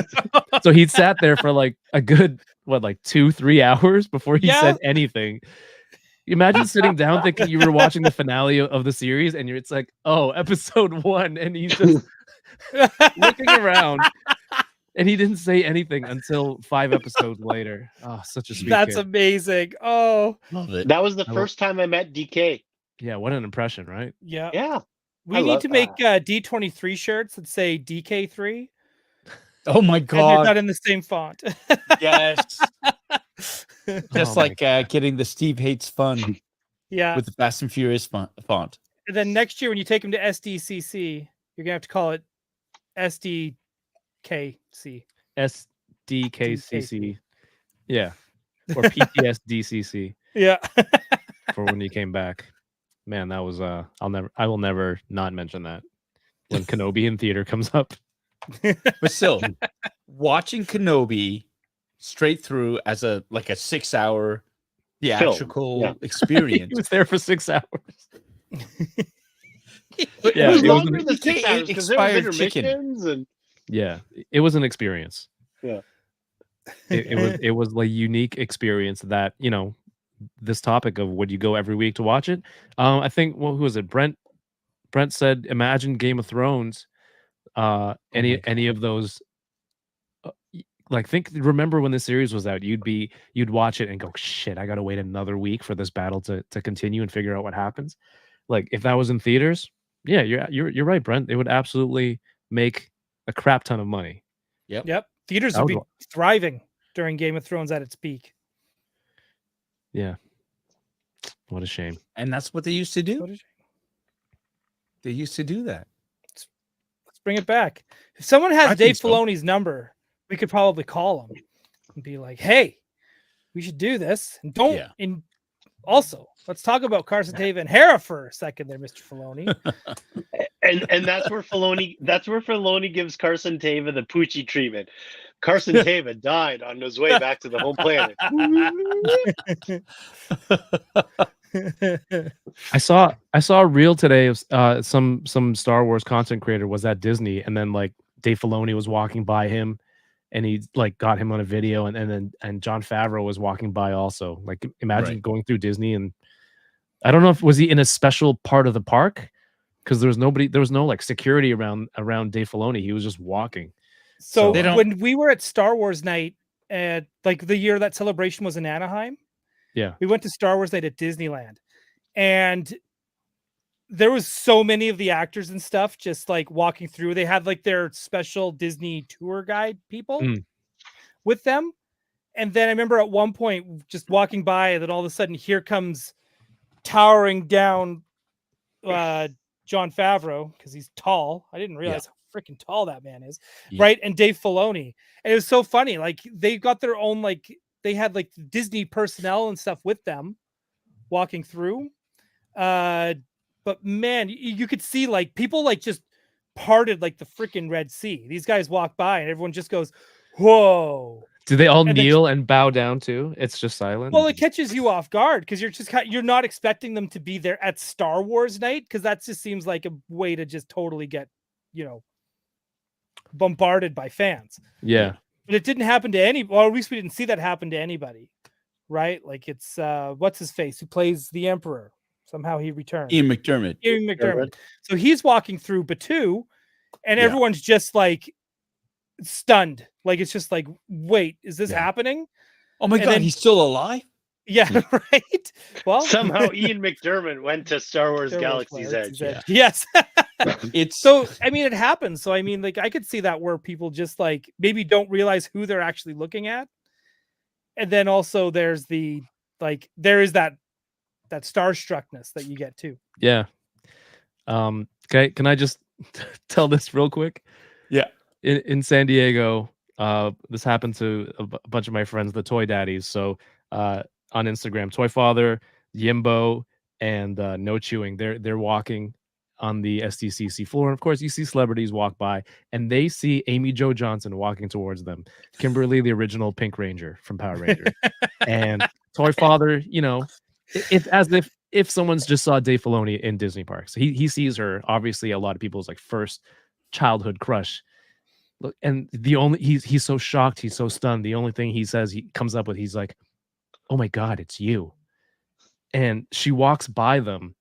So he sat there for like a good 2-3 hours before he Yeah. said anything. Imagine sitting down thinking you were watching the finale of the series, and it's like, oh, episode 1, and he's just looking around, and he didn't say anything until 5 episodes later. Oh, such a sweet That's kid. amazing. Oh, Love it. That was the I first time I met DK. Yeah, what an impression, right? yeah. Yeah. We I need love to make D23 shirts that say DK3. Oh my And they're god! not in the same font. Yes, just Oh my like getting the Steve Hates Fun Yeah. with the Fast and Furious font. And then next year when you take them to SDCC, you're gonna have to call it SDKC. SDKCC. Yeah. Or PTSDCC Yeah. for when you came back. Man, that was I will never not mention that when Kenobi in theater comes up. But still, watching Kenobi straight through as a 6-hour theatrical yeah. experience. He was there for 6 hours. But Yeah, it was it was longer than 6 hours because there was expired chicken. intermissions and Yeah, it was an experience. Yeah. It was like unique experience that, you know, this topic of would you go every week to watch it? I think who was it? Brent said imagine Game of Thrones. Any of those remember when the series was out, you'd watch it and go, shit, I gotta wait another week for this battle to continue and figure out what happens. Like if that was in theaters, yeah, you're right, Brent. It would absolutely make a crap ton of money. Yep. Theaters That would be was thriving during Game of Thrones at its peak. Yeah. What a shame. And that's what they used to do. What is- They used to do that. Let's bring it back. If someone has I Dave think so. Filoni's number, we could probably call him and be like, "Hey, we should do this." And don't. Yeah. And also, let's talk about Carson Teva and Hera for a second, there, Mr. Filoni. and that's where Filoni gives Carson Teva the Poochie treatment. Carson Teva died on his way back to the home planet. I saw a reel today of some Star Wars content creator was at Disney, and then like Dave Filoni was walking by him, and he like got him on a video, and Jon Favreau was walking by also. Like imagine Right. going through Disney, and I don't know if was he in a special part of the park because there was no like security around Dave Filoni. He was just walking. So They don't- when we were at Star Wars Night, like the year that celebration was in Anaheim, Yeah. we went to Star Wars Night at Disneyland, and there was so many of the actors and stuff just like walking through. They had like their special Disney tour guide people with them. And then I remember at one point just walking by, and then all of a sudden here comes towering down Jon Favreau, because he's tall. I didn't realize how freaking tall that man is. Yeah. Right. And Dave Filoni. And it was so funny. Like they got their own, like they had like Disney personnel and stuff with them walking through. But man, you could see like people like just parted like the freaking Red Sea. These guys walk by and everyone just goes, whoa. Do they all And then- kneel and bow down too? It's just silent. Well, it catches you off guard because you're not expecting them to be there at Star Wars Night, because that just seems like a way to just totally get, bombarded by fans. Yeah. But it didn't happen to any, or at least we didn't see that happen to anybody, right? Like it's what's his face who plays the Emperor. Somehow he returned. Ian McDermott. Ian McDermott. So he's walking through Batu, and Yeah. everyone's just like stunned. Like it's just like, wait, is this Yeah. happening? Oh my And god, then- he's still alive? Yeah, right. Well, Somehow Ian McDermott went to Star Wars Star Wars Galaxy's Galaxy's Edge. Edge. Yes. It's So I mean, it happens. So I mean, like I could see that where people just like maybe don't realize who they're actually looking at, and then also there's the there is that starstruckness that you get too. Yeah. Okay. Can I just tell this real quick? Yeah. In San Diego, this happened to a bunch of my friends, the Toy Daddies. So on Instagram, Toy Father, Yimbo, and No Chewing. They're walking on the SDCC floor. And of course, you see celebrities walk by, and they see Amy Jo Johnson walking towards them. Kimberly, the original Pink Ranger from Power Rangers, and Toy Father. You know, it's as if someone's just saw Dave Filoni in Disney parks. He sees her. Obviously, a lot of people's like first childhood crush. Look, and he's so shocked, he's so stunned. The only thing he comes up with, he's like, "Oh my God, it's you!" And she walks by them.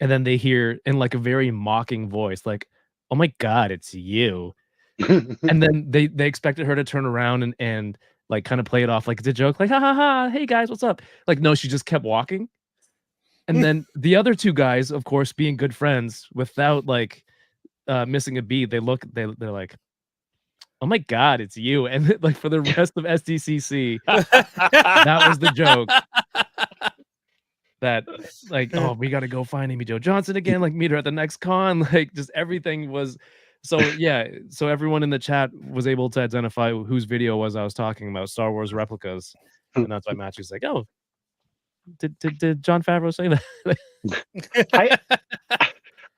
And then they hear in like a very mocking voice, like, "Oh my God, it's you." And then they expected her to turn around and like kind of play it off like it's a joke, like, "Ha ha ha, hey guys, what's up?" Like, no, she just kept walking. And then the other two guys, of course, being good friends without like missing a beat, they're like, "Oh my God, it's you." And like for the rest of SDCC, that was the joke. That like, "Oh, we got to go find Amy Jo Johnson again, like meet her at the next con." Like just everything was so, yeah. So everyone in the chat was able to identify whose video was I was talking about, Star Wars replicas. And that's why Matthew's like, "Oh, did Jon Favreau say that?"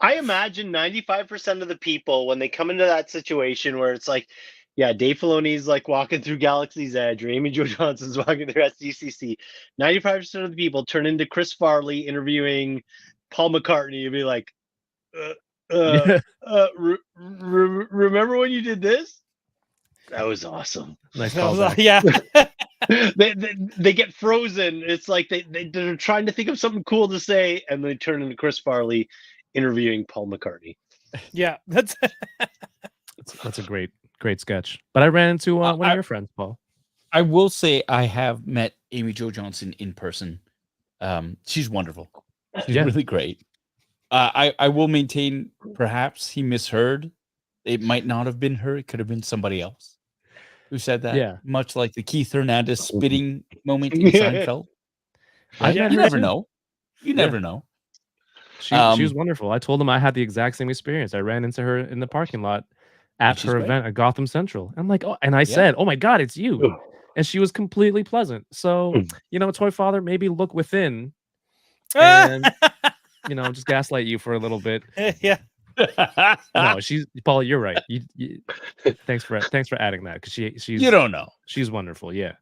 I imagine 95% of the people, when they come into that situation where it's like, yeah, Dave Filoni's like walking through Galaxy's Edge, or Amy Jo Johnson's walking through SDCC, 95% of the people turn into Chris Farley interviewing Paul McCartney and be like, remember when you did this? That was awesome. Nice callback. Yeah. They get frozen. It's like they're trying to think of something cool to say, and they turn into Chris Farley interviewing Paul McCartney. Yeah, that's a great sketch. But I ran into one of your friends, Paul. I will say I have met Amy Jo Johnson in person. She's wonderful. She's really great. I will maintain perhaps he misheard. It might not have been her. It could have been somebody else who said that. Yeah. Much like the Keith Hernandez spitting moment in Seinfeld. You never know. You never know. She was wonderful. I told him I had the exact same experience. I ran into her in the parking lot at her event at Gotham Central. I'm like, "Oh," and I said, "Oh my God, it's you." And she was completely pleasant. So, you know, Toy Father, maybe look within and, you know, just gaslight you for a little bit. Yeah. No, Paul, you're right. Thanks for adding that, because she's you don't know. She's wonderful. Yeah.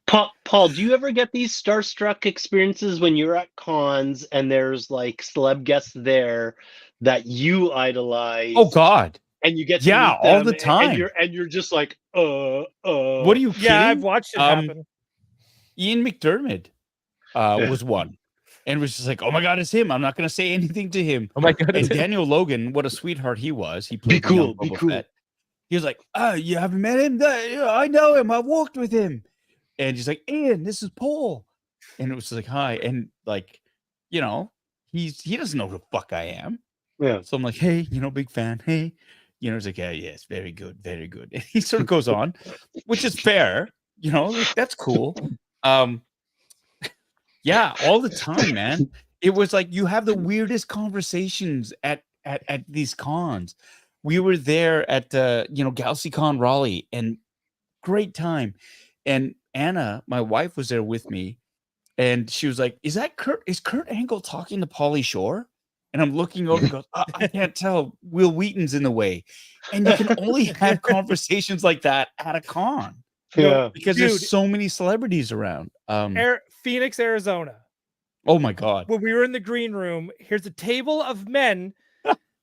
Paul, do you ever get these starstruck experiences when you're at cons and there's like celeb guests there that you idolize? Oh God. And you get to meet all them, the time. And you're just like, What are you kidding? Yeah, I've watched it happen. Ian McDermott was one. And was just like, "Oh my God, it's him. I'm not going to say anything to him." Oh my God. And Daniel Logan, what a sweetheart he was. He Be played cool. Fett. He was like, "Oh, you haven't met him? I know him. I walked with him." And he's like, "Ian, this is Paul." And it was like, "Hi." And like, you know, he doesn't know who the fuck I am. Yeah. So I'm like, "Hey, you know, big fan. Hey." You know, he's like, "Yeah, yes, very good, very good." And he sort of goes on, which is fair. You know, like, that's cool. Yeah, all the time, man. It was like you have the weirdest conversations at these cons. We were there at Galaxycon Raleigh, and great time. And Anna, my wife, was there with me, and she was like, "Is that Kurt? Is Kurt Angle talking to Pauly Shore?" And I'm looking over and goes, I can't tell. Will Wheaton's in the way. And you can only have conversations like that at a con. Yeah. Because there's so many celebrities around. Phoenix, Arizona. Oh my God. When we were in the green room, here's a table of men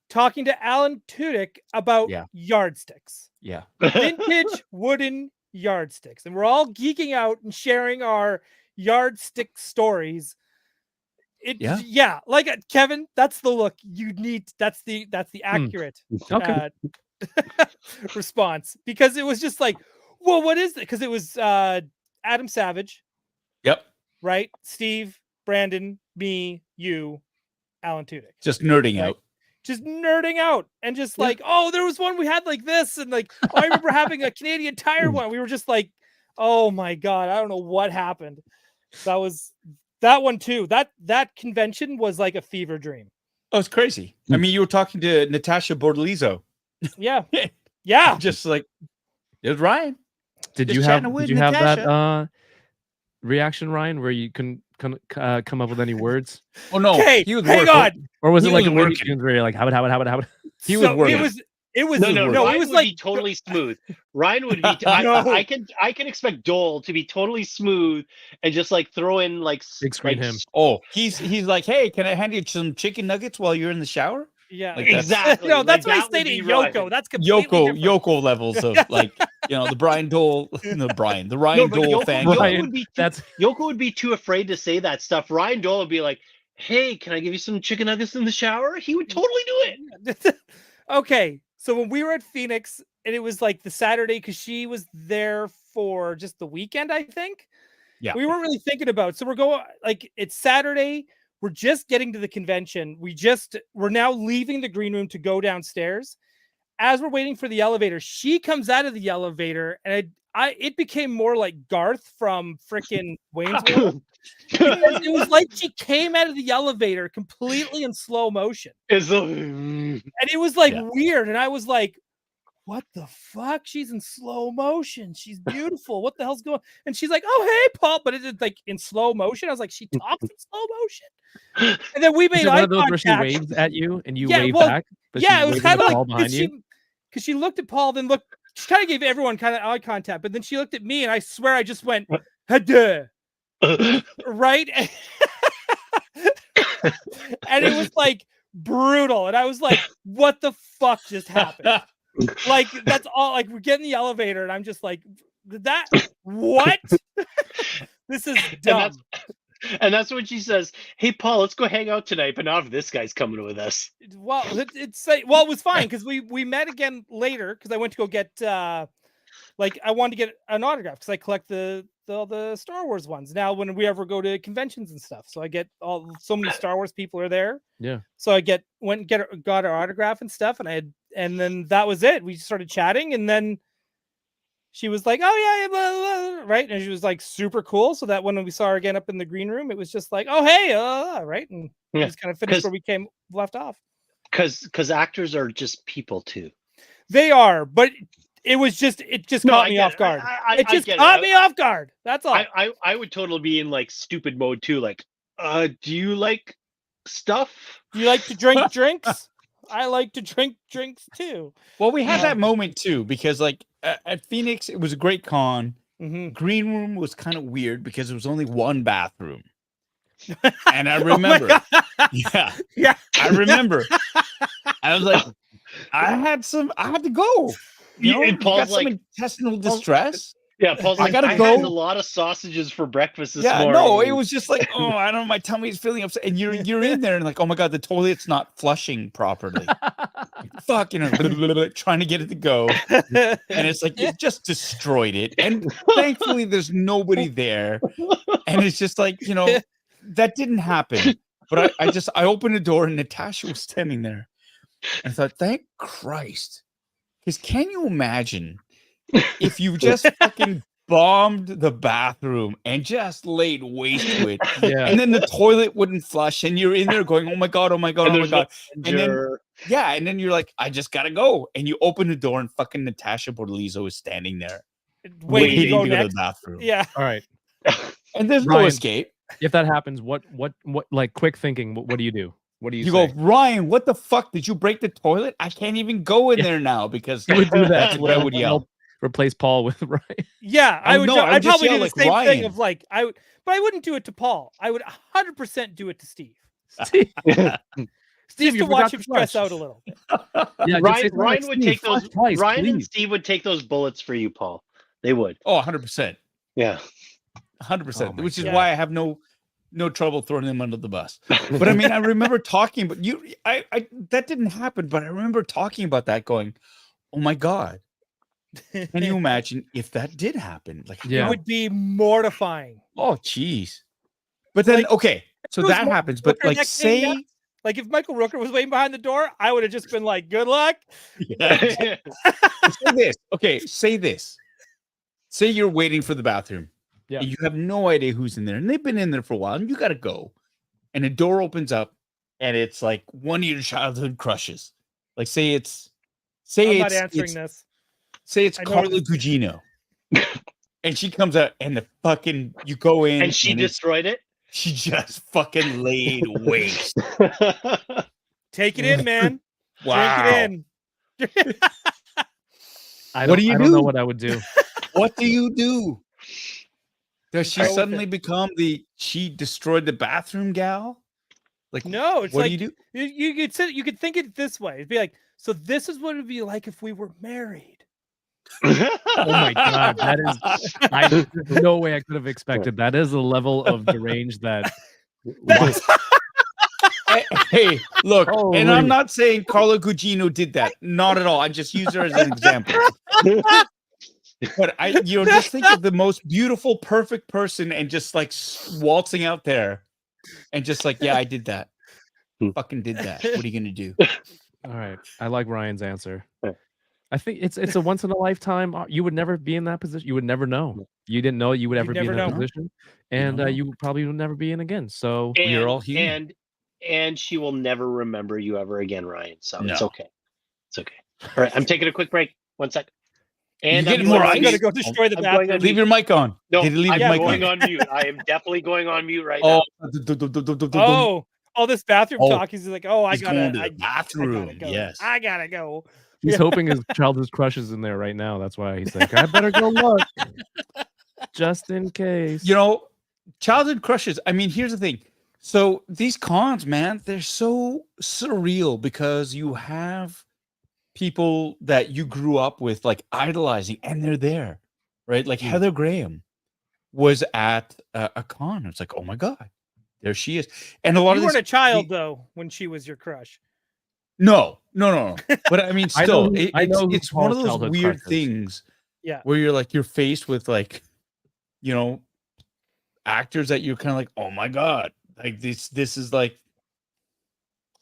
talking to Alan Tudyk about yardsticks. Yeah. Vintage wooden yardsticks. And we're all geeking out and sharing our yardstick stories. Like Kevin, that's the look you need. That's the accurate response, because it was just like, "Well, what is it?" Because it was Adam Savage. Yep. Right. Steve, Brandon, me, you, Alan Tudyk. Just nerding out. Just nerding out, and just like, "Oh, there was one we had like this," and like, "Oh, I remember having a Canadian Tire one." We were just like, "Oh my God, I don't know what happened." That one too. That convention was like a fever dream. Oh, it's crazy. I mean, you were talking to Natasha Bordalizzo. Yeah. Yeah. Just like, it was Ryan. Did you have that reaction, Ryan, where you couldn't come up with any words, Oh no, Okay, he was hang working. on. or was He it like was a Looney working. Tunes where you're like, how it? He was So working. it was No, He no, was no, Ryan it was would like be totally smooth. Ryan would be. No. I can expect Doell to be totally smooth and just like throw in like Big screen like him. Oh, he's like, hey, can I hand you some chicken nuggets while you're in the shower? yeah. Like that's- exactly. No, that's like, why I that would stayed be at Yoko. Ryan. That's completely different. Yoko levels of like, the Ryan No, Doell but fan. Yoko Ryan, would be too, that's Yoko would be too afraid to say that stuff. Ryan Doell would be like, "Hey, can I give you some chicken nuggets in the shower?" He would totally do it. Okay, so when we were at Phoenix, and it was like the Saturday because she was there for just the weekend, I think. Yeah. We weren't really thinking about. So we're going like it's Saturday. We're just getting to the convention. We're now leaving the green room to go downstairs. As we're waiting for the elevator, she comes out of the elevator, and it became more like Garth from freaking Wayne's World. Because it was like she came out of the elevator completely in slow motion. And it was like Yeah. weird. And I was like, what the fuck? She's in slow motion. She's beautiful. What the hell's going on? And she's like, oh, hey, Paul. But it's like in slow motion. I was like, she talks in slow motion. And then we is made it one eye of those where she contact. waves at you and you Yeah, wave well, back? But Yeah, she's it was waving kind to of Paul like behind you. because she looked at Paul, then she kind of gave everyone kind of eye contact, but then she looked at me, and I swear I just went, "Hada," right? And it was like brutal, and I was like, "What the fuck just happened?" Like that's all. Like we get in the elevator, and I'm just like, "That what? This is dumb." And that's when she says, "Hey, Paul, let's go hang out tonight." But not if this guy's coming with us. Well, it was fine because we met again later because I went to go get like I wanted to get an autograph because I collect all the Star Wars ones now when we ever go to conventions and stuff. So I get so many Star Wars people are there. Yeah. So I got her autograph and stuff, and then that was it. We started chatting, and then she was like, "Oh yeah, blah, blah, blah," right?" And she was like super cool. So that when we saw her again up in the green room, it was just like, "Oh hey," right, and we Yeah, just kind of finished 'cause- where we left off. Because actors are just people too. They are, but it just No, caught I me get off it. guard. I It just get it. caught me off guard. That's all. I would totally be in like stupid mode too. Like, do you like stuff? Do you like to drink drinks? I like to drink drinks too. Well, we had that moment too because like at Phoenix, it was a great con. Mhm. Green room was kind of weird because there was only one bathroom. And I Oh my remember, God. yeah, I remember. I was like, I had to go. Yeah, and Paul's got some like- intestinal distress. Yeah, Paul's I like, gotta I go. had a lot of sausages for breakfast this morning. No, it was just like, oh, I don't know, my tummy is feeling upset. And you're in there and like, oh my god, the toilet's not flushing properly. Fuck, trying to get it to go. And it's like you just destroyed it. And thankfully there's nobody there. And it's just like, that didn't happen. But I opened the door and Natasha was standing there. And I thought, thank Christ. Because can you imagine if you just fucking bombed the bathroom and just laid waste to it, Yeah. and then the toilet wouldn't flush, and you're in there going, "Oh my god, oh my god, And oh my there's no god!" And then you're like, "I just gotta go," and you open the door, and fucking Natasha Bordellizo is standing there Waiting to go to next. the bathroom. Yeah. All right. And there's no Ryan, escape. If that happens, what like quick thinking, what do you do? What do you You say? go, Ryan, what the fuck? Did you break the toilet? I can't even go in there now because You would do that. that's what I would yell. Replace Paul with Ryan. Yeah, I Oh, would. no, I would I'd just probably yell do the like same thing Ryan. of like I would, but I wouldn't do it to Paul. I would 100% do it to Steve. Steve, Just you to watch forgot him to stress flush. out a little bit. Yeah, just say Ryan, something Ryan like, would "Steve, take those. flush twice, Ryan and please." Steve would take those bullets for you, Paul. They would. Oh, 100%. Yeah. 100%. Oh my Which is God. why I have no trouble throwing them under the bus. But I mean, I remember talking, but I that didn't happen. But I remember talking about that, going, "Oh my god, can you imagine if that did happen?" Like, Yeah. It would be mortifying. oh, geez. But then, Like, okay, so it was that Michael happens. But Rooker like, next day, yeah. say, Like if Michael Rooker was waiting behind the door, I would have just been like, "Good luck." say this. Okay, say this. Say you're waiting for the bathroom. Yeah. And you have no idea who's in there, and they've been in there for a while, and you got to go. And a door opens up, and it's like one of your childhood crushes. Like, say I'm not answering this. Say it's I know where Carla Gugino. And she comes out, and you go in, and she it's- destroyed it. She just fucking laid waste. Take it in, man. Wow. Drink it in. What do you I don't know do? what I would do. What do you do? Does she Go with suddenly it. become she destroyed the bathroom gal? Like, No, it's what like do you do? you could think it this way. It'd be like, so this is what it'd be like if we were married. Oh my god, that is there's no way I could have expected. That is a level of deranged that Hey, look, and I'm Holy. not saying Carla Gugino did that. Not at all. I just use her as an example. But just think of the most beautiful, perfect person and just like waltzing out there and just like, yeah, I did that. Fucking did that. What are you gonna do? all right. I like Ryan's answer. Yeah. I think it's a once in a lifetime. You would never be in that position. You would never know. You didn't know you would ever be in never that know. position, You and don't know. you probably would never be in again. So We're all human. And she will never remember you ever again, Ryan. So it's No. okay. It's okay. All right, I'm taking a quick break. 1 sec. And getting I'm more going ice? on You gotta mute. go destroy the I'm going bathroom. on Leave your mic on. No, Did he leave I'm your mic going on? on mute. I am definitely going on mute right Oh, now. Oh, all this bathroom Oh, talk. He's like, oh, I he's gotta, going to I the gotta bathroom. go. Yes. I gotta go. he's Yeah. hoping his childhood crush is in there right now. That's why he's like, I better go look, just in case. Childhood crushes. I mean, here's the thing. So these cons, man, they're so surreal because you have people that you grew up with, like idolizing, and they're there, right? Like Heather Graham was at a con. It's like, oh my god, there she is. And a lot You of weren't these, a child though when she was your crush. no. But I mean, I still, know who it's one of Paul's those childhood weird crush is. things, Yeah. where you're faced with like, actors that you're kind of like, oh my god, like this is like,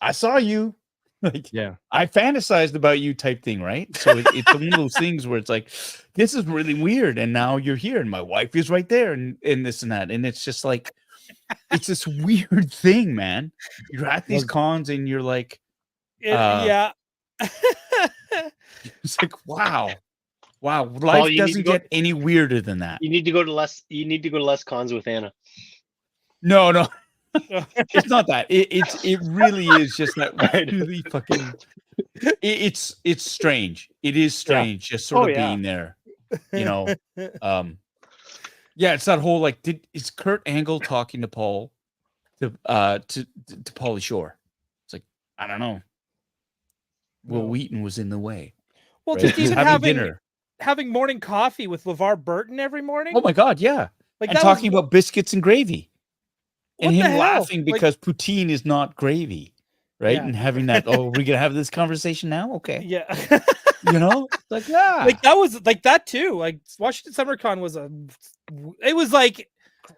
I saw you, like, Yeah. I fantasized about you type thing, right? So it's one of those things where it's like, this is really weird, and now you're here, and my wife is right there, and this and that, and it's just like, it's this weird thing, man. You're at these cons, and you're like, Yeah. it's like, wow, life you need to doesn't go- get any weirder than that. You need to go to less cons with Anna. No. It's not that. It really is just that really fucking. It's strange. It is strange, just sort of being there. Yeah, it's that whole like. Is Kurt Angle talking to Paul, to Pauly Shore? It's like, I don't know. Will Wheaton was in the way. Well, right? just He was even having dinner. having morning coffee with LeVar Burton every morning. Oh my god, yeah. Like And that talking was, about biscuits and gravy. And what the him hell? laughing Like- because poutine is not gravy, right? Yeah. And having that, oh, we're gonna have this conversation now, okay? Yeah. Like, yeah, Like that was like that too. Like Washington Summer Con was it was like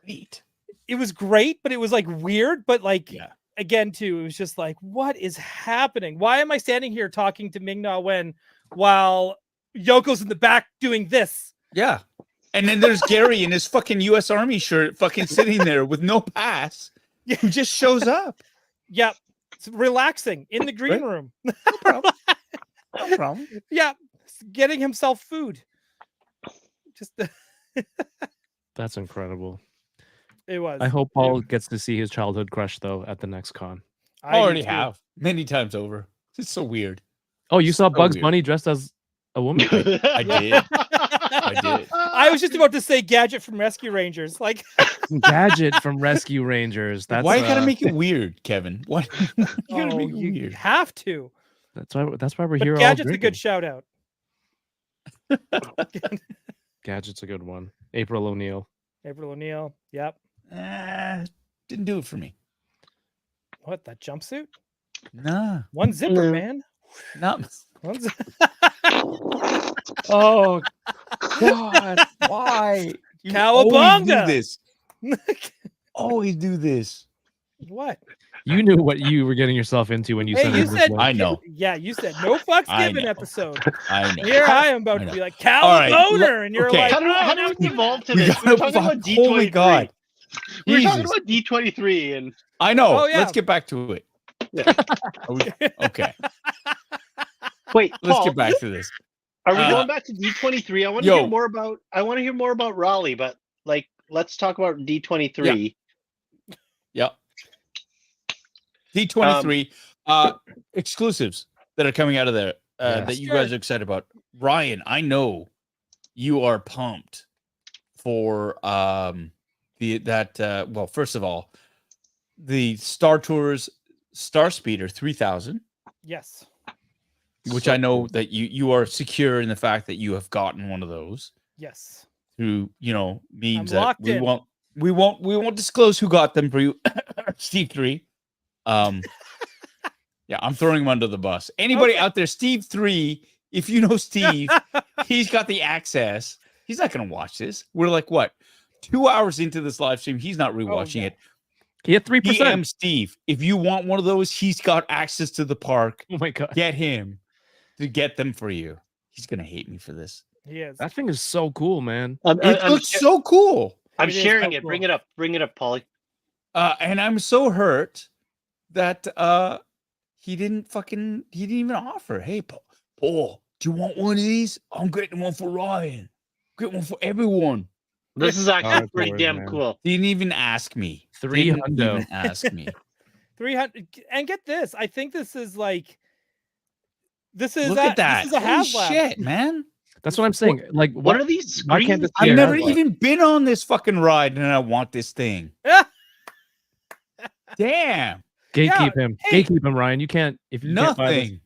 great. It was great, but it was like weird, but like Yeah. again too, it was just like, what is happening? Why am I standing here talking to Ming-Na Wen while Yoko's in the back doing this? Yeah. And then there's Gary in his fucking US Army shirt, fucking sitting there with no pass, who just shows up. Yeah. It's relaxing in the green room. No problem. No problem. Yeah. Getting himself food. Just That's incredible. it was. I hope Paul gets to see his childhood crush though at the next con. I already have many times over. It's so weird. Oh, you saw So Bugs weird. Bunny dressed as a woman? I did. I did. I was just about to say Gadget from Rescue Rangers. Like Gadget from Rescue Rangers. That's Why you gotta make it weird, Kevin? Why you gotta oh, make it you weird? have to. That's why we're But here. Gadget's all a good shout out. Gadget's a good one. April O'Neil. April O'Neil. Yep. Didn't do it for me. What, that jumpsuit? Nah, One zipper, man. not. One Oh God, why? You always Cowabunga! do this. Always do this. What? You knew what you were getting yourself into when you Hey, said you this said was- I know. Yeah, you said no fucks I given know. episode. I know. Here I am about I to know. be like All right, Cowabunga, and you're okay. like, How do oh, we evolve to We this? We're gotta talking about fuck- holy D23. God. We're talking Jesus. about D23 and I know. Oh, yeah. Let's get back to it. Okay, wait, let's Paul, get back to this. are we going back to D23? I want to yo. hear more about Raleigh, but like let's talk about D23. Yep. D23 exclusives that are coming out of there that you guys are excited about. Ryan, I know you are pumped for well, first of all, the Star Tours Star Speeder 3000. Yes. Which I know that you are secure in the fact that you have gotten one of those. Yes. Through, means I'm that locked in. we won't disclose who got them for you, Steve 3. Yeah, I'm throwing him under the bus. Anybody out there, Steve 3, if you know Steve, he's got the access. He's not gonna watch this. We're like, what, 2 hours into this live stream? He's not rewatching it. He had 3%. DM Steve, if you want one of those, he's got access to the park. Oh my god. Get him to get them for you. He's gonna hate me for this. He is. That thing is so cool, man. It looks so cool. I'm It is sharing so it. cool. Bring it up. Bring it up, Polly. And I'm so hurt that he didn't even offer. Hey, Paul, do you want one of these? I'm getting one for Ryan. Get one for everyone. This is actually Oh, pretty Lord, damn man. cool. Didn't even ask me. 300. Didn't even ask me. 300. And get this. I think this is like. This is Look at that. This is a Holy HasLab. shit, man. That's what I'm saying. Like, What are these why can't screens? this be I've a never HasLab? even been on this fucking ride, and I want this thing. Damn. Gatekeep him. Hey. Gatekeep him, Ryan. You can't. If you can't buy this- Nothing.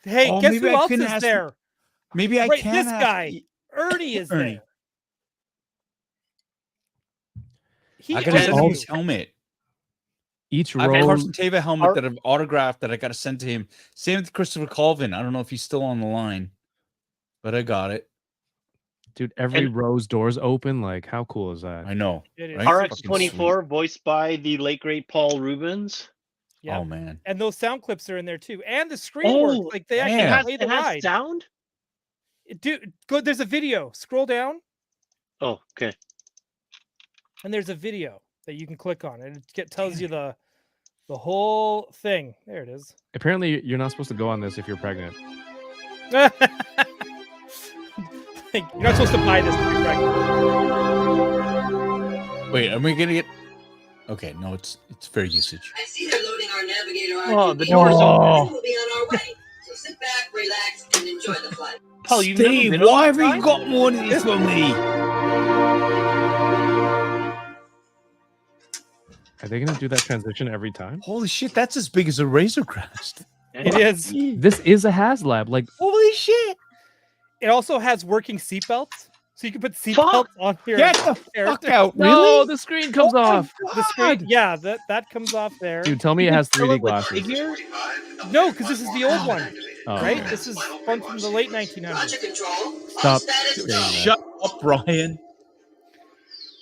Hey, Oh, guess maybe who I else couldn't is ask- there? Maybe I Right, can. this guy. Ernie is Ernie. there. He I gotta owns send him all- his helmet. each I have a row. Carson Teva helmet Are- that I've autographed that I got to send to him. Same with Christopher Colvin. I don't know if he's still on the line, but I got it. Dude, every And- row's doors open. Like, how cool is that? I know. It is. Right? RX-24, voiced by the late great Paul Rubens. Yeah. Oh man. And those sound clips are in there too. And the screen works. Like they actually yeah. It play has, the it has ride. sound? Dude, go. There's a video. Scroll down, Oh, okay. and there's a video that you can click on, and it tells you the whole thing. There it is. Apparently, you're not supposed to go on this if you're pregnant. You're not supposed to buy this to be pregnant. Wait, am we gonna get? Okay, no, it's fair usage. I see they're loading our navigator. Oh, the door's open. We'll be on our way. So sit back, relax, and enjoy the flight. Paul, you've never Steve, been why on have you got one of these for me? Are they gonna do that transition every time? Holy shit, that's as big as a Razor Crest. It is. This is a HasLab. Like, Holy shit! It also has working seatbelts, so you can put Fuck. seatbelts on here. Get the fuck out! no, Really? the screen comes off. The screen, yeah, that comes off there. Dude, tell me it has 3D glasses. Figure? No, because this is the old one, Oh, right? okay. This is one from the late 1900s. Roger control. Stop All status saying go. that. Shut up, Brian.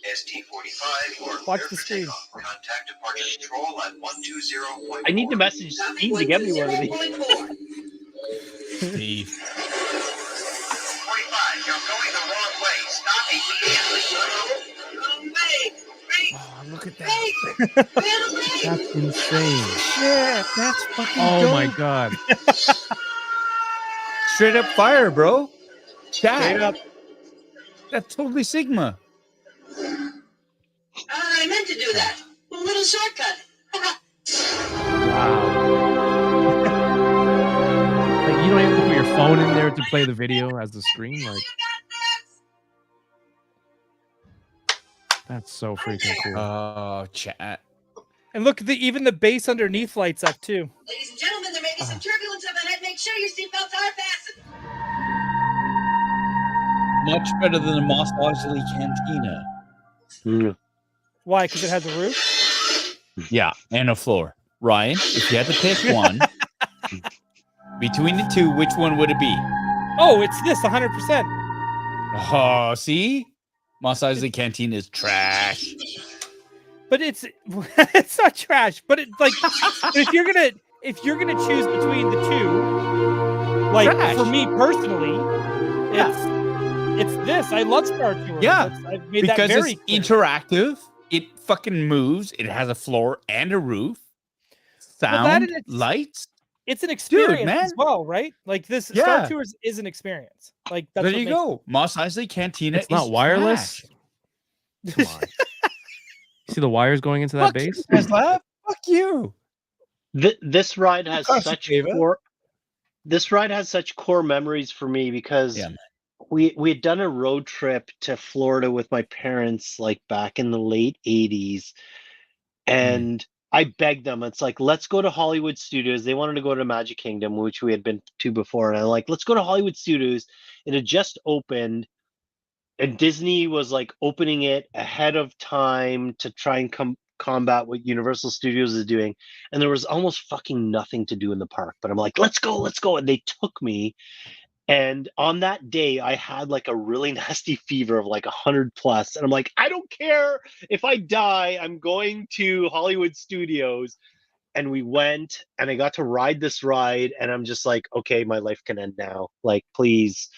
ST-45, you are Watch clear the for screen. takeoff. Contact departure control at 120.4. I need to message Steve to get me one of these. 0.4. Steve. 45, you're going the wrong way. Stop immediately. Oh, look at that. That's insane. Shit, that's fucking Oh dope. my god. Straight up fire, bro. Straight up. That's totally Sigma. I meant to do that. A little shortcut. Wow. Like, you don't even put your phone in there to play the video as the screen. Like, that's so freaking cool. Oh, chat. And look, even the base underneath lights up too. Ladies and gentlemen, there may be some turbulence overhead. Make sure your seatbelts are fastened. Much better than the Moss Ausley Cantina. Why? Because it has a roof. Yeah, and a floor. Ryan, if you had to pick one between the two, which one would it be? Oh, it's this 100%. Oh, see? Moss Eisley Canteen is trash. But it's it's not trash. But it's like but if you're gonna choose between the two, like Trash. for me personally, it's this. I love Star Tours. Yeah, I've made Because that very it's clear. interactive. It fucking moves. It has a floor and a roof. Well, Sound, and lights. It's an experience man. as well, right? Like this Yeah. Star Tours is an experience. Like that's There what you makes go. Moss Eisley Cantina It's not is wireless? trash. Come on. see the wires going into that Fuck base? you, Tesla. Fuck you. This ride has course, such David. core memories for me because Yeah, man. we had done a road trip to Florida with my parents like back in the late 80s, and I begged them. It's like, let's go to Hollywood Studios. They wanted to go to Magic Kingdom, which we had been to before, and I'm like, let's go to Hollywood Studios. It had just opened, and Disney was like opening it ahead of time to try and combat what Universal Studios is doing, and there was almost fucking nothing to do in the park. But I'm like, let's go, and they took me. And on that day, I had like a really nasty fever of like 100 plus. And I'm like, I don't care if I die, I'm going to Hollywood Studios. And we went and I got to ride this ride. And I'm just like, okay, my life can end now. Like, please,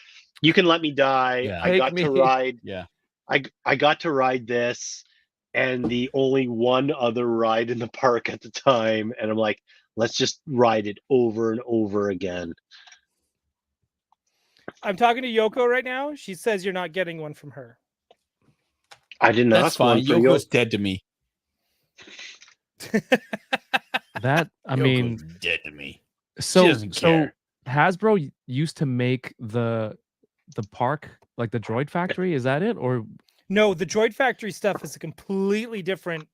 you can let me die. Yeah. I got to ride. Yeah. I got to ride this and the only one other ride in the park at the time. And I'm like, let's just ride it over and over again. I'm talking to Yoko right now. She says you're not getting one from her. I didn't That's ask fine. one for Yoko's Yoko. dead to me. That I Yoko's mean, dead to me. so doesn't care. Hasbro used to make the park like the Droid Factory. Is that it? Or No, the Droid Factory stuff is a completely different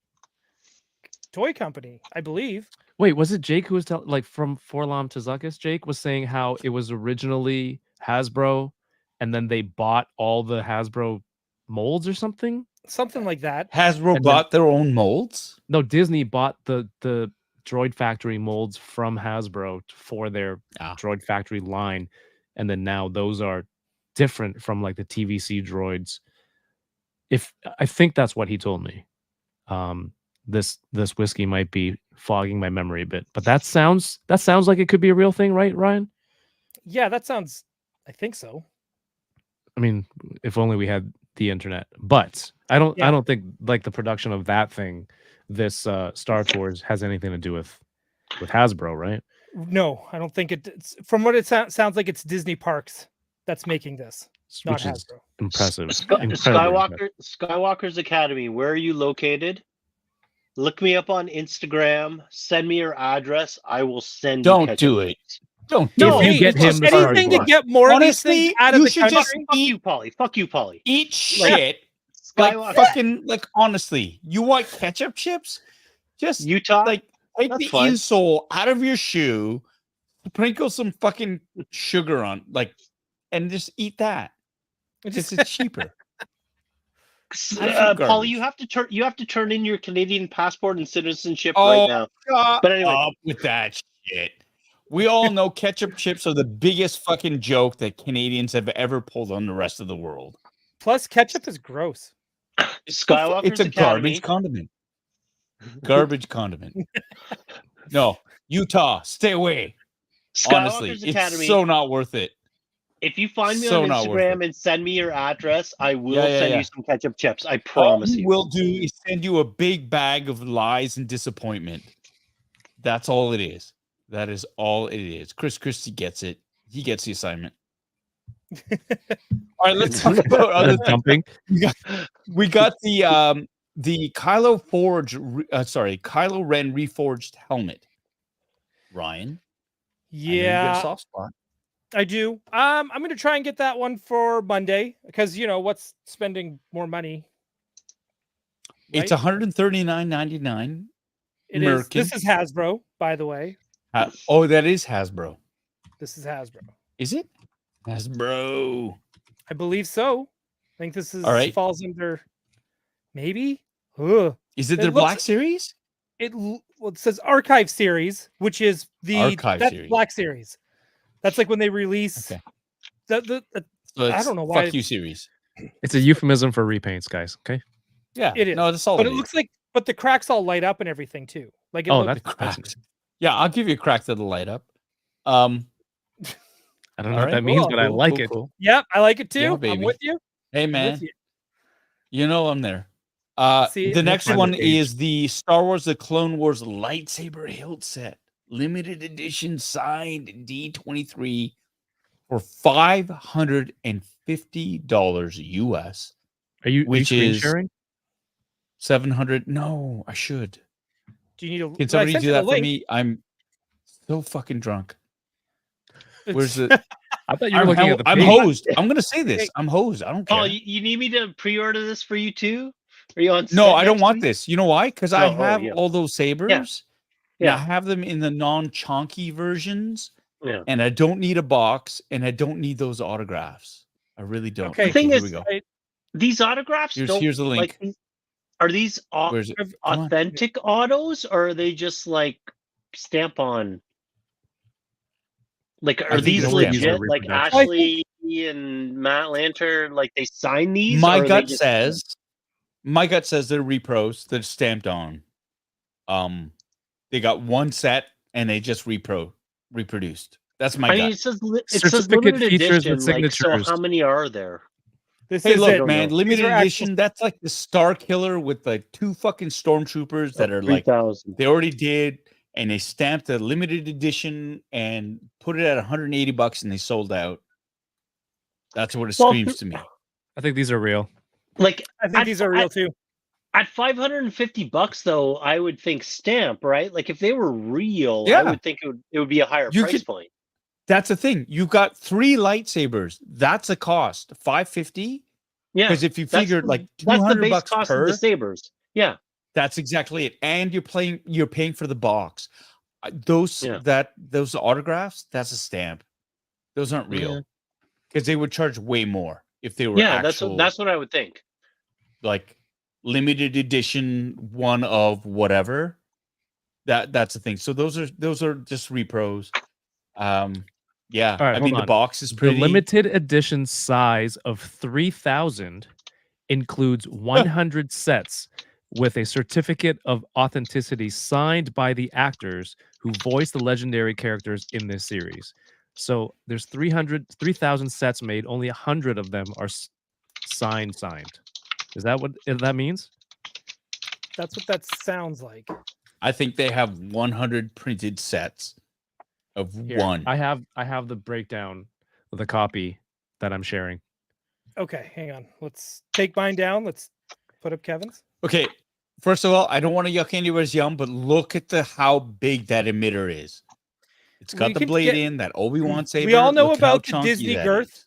toy company, I believe. wait, was it Jake who was like from Forlam to Zuckus? Jake was saying how it was originally Hasbro, and then they bought all the Hasbro molds or something. Something like that. Hasbro And bought their own molds. No, Disney bought the Droid Factory molds from Hasbro for their Droid Factory line, and then now those are different from like the TVC droids. If I think that's what he told me. This whiskey might be fogging my memory a bit, but that sounds like it could be a real thing, right, Ryan? Yeah, that sounds. I think so. I mean, if only we had the internet. But I don't think like the production of that thing, this Star Tours, has anything to do with Hasbro, right? No, I don't think it's. From what it sounds like, it's Disney Parks that's making this, not Which is Hasbro. impressive. Incredibly impressive. Skywalker's Academy. Where are you located? Look me up on Instagram. Send me your address. I will send you. Don't do it. Don't No, do if you it. get him Just the Star anything to Tours. get more of these Honestly, things out of you the should country. just Fuck you, Polly. Fuck you, Polly. Eat shit. Like fucking like honestly, you want ketchup chips? Just Utah. like take That's the fine. insole out of your shoe, sprinkle some fucking sugar on, like, and just eat that. Just it's cheaper. Polly, you have to turn in your Canadian passport and citizenship Oh, right now. Shut But anyway. up with that shit. We all know ketchup chips are the biggest fucking joke that Canadians have ever pulled on the rest of the world. Plus, ketchup is gross. Skywalker's It's a Academy. garbage condiment. Garbage condiment. No, Utah, stay away. Honestly, Skywalker's Academy. it's so not worth it. If you find me so on not worth Instagram and send me your address, I will Yeah, send yeah. you some ketchup chips. I All promise we you. will do is send you a big bag of lies and disappointment. That's all it is. That is all it is. Chris Christie gets it. He gets the assignment. All right, let's talk about other dumping. We got the Kylo Ren reforged helmet. Ryan, I know you got a Yeah, soft spot. I do. I'm gonna try and get that one for Monday because what's spending more money. It's right? $139.99. It is. This is Hasbro, by the way. Oh, that is Hasbro. This is Hasbro. Is it? Hasbro. I believe so. I think this is All right. falls under maybe. Ugh. Is it It their looks- Black Series? It says Archive Series, which is Archive that's Series. Black Series. That's like when they release. Okay. The So I it's don't know why Fuck you series. It's a euphemism for repaints, guys. Okay. Yeah. It is. No, that's all. but it looks like the cracks all light up and everything too. Like it Oh, looks, that's cracks. Yeah, I'll give you a crack that'll light up. I don't know All what right, that means, cool, but I cool, like cool, it. cool. Yep, I like it too. Yeah, I'm baby. with you. Hey I'm man, with you. you know I'm there. See, The next next time one the page. is the Star Wars: The Clone Wars lightsaber hilt set, limited edition, signed D23 for $550 US. Are you Which screen is- sharing? 700. No, I should. Do you need a? Can I somebody sent do you the that for link. me? I'm so fucking drunk. Where's the? I thought you were looking at the I'm page. hosed. I'm gonna say this. I'm hosed. I don't care. Paul, you need me to pre-order this for you too? Are you on? No, set I don't next want week? this. You know why? Because I Oh, have yeah. all those sabers. And I Yeah. have them in the non-chonky versions. Yeah. And I don't need a box, and I don't need those autographs. I really don't. Okay. The thing here is, we go. these autographs Here's the link. like. Are these Where's it? Come on. authentic autos, or are they just like stamp on? Like, I are think these they're legit? stamped. Like Reproduction. Ashley and Matt Lantern, like they sign these? My or are they gut just- says they're repros. They're stamped on. They got one set and they just reproduced. That's my I mean, gut. it says Certificate limited features with edition. Like, so signatures. how many are there? This Hey, is look, it. man, know. limited These are actual- edition. That's like the Star Killer with like 2 fucking stormtroopers that are like 3,000. they already did, and they stamped a limited edition and put it at $180 and they sold out. That's what it Well, screams to me. I think these are real. Like, I think these are real too. at $550 though, I would think stamp, right? Like if they were real, I Yeah. would think it would be a higher You price could- point. That's the thing. You've got 3 lightsabers. That's a cost. $550. Yeah, Because if you that's figured the- like that's the base $200 cost per, of the sabers. Yeah, that's exactly it. And you're paying for the box. Those Yeah. those autographs, that's a stamp. Those aren't Yeah. real. Because they would charge way more if they were yeah, actual, that's what I would think. like limited edition one of whatever. That's the thing. So those are just repros. Yeah. All right, I hold mean the on. box is The pretty limited edition size of 3,000 includes 100 sets with a certificate of authenticity signed by the actors who voice the legendary characters in this series. So there's 3,000 sets made. Only 100 of them are signed. Is that what that means? That's what that sounds like. I think they have 100 printed sets of Here, one. I have the breakdown of the copy that I'm sharing. Okay, hang on. Let's take mine down. Let's put up Kevin's. Okay, first of all, I don't want to yuck anybody's yum, but look at how big that emitter is. It's got We the could blade get- in that Obi-Wan saber. We all know Look how about the chunky Disney that girth. is.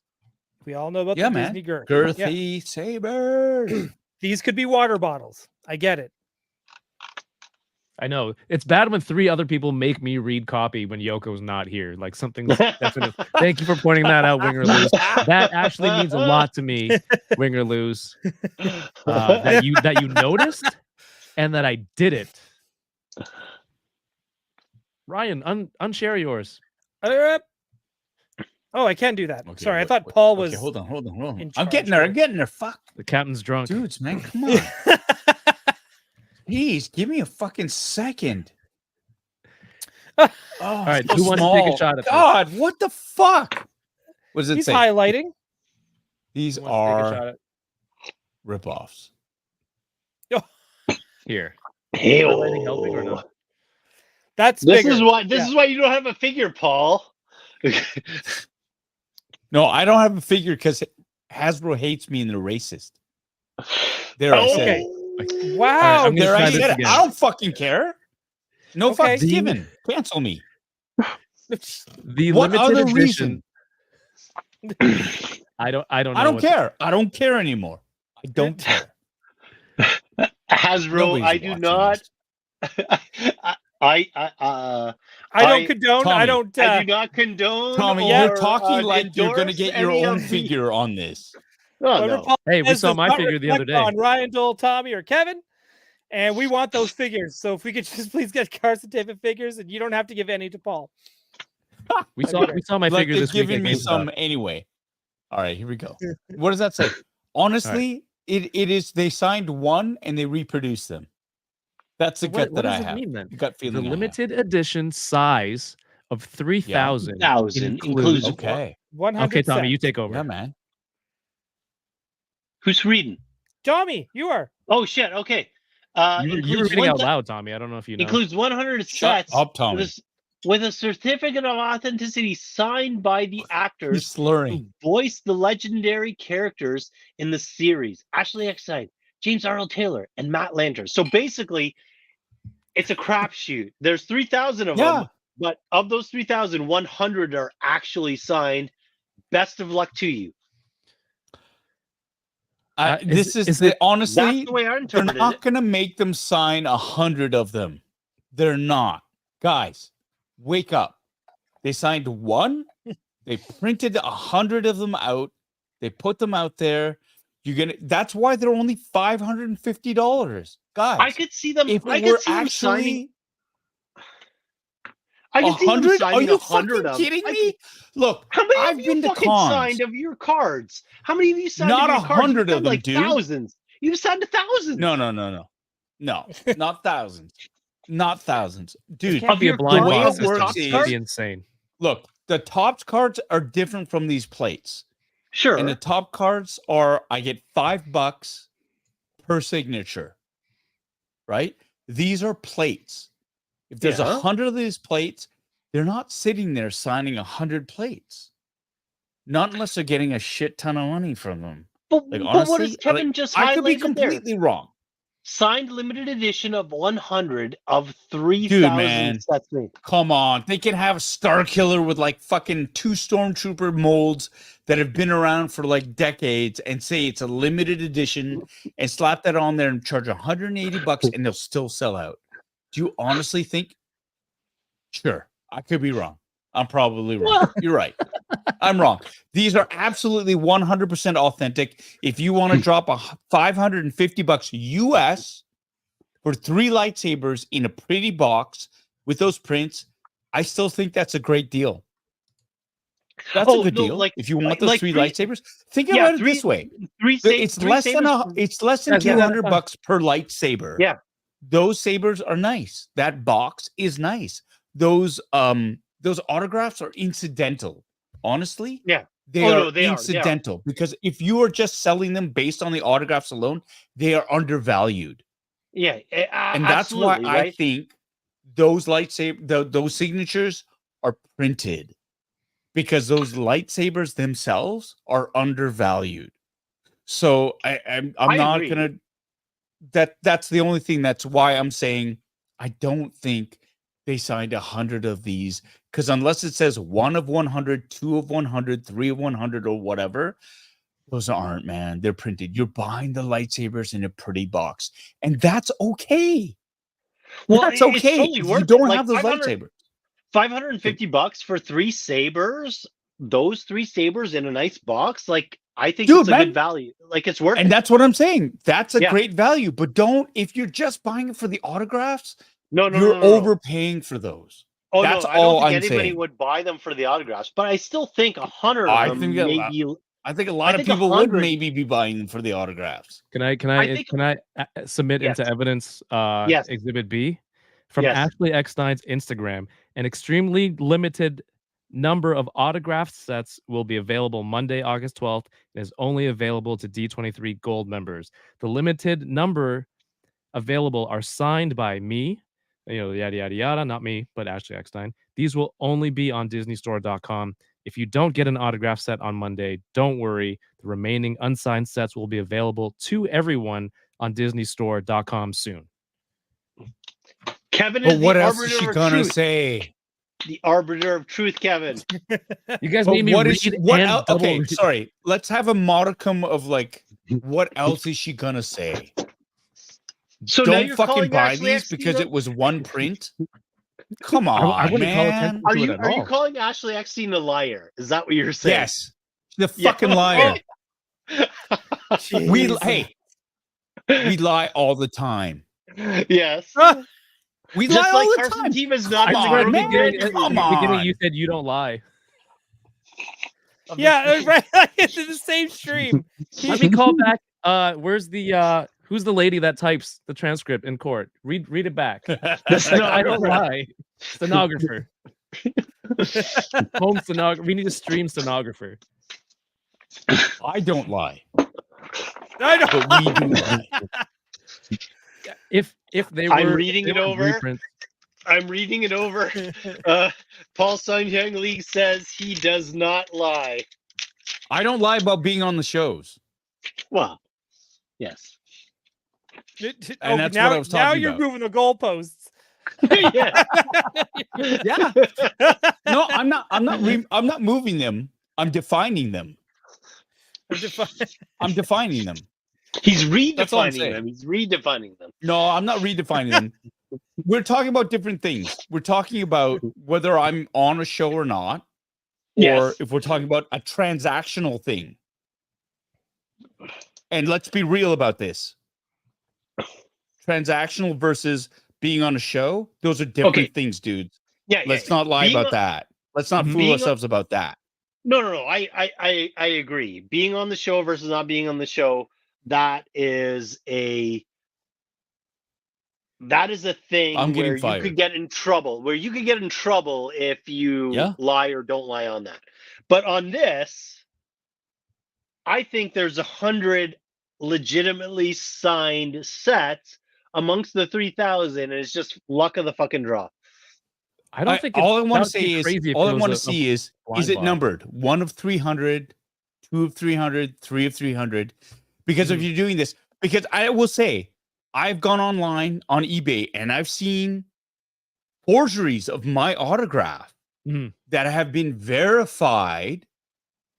We all know about Yeah, the man. Disney girth. Yeah. Girthy sabers. These could be water bottles. I get it. I know it's bad when 3 other people make me read copy when Yoko's not here. Like something's definite. Thank you for pointing that out, Wing or Lose. That actually means a lot to me, Wing or Lose. That you noticed and that I did it. Ryan, unshare yours. Oh, I can do that. Okay, Sorry, I wait, thought wait. Paul Okay, was. hold on. in I'm charge getting there. here. I'm getting there. Fuck, The captain's drunk. dudes, man, come on. Jeez, give me a fucking second. Oh, All right, so who wants to take a small. shot at this? God, what the fuck? What does it He's say? highlighting. These Who wants to take a are shot at- ripoffs. here. Hey, Highlighting helping or not? That's This bigger. is why Yeah. you don't have a figure, Paul. No, I don't have a figure because Hasbro hates me and they're racist. There, I said Okay. it. Wow. All right, I'm gonna There, try I this said it. again. I don't fucking care. No Okay. fucks given. Cancel me. The What limited other edition. reason? I don't know. I don't what- care. I don't care anymore. I don't care. Hasbro, Nobody's I do watching not. this. I don't I- condone. I Tommy, don't. I do not condone. Tommy, or, you're talking like you're going to endorse get your any own of the- figure on this. Oh, whatever no. Paul Hey, we says saw does my not figure the other reflect day. on Ryan, Doell, Tommy, or Kevin, and we want those figures. So if we could just please get Carson David figures, and you don't have to give any to Paul. We saw my Like figure they're this week. giving at me GameStop. some anyway. All right, here we go. What does that say? Honestly, it is. They signed one and they reproduced them. That's the So gut what that I does it have. mean then? The gut The feeling. I have. limited edition size of 3,000 1,000 includes Okay. 100. Okay, Tommy, you cents. take over. Yeah, man. Who's reading? Tommy, you are. Oh shit. Okay. You were Includes reading out 1,000 loud, Tommy. I don't know if you know. Includes 100 Shut sets up, Tommy. with a certificate of authenticity signed by the He's actors who slurring. voiced the legendary characters in the series. Ashley Eckstein, James Arnold Taylor, and Matt Lanter. So basically, it's a crapshoot. There's 3,000 of them, but of those 3,000, 100 are actually signed. Best of luck to you. Honestly, That's the way I they're interpret not it. going to make them sign 100 of them. They're not. Guys, wake up. They signed one. They printed 100 of them out. They put them out there. That's why they're only $550. Guys, I could see them. If I it were could see them signing. actually I can see them 100, are signing you 100 fucking of. kidding me? Look, How many I've of you been to fucking cons. signed of your cards? How many of you signed Not of your cards? 100 You've of signed them, like dude. thousands. You've signed 1,000. No, not thousands. Not thousands. Dude, Can't be a your blind the way box it works system. is- That'd be insane. look, the top cards are different from these plates. Sure. And the top cards are, I get $5 per signature, right? These are plates. If there's 100 of these plates, they're not sitting there signing 100 plates. Not unless they're getting a shit ton of money from them. But, Like, but what honestly, does Kevin just I could be highlighted there? completely wrong. Signed limited edition of 100 of Dude, 3,000 man. sets made. Come on. They can have a Star Killer with like fucking 2 Stormtrooper molds that have been around for like decades and say it's a limited edition and slap that on there and charge $180 and they'll still sell out. Do you honestly think? Sure. I could be wrong. I'm probably wrong. You're right. I'm wrong. These are absolutely 100% authentic. If you want to drop $550 US for 3 lightsabers in a pretty box with those prints, I still think that's a great deal. That's a good deal. Like, if you want those like 3 three- lightsabers, think about it this way. It's less than $200 per lightsaber. Yeah. Those sabers are nice. That box is nice. Those autographs are incidental. Honestly, they are incidental because if you are just selling them based on the autographs alone, they are undervalued. Yeah, and that's why I think those those signatures are printed because those lightsabers themselves are undervalued. So I'm not agree. gonna. That's the only thing. That's why I'm saying I don't think they signed 100 of these, because unless it says 1 of 100, 2 of 100, 3 of 100, or whatever, those aren't, man. They're printed. You're buying the lightsabers in a pretty box, and that's okay. Well, that's okay. Totally if worth you don't it. have those lightsabers. $550 for 3 sabers. Those 3 sabers in a nice box, like I think Dude, it's a good value. Like it's worth it. And that's what I'm saying. That's a great value. But if you're just buying it for the autographs, you're overpaying for those. Oh, that's no, I don't think I'm anybody saying. would buy them for the autographs, but I still think 100 I of them think maybe. I think a lot of people would maybe be buying them for the autographs. Can I submit into evidence Exhibit B from Ashley Eckstein's Instagram? An extremely limited number of autographed sets will be available Monday, August 12th, and is only available to D23 Gold members. The limited number available are signed by me, yada, yada, yada, not me, but Ashley Eckstein. These will only be on DisneyStore.com. If you don't get an autograph set on Monday, don't worry. The remaining unsigned sets will be available to everyone on DisneyStore.com soon. Kevin is what the else is arbiter she of gonna truth. say? The arbiter of truth, Kevin. You guys made me read what and else? double Okay, read. sorry. Let's have a modicum of like, what else is she gonna say? So now don't you're fucking calling buy Ashley these Eckstein because a- it was one print. Come on, I wouldn't call man. attention Are to it you at are you all. calling Ashley Eckstein a liar? Is that what you're saying? Yes, the fucking liar. We lie all the time. Yes. We Just lie like all the Carson time. Team is not Come in the on, Roman man. Commander Come movie. Beginning, on. you said you don't lie. Yeah, right. It's in the same stream. Let me call back. Where's the who's the lady that types the transcript in court? Read it back. I don't lie. Stenographer. Home stenographer. We need a stream stenographer. I don't lie. I know. But we do lie. If they were, I'm reading if it they were over. reprints- I'm reading it over. Paul Sun-Hyung Lee says he does not lie. I don't lie about being on the shows. Well, yes. And that's now, what I was now talking you're about. moving the goalposts. Yeah. Yeah. No, I'm not moving them. I'm defining them. I'm defining them. He's That's all I'm redefining saying. them. He's redefining them. No, I'm not redefining them. We're talking about different things. We're talking about whether I'm on a show or not, or Yes. if we're talking about a transactional thing. And let's be real about this. Transactional versus being on a show, those are different Okay. things, dude. Yeah. Let's yeah. not lie Being about on- that. Let's not fool being on- ourselves about that. No. I agree. Being on the show versus not being on the show, that is a thing I'm getting where you fired. could get in trouble. Where you could get in trouble if you Yeah. lie or don't lie on that. But on this, I think there's 100 legitimately signed sets amongst the 3,000, and it's just luck of the fucking draw. I don't think all I want to that would be say is crazy if all it I was want to a see is blind it buy. numbered 1 of 300, 2 of 300, 3 of 300? Because if you're doing this, because I will say I've gone online on eBay and I've seen forgeries of my autograph Mhm. that have been verified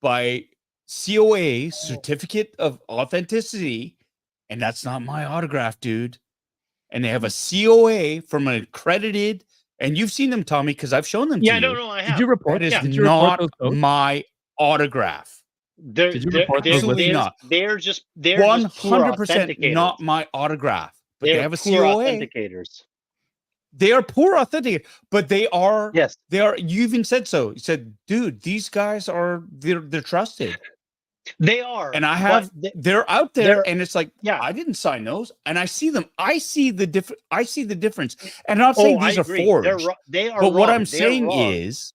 by COA, certificate of authenticity, and that's not my autograph, dude. And they have a COA from an accredited, and you've seen them, Tommy, because I've shown them Yeah, to you. no, I have. Did you report? That is Did you report not those posts? my autograph. Did you report those? Absolutely not. They're just 100% not my autograph. But they have a COA. authenticators. They are poor authenticators, but they are. Yes. They are. You even said so. You said, "Dude, these guys are. They're trusted." They are. And I but have. They're out there, they're- and it's like, yeah. I didn't sign those, and I see them. I see the difference. I see the difference. And I'm not saying I these are agree. forged. They are. But what wrong. I'm They're saying wrong. is,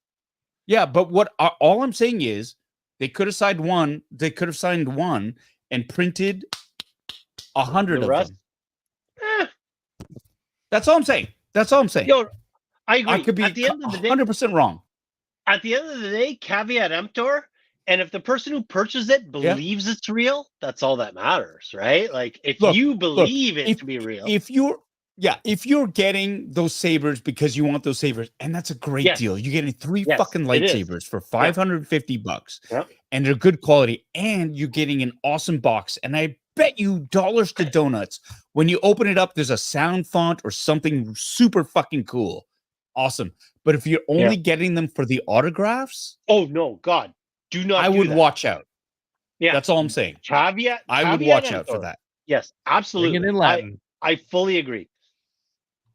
yeah. But what all I'm saying is, they could have signed one. They could have signed one and printed 100 The of rest? them. That's all I'm saying. That's all I'm saying. Yo, I agree. I could be At the end of the day, 100% wrong. at the end of the day, caveat emptor. And if the person who purchased it believes it's real, that's all that matters, right? Like if you believe it to be real. If you're getting those sabers because you want those sabers, and that's a great deal. You're getting 3 fucking lightsabers for $550, and they're good quality, and you're getting an awesome box. And I bet you dollars to donuts when you open it up, there's a sound font or something super fucking cool. Awesome. But if you're only getting them for the autographs, oh no, God, do not. I would watch out. Yeah, that's all I'm saying. Caveat. I would watch out for that. Yes, absolutely. Bring it in Latin. I fully agree.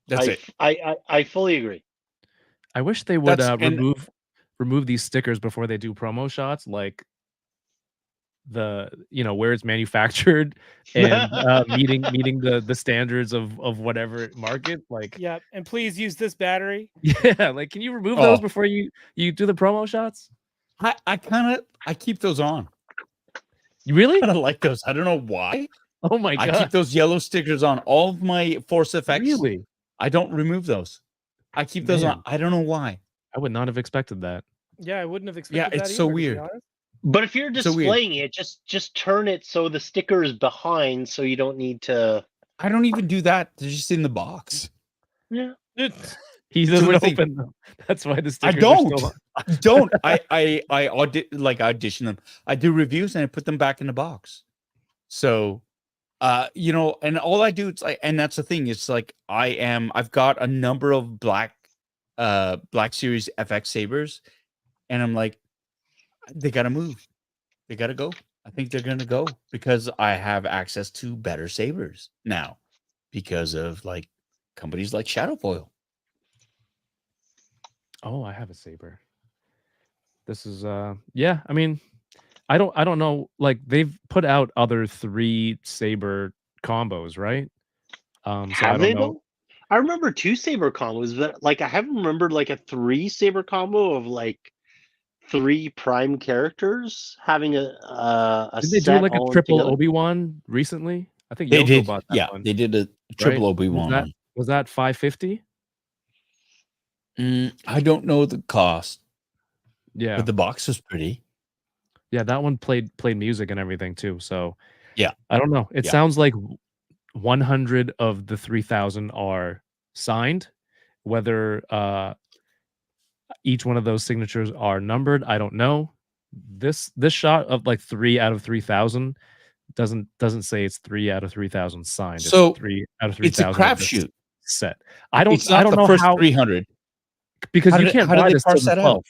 That's it. I fully agree. I wish they would remove these stickers before they do promo shots, like the where it's manufactured and meeting the standards of whatever market. Like Yeah, and please use this battery. yeah, like can you remove those before you do the promo shots? I keep those on. You really? I like those. I don't know why. Oh my god! I keep those yellow stickers on all of my Force FX. Really? I don't remove those. I keep those on. I don't know why. I would not have expected that. Yeah, I wouldn't have expected that. It's so either, to be weird. honest. But if you're displaying it, just turn it so the sticker is behind, so you don't need to. I don't even do that. They're just in the box. Yeah. He doesn't open them. That's why the stickers I don't. are still on. I don't. I audition them. I do reviews and I put them back in the box. So, and all I do, it's like, and that's the thing. It's like I've got a number of Black Series FX sabers, and I'm like, they gotta move. They gotta go. I think they're gonna go because I have access to better sabers now because of like companies like Shadowfoil. Oh, I have a saber. This is yeah, I mean, I don't know, like they've put out other 3 saber combos, right? So I don't know. I remember 2 saber combos, but like I haven't remembered like a 3 saber combo of like 3 prime characters having a Did they do like a triple Obi-Wan recently? I think they Yoko did. bought that Yeah, one. they did a triple Right? Obi-Wan. Was that 550? I don't know the cost. Yeah, but the box was pretty. Yeah, that one played music and everything too. So yeah, I don't know. It sounds like 100 of the 3,000 are signed. Whether each one of those signatures are numbered, I don't know. This shot of like 3 out of 3,000 doesn't say it's 3 out of 3,000 signed. So it's 3 out of it's a 3,000 of this crapshoot. set. I don't It's not the know first how, 300. because How you do- can't how do buy they this till parse the that out? 12th.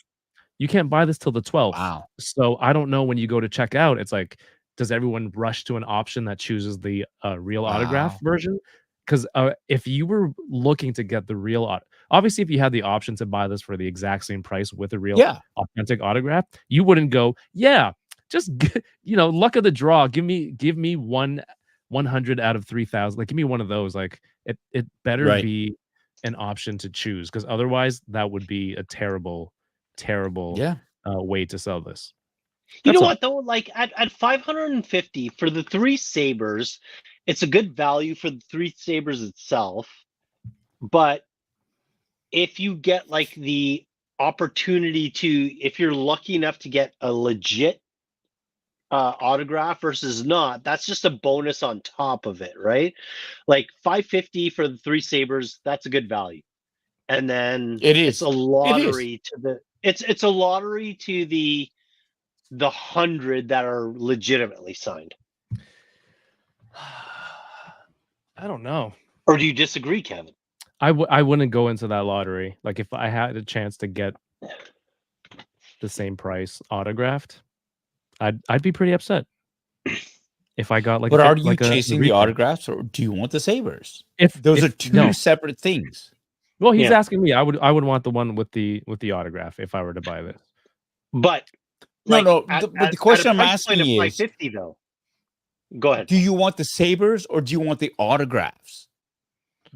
You can't buy this till the 12th. Wow. So I don't know when you go to check out. It's like, does everyone rush to an option that chooses the real autograph Wow. version? Because if you were looking to get the real, obviously, if you had the option to buy this for the exact same price with a real Yeah. authentic autograph, you wouldn't go, yeah, just luck of the draw. Give me 100 out of 3,000. Like, give me one of those. Like, it better Right. be an option to choose, because otherwise that would be a terrible Yeah. way to sell this. You That's know all. what though? Like at 550 for the 3 sabers, it's a good value for the 3 sabers itself. But if you get like the opportunity to, if you're lucky enough to get a legit autograph versus not, that's just a bonus on top of it, right? Like 550 for the 3 sabers, that's a good value. And then It it's is. a lottery to the it's a lottery to the 100 that are legitimately signed. I don't know. Or do you disagree, Kevin? I wouldn't go into that lottery. Like, if I had a chance to get the same price autographed, I'd be pretty upset if I got like. But are you like chasing the reprint. autographs, or do you want the sabers? If Those if- are 2 no. separate things. Well, he's Yeah. asking me. I would want the one with the autograph if I were to buy this. But No, but the question I'm price point asking of is, 550 though. Go ahead. do you want the sabers or do you want the autographs?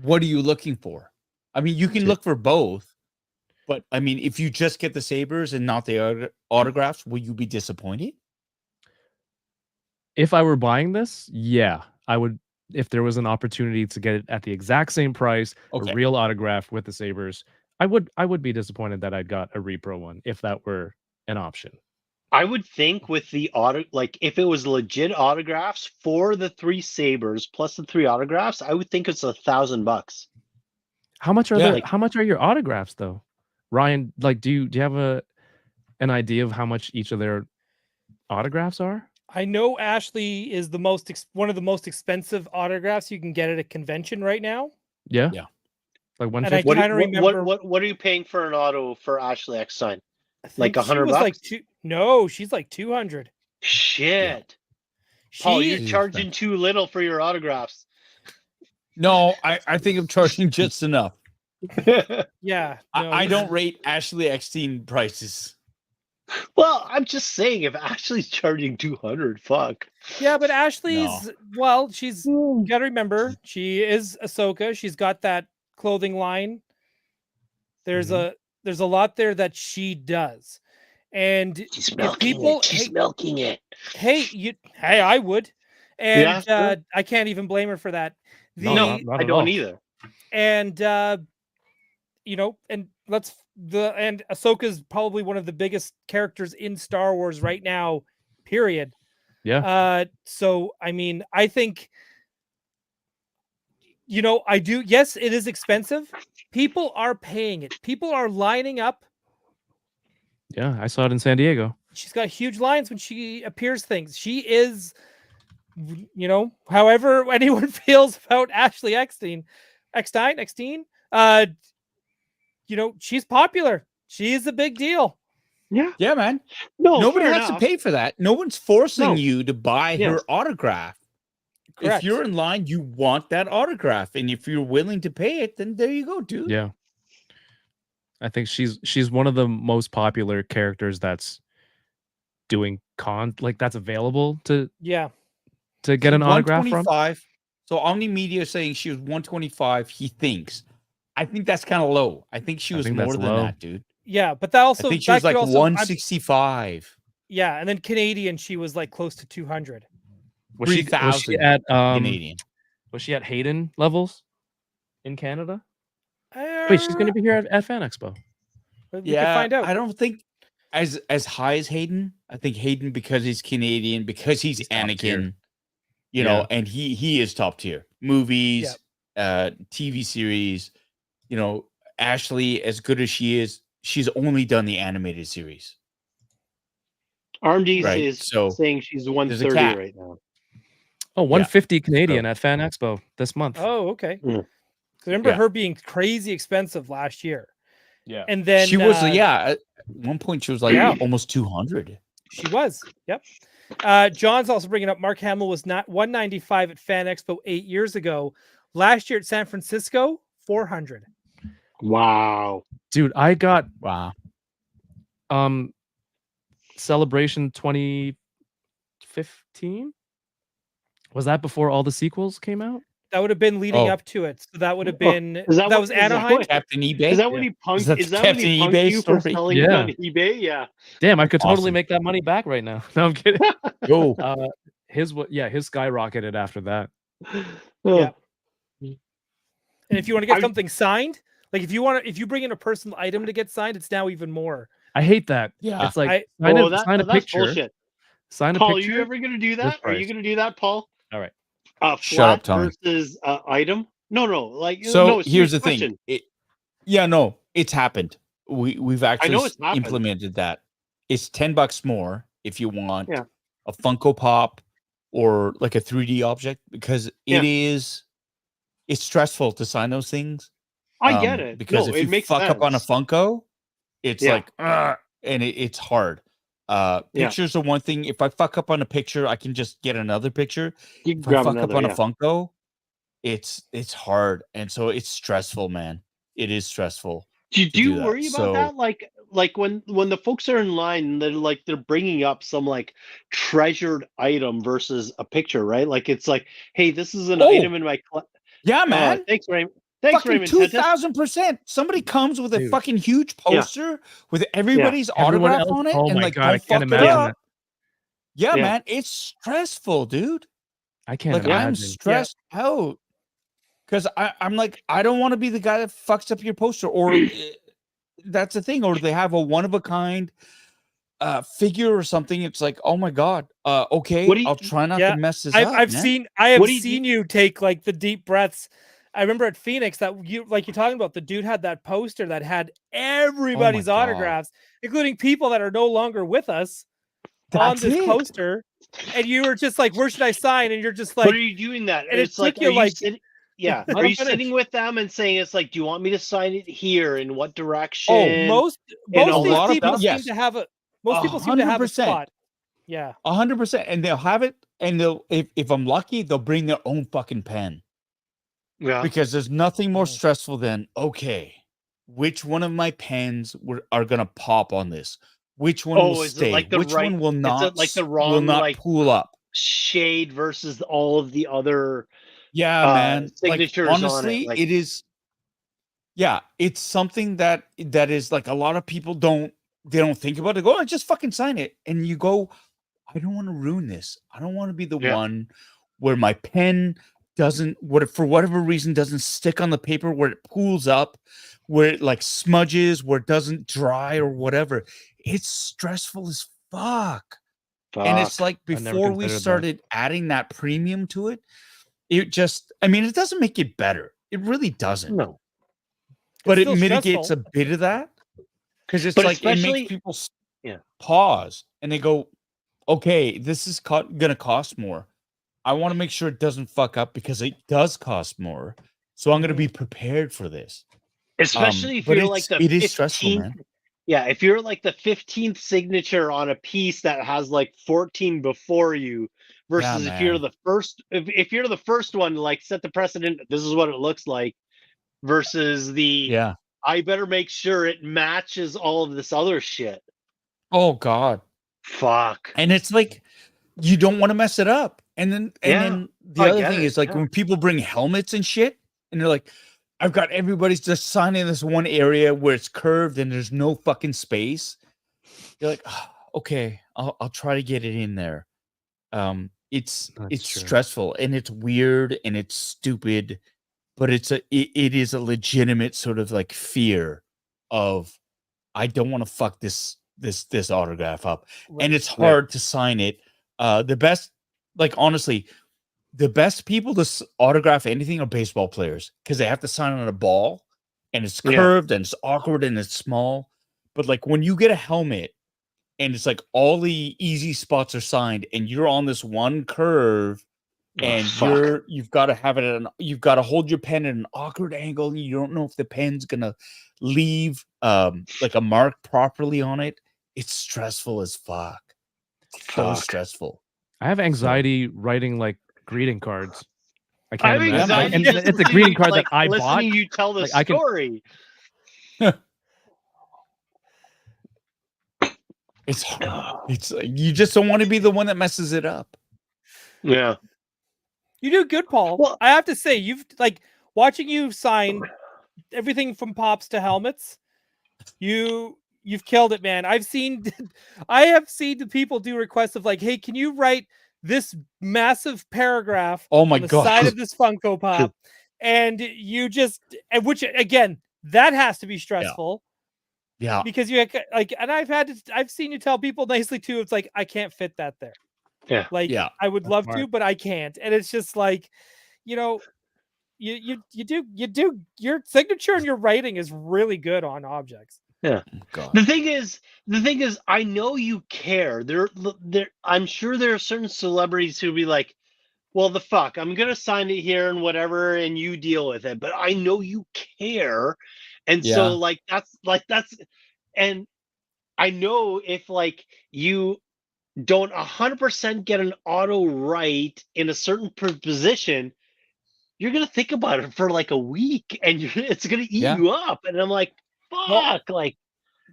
What are you looking for? I mean, you can Two. look for both, but I mean, if you just get the sabers and not the autographs, will you be disappointed? If I were buying this, yeah, I would. If there was an opportunity to get it at the exact same price, Okay. a real autograph with the sabers, I would be disappointed that I got a repro one if that were an option. I would think with the like if it was legit autographs for the 3 sabers plus the 3 autographs, I would think it's $1,000. How much are Yeah. the how much are your autographs though, Ryan? Like, do you have an idea of how much each of their autographs are? I know Ashley is the one of the most expensive autographs you can get at a convention right now. Yeah, Yeah. like And I 150. trying to remember. What are you paying for an auto for Ashley X sign? I like think she $100 was like bucks? no, she's like 200. Shit. She Paul, you're Jeez, charging too little for your autographs. No, I think I'm charging just enough. yeah. No, I don't rate Ashley Eckstein prices. Well, I'm just saying, if Ashley's charging 200, fuck. Yeah, but Ashley's well, she's you gotta remember she is Ahsoka. She's got that clothing line. There's a lot there that she does. And She's if milking people it. She's milking it. hey, I would. And Yeah, sure. I can't even blame her for that. No, No, not I at don't all. either. And and Ahsoka's probably one of the biggest characters in Star Wars right now, period. Yeah. So I mean, I think I do. Yes, it is expensive. People are paying it. People are lining up. Yeah, I saw it in San Diego. She's got huge lines when she appears things. She is, however anyone feels about Ashley Eckstein, she's popular. She's a big deal. Yeah. Yeah, man. No, Nobody fair has enough. to pay for that. No one's forcing No. you to buy Yes. her autograph. Correct. If you're in line, you want that autograph, and if you're willing to pay it, then there you go, dude. Yeah. I think she's one of the most popular characters that's doing that's available to Yeah. get an autograph from. 125. So Omni Media is saying she was 125. He thinks. I think that's kind of low. I think she I was think more that's than low. that, dude. Yeah, but that also I think she that was like could also- 165. yeah, and then Canadian, she was like close to 200. Was she 3,000 at Canadian. was she at Hayden levels in Canada? Wait, she's going to be here at Fan Expo. We can Yeah, find out. I don't think as high as Hayden. I think Hayden, because he's Canadian, because he's He's top tier. Anakin. you know, and he is top tier. Movies, TV series, you know, Ashley, as good as she is, she's only done the animated series. RMD Right, is so saying she's there's a 130 cat. right now. Oh, 150 Canadian at Fan Expo this month. Oh, okay. Yeah. I remember Yeah. her being crazy expensive last year. Yeah. And then she was at one point she was like almost 200. She was. Yep. John's also bringing up Mark Hamill was not 195 at Fan Expo 8 years ago. Last year at San Francisco, 400. Wow. Dude, I got Wow. Celebration 2015. Was that before all the sequels came out? That would have been leading up to it. So that would have been that was Anaheim. Captain eBay? Is that when he punked? Is that when he punked you for selling it on eBay? Yeah. Damn, I could totally make that money back right now. No, I'm kidding. Go. His skyrocketed after that. Yeah. And if you want to get something signed, like if you bring in a personal item to get signed, it's now even more. I hate that. Yeah. It's like sign a picture. Bullshit. Sign a Paul, picture. are you ever going to do that? Are you going to do that, Paul? All right. Shut up, Flat Tommy. versus item? No. Like so no, here's the question. thing. It's happened. We've actually implemented that. It's $10 more if you want a Funko Pop or like a 3D object because it's stressful to sign those things. I get it. Because if you fuck up on a Funko, it's like and it's hard. Pictures are one thing. If I fuck up on a picture, I can just get another picture. If I fuck up on a Funko, it's hard, and so it's stressful, man. It is stressful. Do you worry about that? Like when the folks are in line, they're bringing up some like treasured item versus a picture, right? Like it's like, hey, this is an item in my man. Thanks, Raymond. Thanks, Raymond. 2,000%. Somebody comes with a fucking huge poster with everybody's autograph on it, and like, God, don't fuck it up. Yeah, Yeah. man, it's stressful, dude. I can't Like, imagine. I'm stressed out because I'm like, I don't want to be the guy that fucks up your poster, or that's the thing, or they have a one of a kind figure or something. It's like, oh my god, okay, I'll try not to mess this up. I have seen you take like the deep breaths. I remember at Phoenix that you're talking about, the dude had that poster that had everybody's autographs, including people that are no longer with us on this poster. And you were just like, where should I sign? And you're just like, what are you doing that? And it's like, are you sitting with them and saying, it's like, do you want me to sign it here? In what direction? Most of these people seem to have a spot. Yeah. 100%. And they'll have it. And if I'm lucky, they'll bring their own fucking pen. Yeah. Because there's nothing more stressful than, okay, which one of my pens are going to pop on this? Which one will stay? Like which one will not, like the wrong, pull up? Shade versus all of the other man. signatures like, honestly, on it. It is. Yeah, it's something that is like a lot of people don't think about it. Go, just fucking sign it. And you go, I don't want to ruin this. I don't want to be the one where my pen for whatever reason doesn't stick on the paper, where it pools up, where it like smudges, where it doesn't dry or whatever. It's stressful as fuck. And it's like before we started adding that premium to it, it just, I mean, it doesn't make it better. It really doesn't. No. But it mitigates a bit of that. Because it's like, it makes people pause and they go, okay, this is going to cost more. I want to make sure it doesn't fuck up because it does cost more. So I'm going to be prepared for this. Especially if you're like it is stressful, man. Yeah, if you're like the 15th signature on a piece that has like 14 before you, versus if you're the first, if you're the first one, like set the precedent. This is what it looks like. Versus I better make sure it matches all of this other shit. Oh God, fuck. And it's like you don't want to mess it up. And then the other thing is like when people bring helmets and shit, and they're like, I've got everybody's just signing this one area where it's curved and there's no fucking space. You're like, oh, okay, I'll try to get it in there. It's stressful and it's weird and it's stupid, but it is a legitimate sort of like fear of I don't want to fuck this autograph up, and it's hard to sign it. The best, like honestly, the best people to autograph anything are baseball players because they have to sign on a ball and it's curved and it's awkward and it's small. But like when you get a helmet and it's like all the easy spots are signed and you're on this one curve and you've got to have it you've got to hold your pen at an awkward angle and you don't know if the pen's gonna leave like a mark properly on it. It's stressful as fuck. It's so stressful. I have anxiety writing like greeting cards. I I can't have imagine. anxiety And just it's a greeting card like, that I bought. listening you tell the Like, I can- story. It's like, you just don't want to be the one that messes it up. Yeah. You do good, Paul. Well- I have to say, you've like watching you sign everything from pops to helmets. You've killed it, man. I have seen the people do requests of like, hey, can you write this massive paragraph Oh my on the god. side of this Funko Pop? And you just, which again, that has to be stressful. Yeah. Because you like, and I've seen you tell people nicely too. It's like, I can't fit that there. Yeah. Like, Yeah. I would That's love smart. to, but I can't. And it's just like, you know, you do your signature and your writing is really good on objects. Oh, god. The thing is, I know you care. I'm sure there are certain celebrities who be like, well, the fuck, I'm gonna sign it here and whatever, and you deal with it. But I know you care, and Yeah. so that's, and I know if like you don't 100% get an auto right in a certain position, you're gonna think about it for like a week, and it's gonna eat Yeah. you up. And I'm like, fuck, like.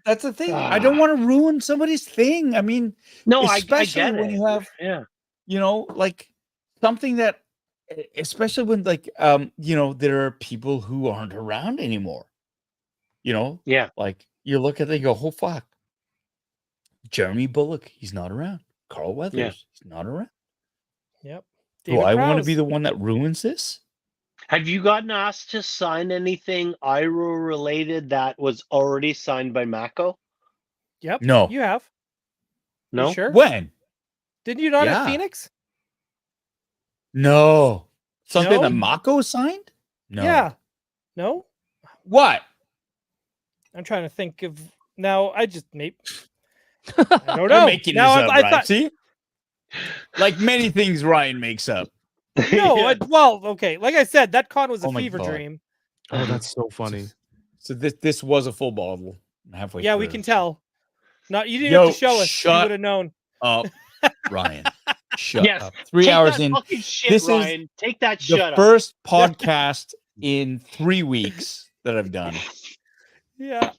That's the thing. I don't want to ruin somebody's thing. I mean, No, I especially get when it. you have, Yeah. you know, like something that, especially when like, you know, there are people who aren't around anymore. You know, Yeah. like you look at it and go, oh fuck, Jeremy Bullock, he's not around. Carl Weathers, he's not around. Yep. Do I want to be the one that ruins this? Have you gotten asked to sign anything IRO related that was already signed by Mako? Yep. No. You have. No. You sure? When? Didn't you not Yeah. at Phoenix? No. Something No? that Mako signed? No. Yeah. No? What? I'm trying to think of now. I just maybe I don't You're know. making Now this up, I Ryan. thought See? Like many things Ryan makes up. no. Yeah. Well, okay. Like I said, that con was a Oh my fever God. dream. Oh, that's so funny. So this was a full bottle. Halfway Yeah, through. we can tell. Not you didn't Yo, have to show us. You shut would have known. up, Ryan. Shut Yes. up. 3 Take hours that in. fucking shit, This is Ryan. Take that The shut up. first podcast in 3 weeks that I've done. Yeah.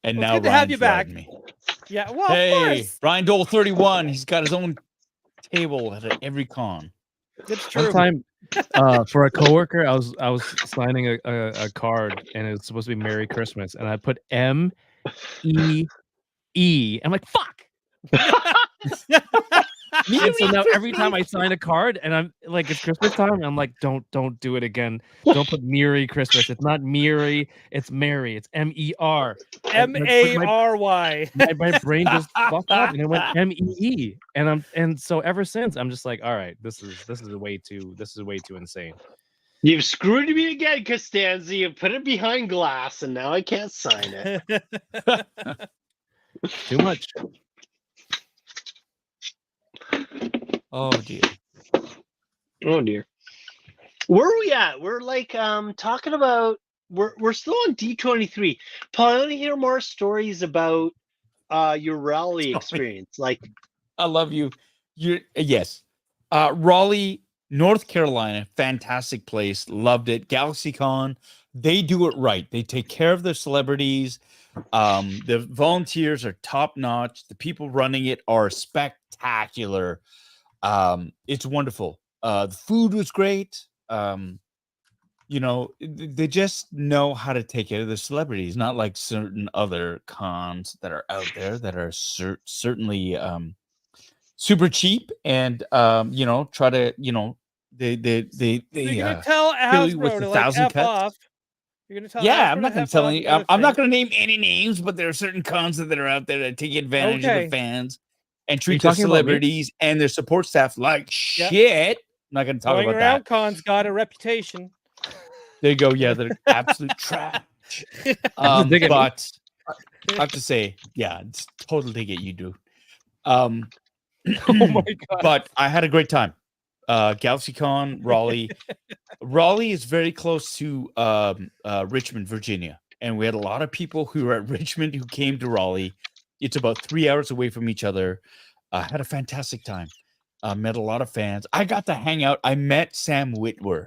And Well, it's now good to have Ryan's you back. riding me. Yeah. Well, of Hey, course. Ryan Doell 31. He's got his own table at every con. It's true. One time, for a coworker, I was signing a card, and it's supposed to be Merry Christmas, and I put MEE. I'm like, fuck. And so now every time I sign a card, and I'm like, it's Christmas time, I'm like, don't do it again. Don't put Merry Christmas. It's not Merry, it's Merry. It's MER. MARY. My brain just fucked up, and it went MEE. And so ever since, I'm just like, all right, this is way too insane. You've screwed me again, Costanza. You put it behind glass, and now I can't sign it. Too much. Oh dear. Oh dear. Where are we at? We're like talking about we're still on D23. Paul, I want to hear more stories about your Raleigh experience. Like I love you. Yes. Raleigh, North Carolina, fantastic place. Loved it. Galaxycon, they do it right. They take care of their celebrities. The volunteers are top notch. The people running it are spectacular. It's wonderful. The food was great. You know, they just know how to take care of the celebrities, not like certain other cons that are out there that are certainly super cheap and you know, try to, you know, they You're gonna tell you with Hasbro the to like 1,000 F cuts? off. You're gonna tell Yeah, Hasbro I'm not to going F to tell off any. another I'm not thing. going to name any names, but there are certain cons that are out there that take advantage of Okay. the fans and you treat their talking about me? celebrities and their support staff like Yep. shit. not going to talk Going about around that. cons got a reputation. There you go. Yeah, they're absolute trash. dig at me. But I have to say, yeah, it's total dig at you, dude. Oh my god. But I had a great time. GalaxyCon, Raleigh. Raleigh is very close to Richmond, Virginia. And we had a lot of people who were at Richmond who came to Raleigh. It's about 3 hours away from each other. Had a fantastic time. Met a lot of fans. I got to hang out. I met Sam Witwer,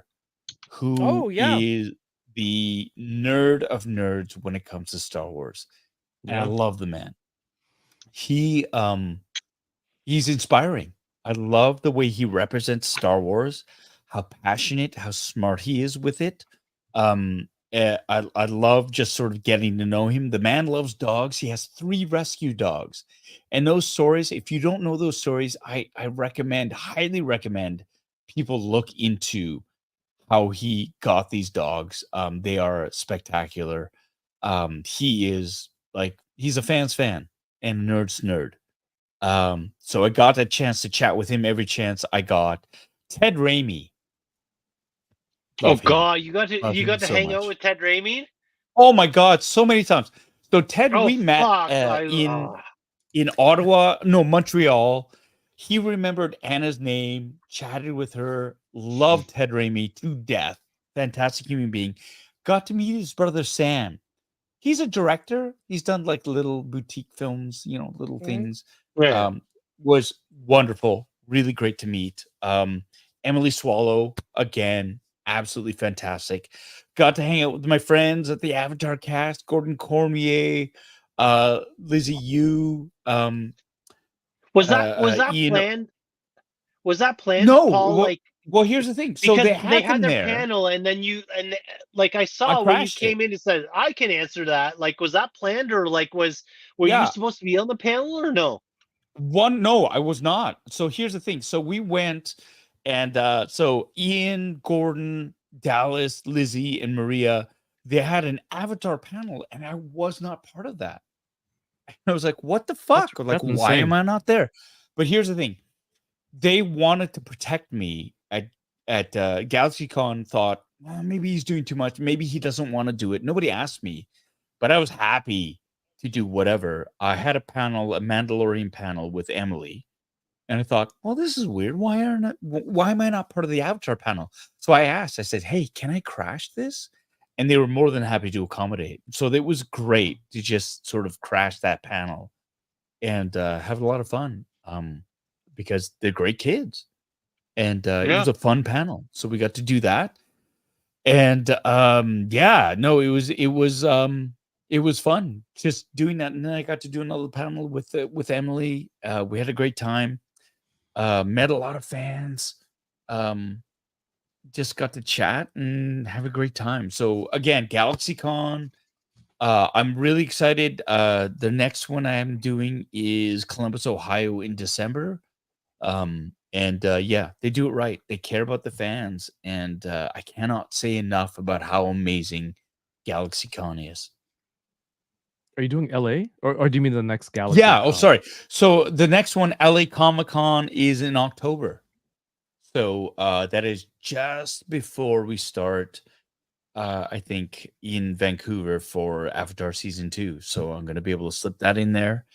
who Oh, yeah. is the nerd of nerds when it comes to Star Wars. And I Yeah. love the man. He's inspiring. I love the way he represents Star Wars, how passionate, how smart he is with it. I love just sort of getting to know him. The man loves dogs. He has 3 rescue dogs. And those stories, if you don't know those stories, I highly recommend people look into how he got these dogs. They are spectacular. He is like, he's a fan's fan and a nerd's nerd. So I got a chance to chat with him every chance I got. Ted Raimi. Love him. God, you got Love to him so hang much. out with Ted Raimi? Oh my God, so many times. So Ted, Oh we met fuck! in Ottawa, no, Montreal. He remembered Anna's name, chatted with her, loved Ted Raimi to death. Fantastic human being. Got to meet his brother Sam. He's a director. He's done like little boutique films, little Mhm. things. Yeah. Was wonderful. Really great to meet. Emily Swallow, again, absolutely fantastic. Got to hang out with my friends at the Avatar cast, Gordon Cormier, Lizzie Yu. Was that Ian. planned? Was that planned, No, Paul? well, like well, here's the thing. So because they had them their there. panel, and then like I saw when you crashed came in and said I can answer that. Like, was that planned, or like were Yeah. you supposed to be on the panel or no? No, I was not. So here's the thing. So we went, and so Ian, Gordon, Dallas, Lizzie, and Maria, they had an Avatar panel, and I was not part of that. I was like, what the fuck? Like, that's why am insane. I not there? But here's the thing. They wanted to protect me at GalaxyCon, thought, well, maybe he's doing too much. Maybe he doesn't want to do it. Nobody asked me, but I was happy to do whatever. I had a Mandalorian panel with Emily, and I thought, well, this is weird. Why am I not part of the Avatar panel? So I asked, I said, hey, can I crash this? And they were more than happy to accommodate. So it was great to just sort of crash that panel and have a lot of fun. Because they're great kids, and it was a fun panel, so we got to do that. And it was fun just doing that. And then I got to do another panel with Emily. We had a great time. Met a lot of fans. Just got to chat and have a great time. So again, GalaxyCon. I'm really excited. The next one I am doing is Columbus, Ohio in December. They do it right. They care about the fans, and I cannot say enough about how amazing GalaxyCon is. Are you doing LA or do you mean the next Galaxy? Yeah. Oh, sorry. So the next one, LA Comic-Con, is in October. So that is just before we start. I think in Vancouver for Avatar Season 2. So I'm going to be able to slip that in there.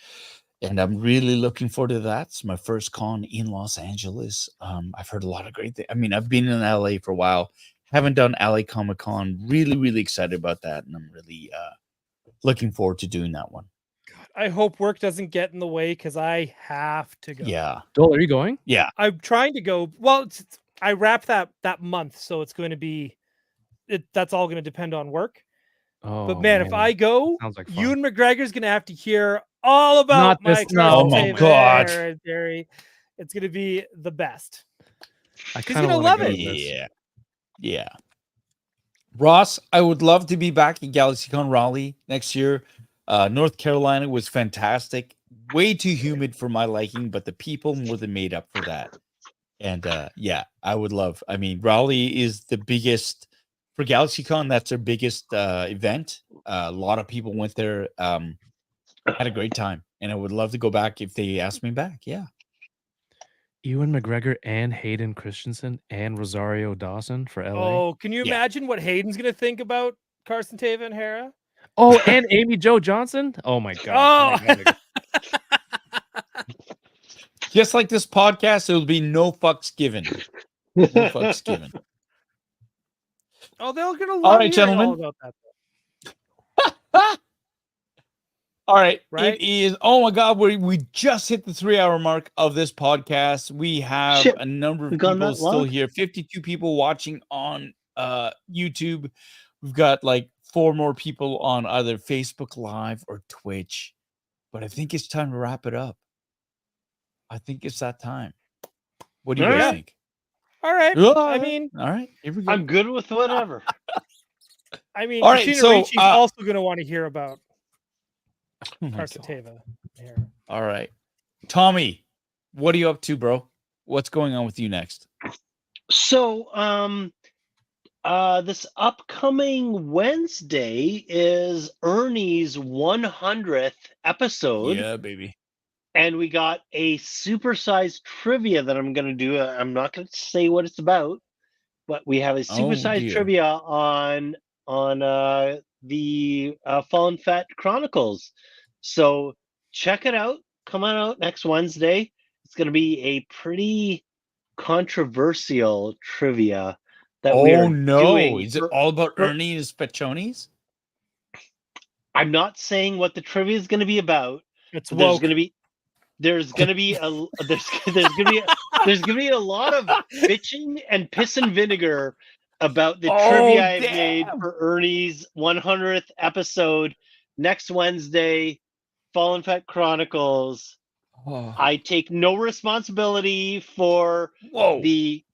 And I'm really looking forward to that. It's my first con in Los Angeles. I've heard a lot of great things. I mean, I've been in LA for a while. Haven't done LA Comic Con. Really, really excited about that. And I'm really looking forward to doing that one. I hope work doesn't get in the way because I have to go. Yeah. Doell, are you going? Yeah. I'm trying to go. Well, I wrap that month, so it's going to be. That's all going to depend on work. Oh, But man, if I go, sounds like fun. Ewan McGregor's going to have to hear all about Not this- my no. Oh my God. hereditary. It's going to be the best. I He's kind of gonna want love to it. go to this. Yeah. Yeah. Ross, I would love to be back in GalaxyCon Raleigh next year. North Carolina was fantastic. Way too humid for my liking, but the people more than made up for that. And I would love. I mean, Raleigh is the biggest for GalaxyCon. That's their biggest event. A lot of people went there. Had a great time, and I would love to go back if they asked me back. Yeah. Ewan McGregor and Hayden Christensen and Rosario Dawson for LA. Oh, can you Yeah. imagine what Hayden's gonna think about Carson Teva and Hera? Oh, and Amy Jo Johnson. Oh my god. Oh, Just like this podcast, there will be no fucks given. No fucks given. oh, they're gonna love All right, hearing all gentlemen. about that. All right. Right? It is. Oh my God. We just hit the 3-hour mark of this podcast. We have Shit, a number of we've gone people that still long? here. 52 people watching on YouTube. We've got like 4 more people on either Facebook Live or Twitch. But I think it's time to wrap it up. I think it's that time. What do you All guys right. think? All right. All I right. mean, All right. Here we go. I'm good with whatever. All right, Christina so, Ricci's also gonna want to hear about Oh my Carson God. Teva. and Hera. All right. Tommy, what are you up to, bro? What's going on with you next? So, this upcoming Wednesday is Ernie's 100th episode, Yeah, baby. and we got a supersized trivia that I'm going to do. I'm not going to say what it's about, but we have a supersized dear. trivia on the Fallen Fat Chronicles. So check it out. Come on out next Wednesday. It's going to be a pretty controversial trivia that we Oh are no! doing. Is it all about for- Ernie and his Pechonis? I'm not saying what the trivia is going to be about. It's But there's woke. going to be there's going to be a there's going to be a lot of bitching and piss and vinegar about the Oh, trivia I've made damn. for Ernie's 100th episode next Wednesday. Fallen Fat Chronicles. Oh. I take no responsibility for Whoa! the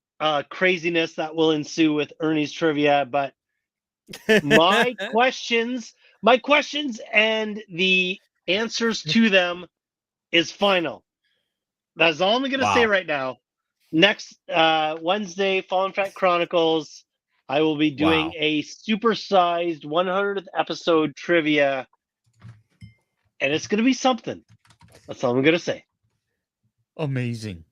craziness that will ensue with Ernie's trivia, but my questions and the answers to them is final. That's all I'm going to say Wow. right now. Next Wednesday, Fallen Fat Chronicles, I will be doing Wow. a supersized 100th episode trivia, and it's going to be something. That's all I'm going to say. Amazing.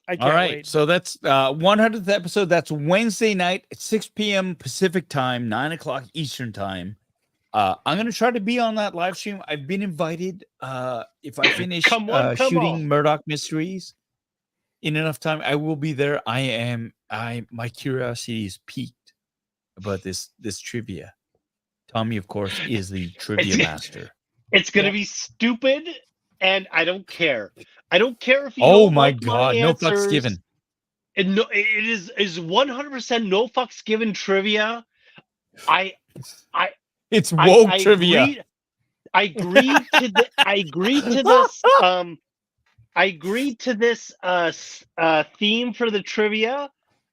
I can't All right, wait. so that's 100th episode. That's Wednesday night at 6 p.m. Pacific time, 9 o'clock Eastern time. I'm gonna try to be on that live stream. I've been invited. If I finish Come on, come shooting on. Murdoch Mysteries in enough time, I will be there. My curiosity is piqued about this trivia. Tommy, of course, is the trivia master. It's going to be stupid, and I don't care. I don't care if you Oh don't my like God! No fucks answers. given. And no, it is 100% no fucks given trivia. It's woke I trivia. agreed to this theme for the trivia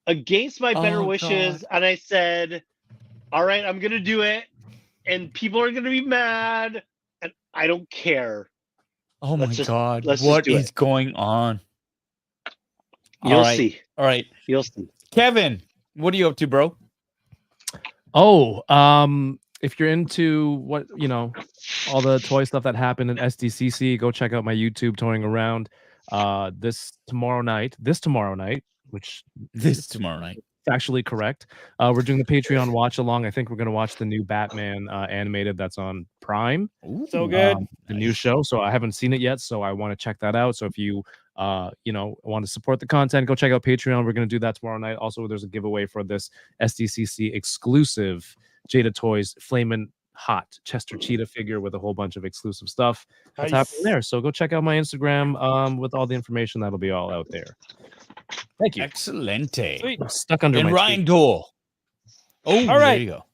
against my better Oh, wishes, God. and I said, "All right, I'm gonna do it," and people are gonna be mad, and I don't care. Oh my Let's just- God! let's just What do is it. going on? You'll All right. see. All right, You'll see. Kevin, what are you up to, bro? Oh, if you're into what all the toy stuff that happened in SDCC, go check out my YouTube touring around. This tomorrow night, which This tomorrow night. factually correct. We're doing the Patreon watch along. I think we're gonna watch the new Batman animated that's on Prime. So good. The new show. So I haven't seen it yet, so I want to check that out. So if you want to support the content, go check out Patreon. We're going to do that tomorrow night. Also, there's a giveaway for this SDCC exclusive Jada Toys Flamin' Hot Chester Cheetah figure with a whole bunch of exclusive stuff that's happening there. So go check out my Instagram with all the information. That'll be all out there. Thank you. Excellente. Sweet. I'm stuck under And my Ryan tree. Doell. Oh, All there right. you go.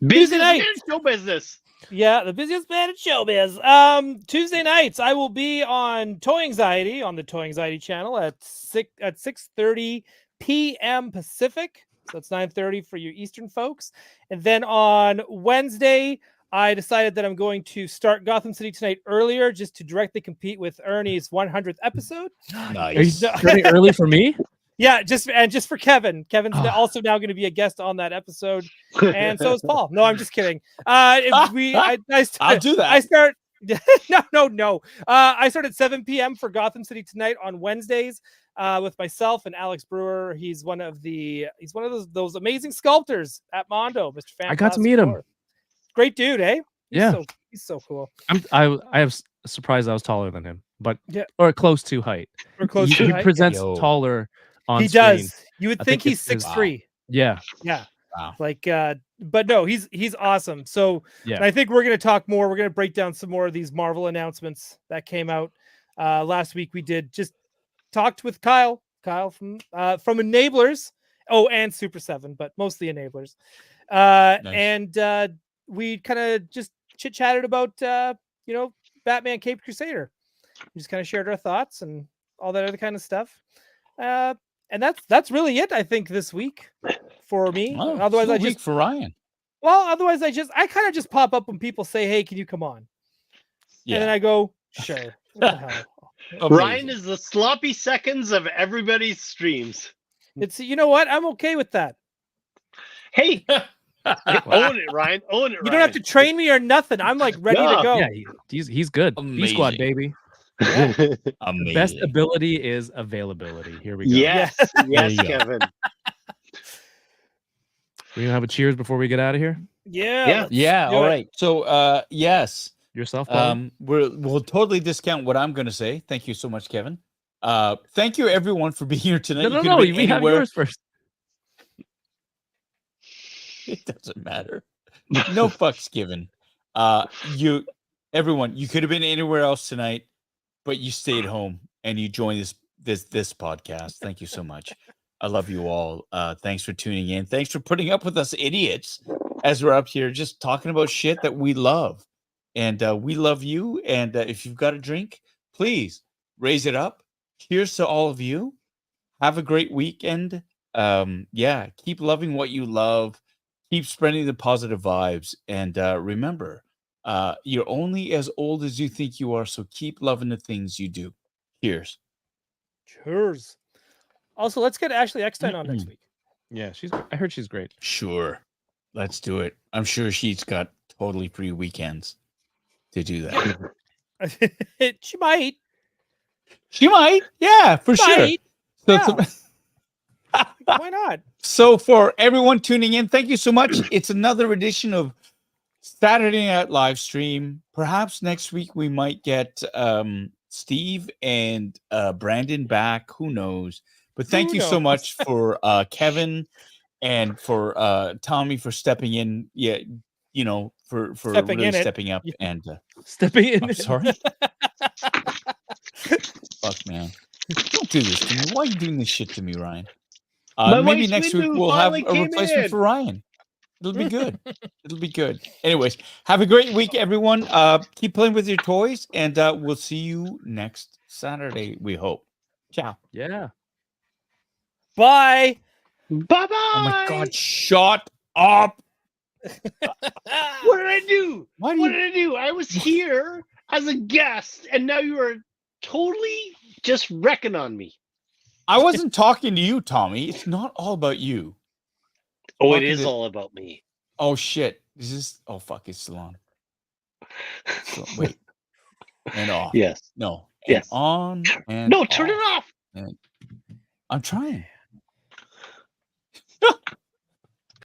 Business night. man, show business. Yeah, the busiest man in showbiz. Tuesday nights, I will be on Toy Anxiety on the Toy Anxiety channel at 6:30 p.m. Pacific. So it's 9:30 for you Eastern folks. And then on Wednesday, I decided that I'm going to start Gotham City Tonight earlier just to directly compete with Ernie's 100th episode. Are you Nice. starting early for me? Yeah, just for Kevin. Kevin's also now going to be a guest on that episode, and so is Paul. No, I'm just kidding. I I'll do that. No. I start at 7 p.m. for Gotham City Tonight on Wednesdays with myself and Alex Brewer. He's one of those amazing sculptors at Mondo, Mr. Fantastic. I got to meet him. Great dude, eh? Yeah. He's so cool. I have surprised I was taller than him, but Yeah. or close to height. Or close He, to he height. presents Yo. taller on He screen. does. You would I think think he's it's- 6'3". Yeah. Yeah. Wow. Like but no, he's awesome. So Yeah. and I think we're gonna talk more. We're gonna break down some more of these Marvel announcements that came out. Last week we did just talked with Kyle from Enablers. Oh, and Super 7, but mostly Enablers. And we kind of just chit-chatted about Batman Caped Crusader. We just kind of shared our thoughts and all that other kind of stuff. And that's really it, I think, this week for me. Oh, Otherwise, slow I week just for Ryan. otherwise I kind of just pop up when people say, "Hey, can you come on?" Yeah. And then I go, "Sure." What the hell? Ryan is the sloppy seconds of everybody's streams. It's you know what? I'm okay with that. Hey, own it, Ryan. Own it, Ryan. You don't have to train me or nothing. I'm like ready to Yeah. go. Yeah, he's good. B squad, Amazing. baby. Amazing. The best ability is availability. Here we go. Yes, yes, There you go. Kevin. We're gonna have a cheers before we get out of here. Yeah. Yeah. let's Yeah. do All it. right. So, yes. Yourself, Paul? We'll totally discount what I'm going to say. Thank you so much, Kevin. Thank you everyone for being here tonight. No, You could no. have been We have anywhere. yours first. It doesn't matter. No fucks given. Everyone, you could have been anywhere else tonight, but you stayed home and you joined this podcast. Thank you so much. I love you all. Thanks for tuning in. Thanks for putting up with us idiots as we're up here just talking about shit that we love. And we love you. And if you've got a drink, please raise it up. Here's to all of you. Have a great weekend. Keep loving what you love. Keep spreading the positive vibes. And remember, you're only as old as you think you are. So keep loving the things you do. Cheers. Cheers. Also, let's get Ashley Eckstein on next week. Yeah, I heard she's great. Sure. Let's do it. I'm sure she's got totally free weekends to do that. She might. She might. Yeah, for sure. Might. So, Yeah. Why not? so for everyone tuning in, thank you so much. It's another edition of Saturday Night Livestream. Perhaps next week we might get Steve and Brandon back. Who knows? But thank Who you so knows? much for Kevin and for Tommy for stepping in. Yeah, for Stepping really in it. stepping up. Yeah. And Stepping in. I'm sorry. Fuck, man. Don't do this to me. Why are you doing this shit to me, Ryan? My Maybe wife's next week window we'll have finally a came replacement in. for Ryan. It'll be good. It'll be good. Anyways, have a great week, everyone. Keep playing with your toys, and we'll see you next Saturday, we hope. Ciao. Yeah. Bye. Bye-bye. Oh my God, shut up. What did I do? Why What did I do? I was here as a guest, and now you are totally just wrecking on me. I wasn't talking to you, Tommy. It's not all about you. Oh, it Talking is to- all about me. Oh shit. Is this fuck, it's still on. So, wait. And off. Yes. No. And Yes. on and No, turn it off. off. I'm trying.